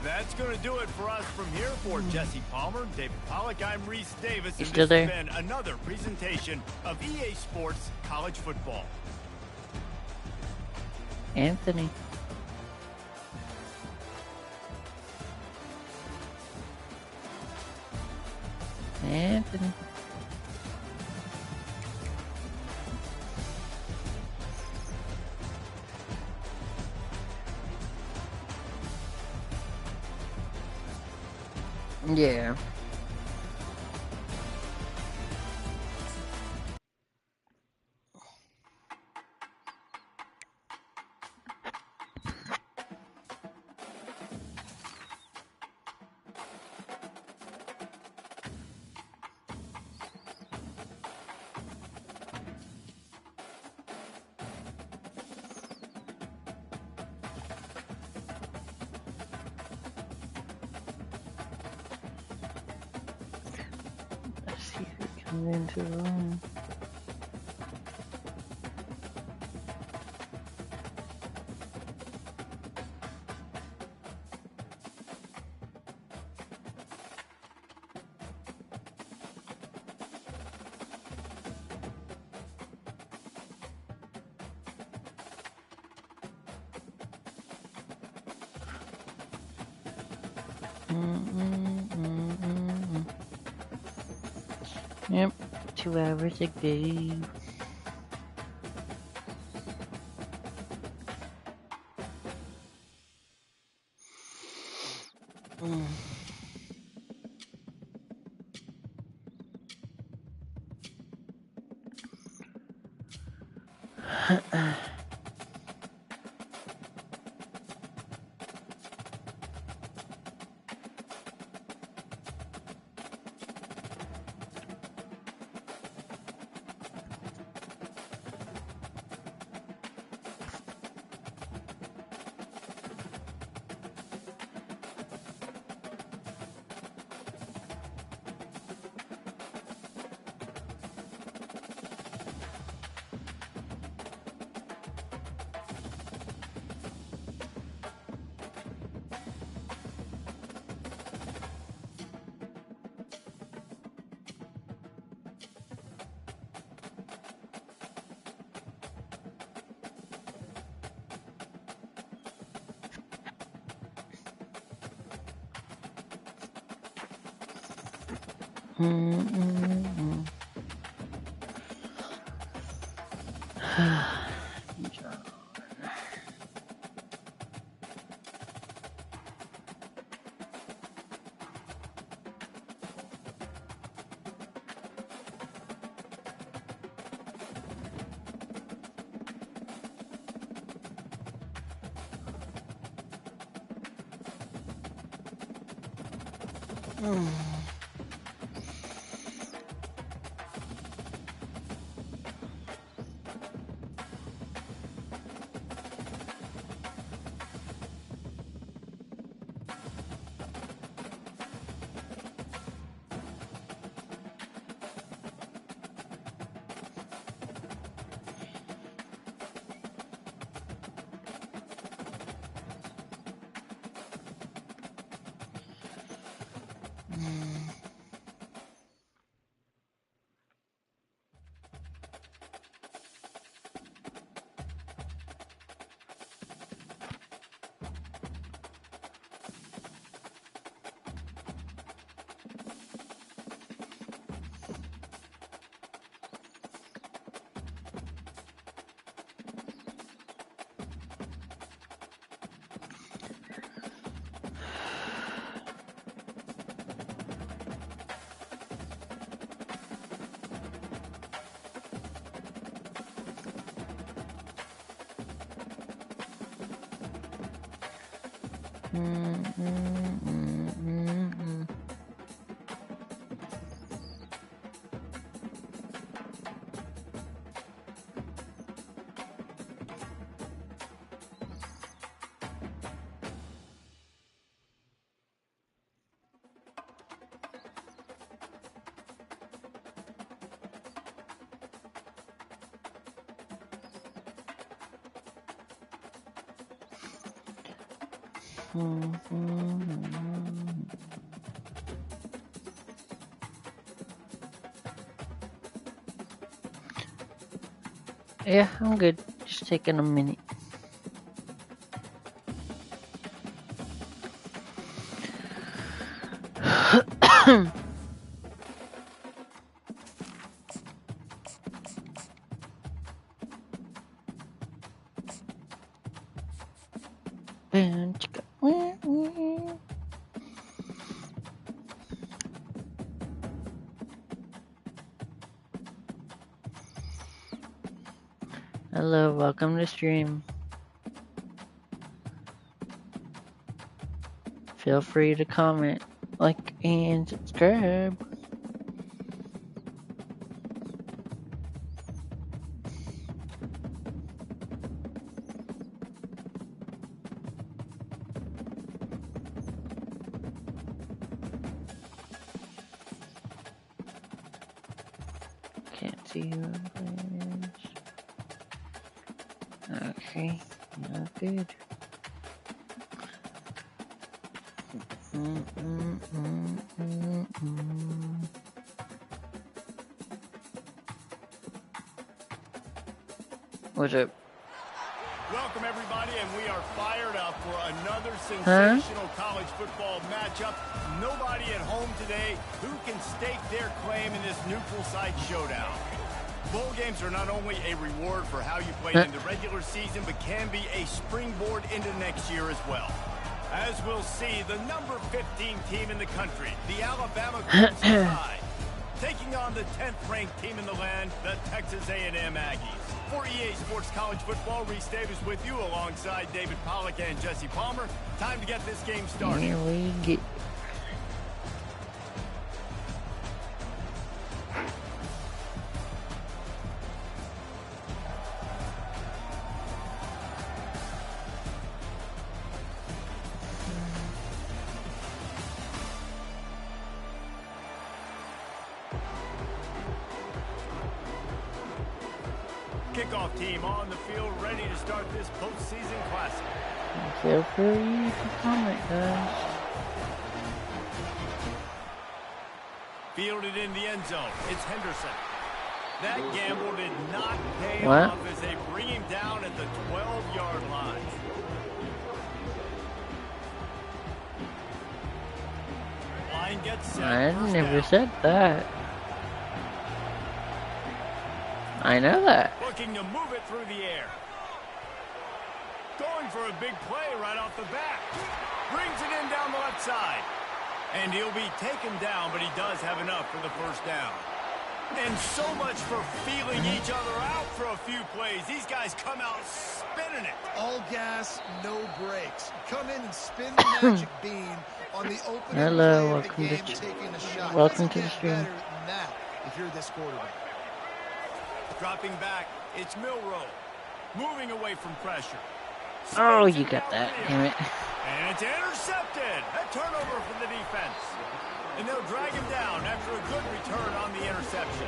That's going to do it for us from here. For Jesse Palmer, David Pollack, I'm Reese Davis. You And still this there? has been another presentation of EA Sports College Football. Anthony. Anthony. Yeah. Let's see if it comes into the room. Yep, 2 hours ago. Yeah, I'm good. Just taking a minute. Hello, welcome to stream. Feel free to comment, like, and subscribe. Can't see you on page. Okay, not good. What's up? Welcome, everybody, and we are fired up for another sensational college football matchup. Nobody at home today who can stake their claim in this neutral site showdown. Bowl games are not only a reward for how you played in the regular season, but can be a springboard into next year as well. As we'll see, the number 15 team in the country, the Alabama Crimson Tide, taking on the 10th-ranked team in the land, the Texas A&M Aggies. For EA Sports College Football, Reese Davis with you alongside David Pollack and Jesse Palmer. Time to get this game started. Here we get. Kickoff team on the field, ready to start this postseason classic. Feel free to comment, guys. Fielded in the end zone, it's Henderson. That gamble did not pay What? off as they bring him down at the 12-yard line. Line gets That's set. I First never down. said that. I know that. Looking to move it through the air. Going for a big play right off the bat. Brings it in down the left side. And he'll be taken down, but he does have enough for the first down. And so much for feeling each other out for a few plays. These guys come out spinning it. All gas, no brakes. Come in and spin the magic bean on the opening Hello, play of the game, taking a shot. welcome Doesn't to the get stream. better than that if you're this quarterback. Dropping back, it's Milroe. Moving away from pressure. Oh, Swings you it got that. downfield. Damn it. And it's intercepted. A turnover for the defense. And they'll drag him down after a good return on the interception.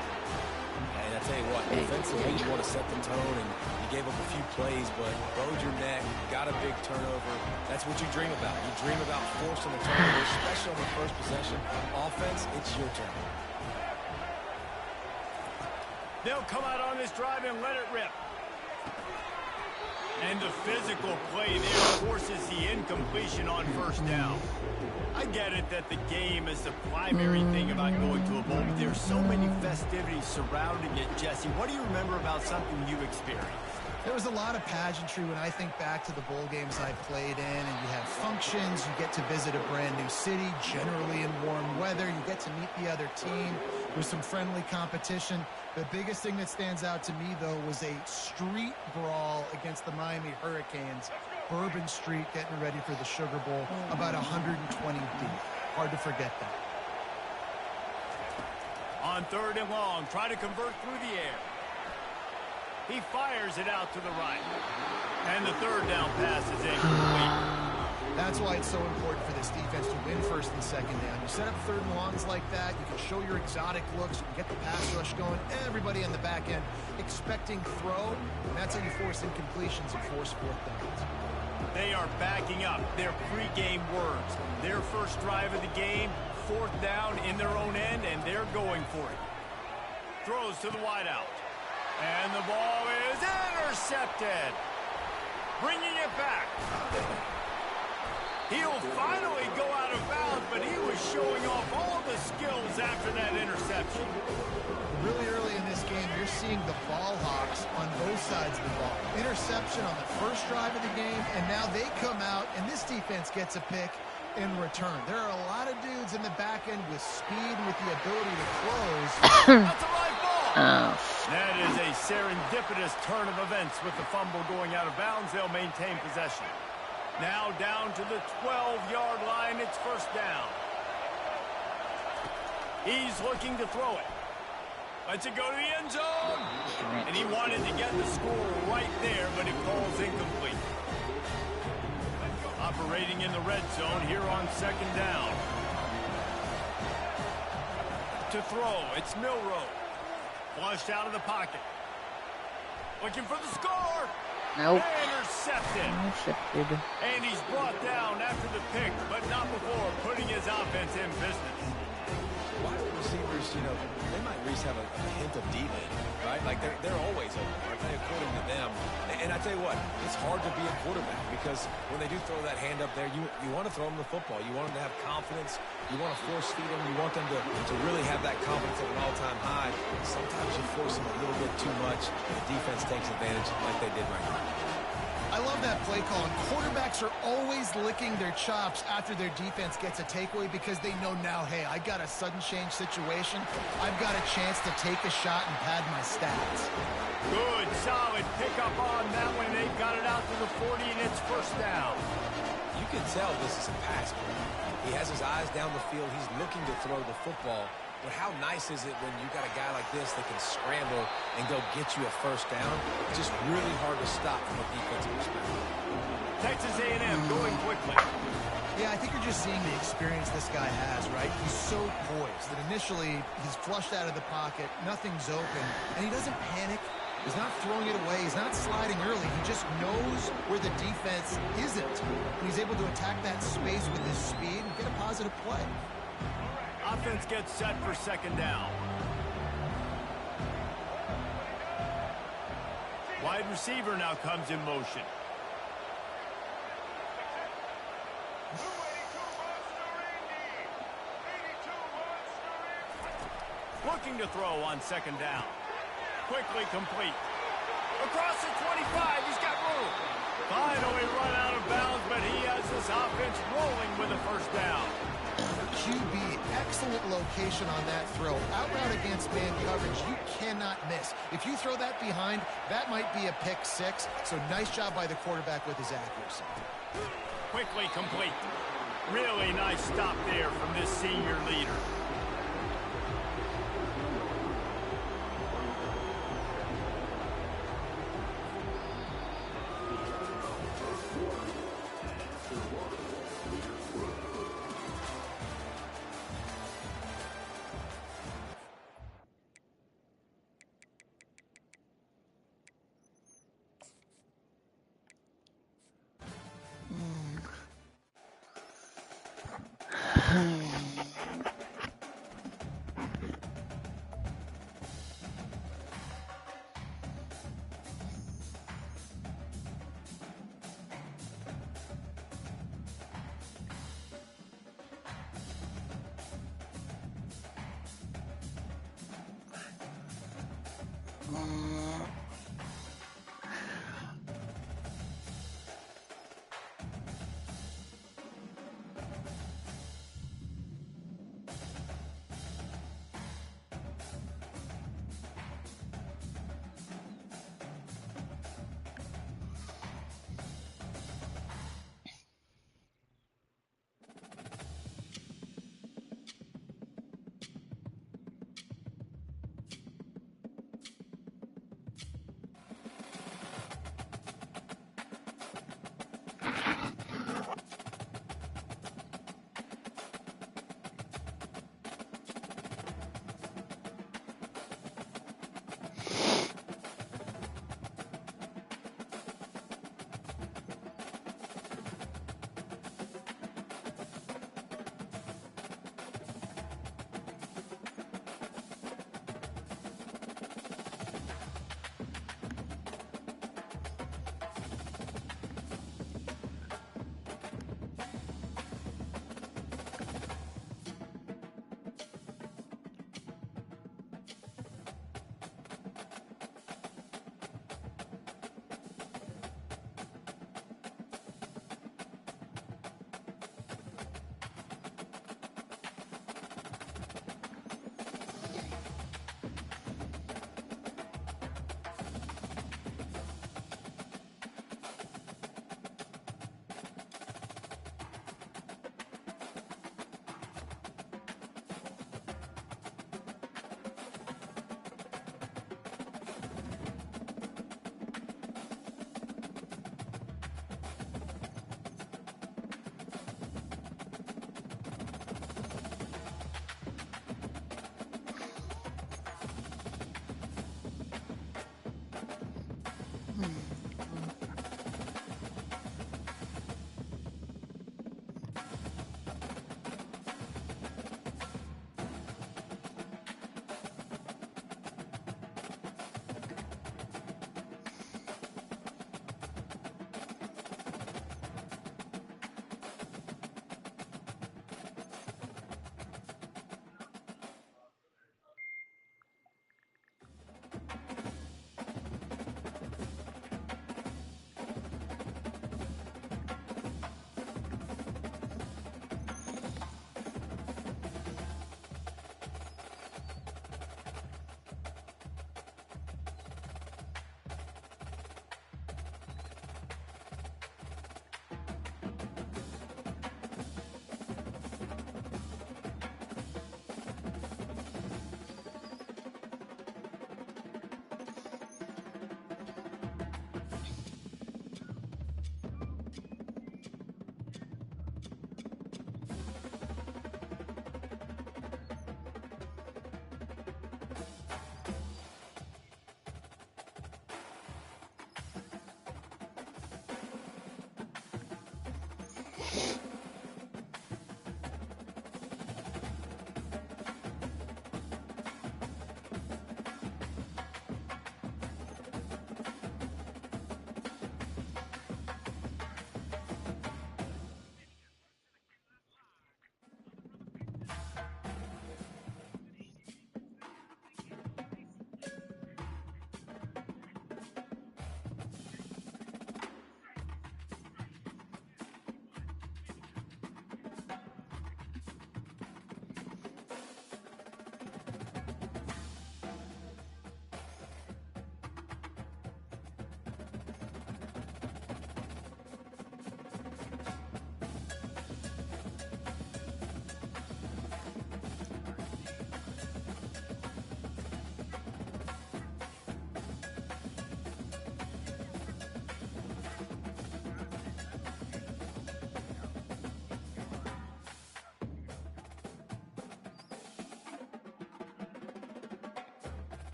And I tell you what, defensively, you want to set the tone, and you gave up a few plays, but bowed your neck, got a big turnover. That's what you dream about. You dream about forcing the turnover, especially on the first possession. Offense, it's your turn. They'll come out on this drive and let it rip. And the physical play there forces the incompletion on first down. I get it that the game is the primary thing about going to a bowl, but there's so many festivities surrounding it. Jesse, what do you remember about something you experienced? There was a lot of pageantry when I think back to the bowl games I played in, and you have functions, you get to visit a brand new city, generally in warm weather, you get to meet the other team with some friendly competition. The biggest thing that stands out to me, though, was a street brawl against the Miami Hurricanes. Bourbon Street getting ready for the Sugar Bowl, about 120 deep. Hard to forget that. On third and long, try to convert through the air. He fires it out to the right. And the third down pass is incomplete. That's why it's so important for this defense to win first and second down. You set up third and longs like that, you can show your exotic looks, you can get the pass rush going, everybody on the back end expecting throw, and that's how you force incompletions and force fourth downs. They are backing up their pregame words. Their first drive of the game, fourth down in their own end, and they're going for it. Throws to the wideout. And the ball is intercepted. Bringing it back. He'll finally go out of bounds, but he was showing off all the skills after that interception. Really early in this game, you're seeing the ball hawks on both sides of the ball. Interception on the first drive of the game, and now they come out, and this defense gets a pick in return. There are a lot of dudes in the back end with speed and with the ability to close. That's a live ball. Oh. That is a serendipitous turn of events with the fumble going out of bounds. They'll maintain possession. Now down to the 12-yard line. It's first down. He's looking to throw it. Lets it go to the end zone. And he wanted to get the score right there, but it falls incomplete. Operating in the red zone here on second down. To throw, it's Milroe. Flushed out of the pocket. Looking for the score. Nope. Intercepted. Intercepted. And he's brought down after the pick, but not before putting his offense in business. Wide receivers, you know, they might at least have a hint of D-Lane, right? Like, they're always open, aren't they, according to them? And I tell you what, it's hard to be a quarterback because when they do throw that hand up there, you want to throw them the football. You want them to have confidence. You want to force feed them. You want them to really have that confidence at an all-time high. Sometimes you force them a little bit too much. The defense takes advantage like they did right now. I love that play call. And quarterbacks are always licking their chops after their defense gets a takeaway because they know now, hey, I got a sudden change situation. I've got a chance to take a shot and pad my stats. Good, solid pickup on that one. They've got it out to the 40, and it's first down. You can tell this is a pass play. He has his eyes down the field. He's looking to throw the football. But how nice is it when you got a guy like this that can scramble and go get you a first down? It's just really hard to stop from a defensive perspective. Texas A&M going quickly. Yeah, I think you're just seeing the experience this guy has, right? He's so poised that initially he's flushed out of the pocket, nothing's open, and he doesn't panic. He's not throwing it away. He's not sliding early. He just knows where the defense isn't. And he's able to attack that space with his speed and get a positive play. Offense gets set for second down. Wide receiver now comes in motion. looking to throw on second down. Quickly complete. Across the 25, he's got room. Finally run out of bounds, but he has this offense rolling with a first down. QB, excellent location on that throw. Out route against man coverage, you cannot miss. If you throw that behind, that might be a pick six. So nice job by the quarterback with his accuracy. Quickly complete. Really nice stop there from this senior leader.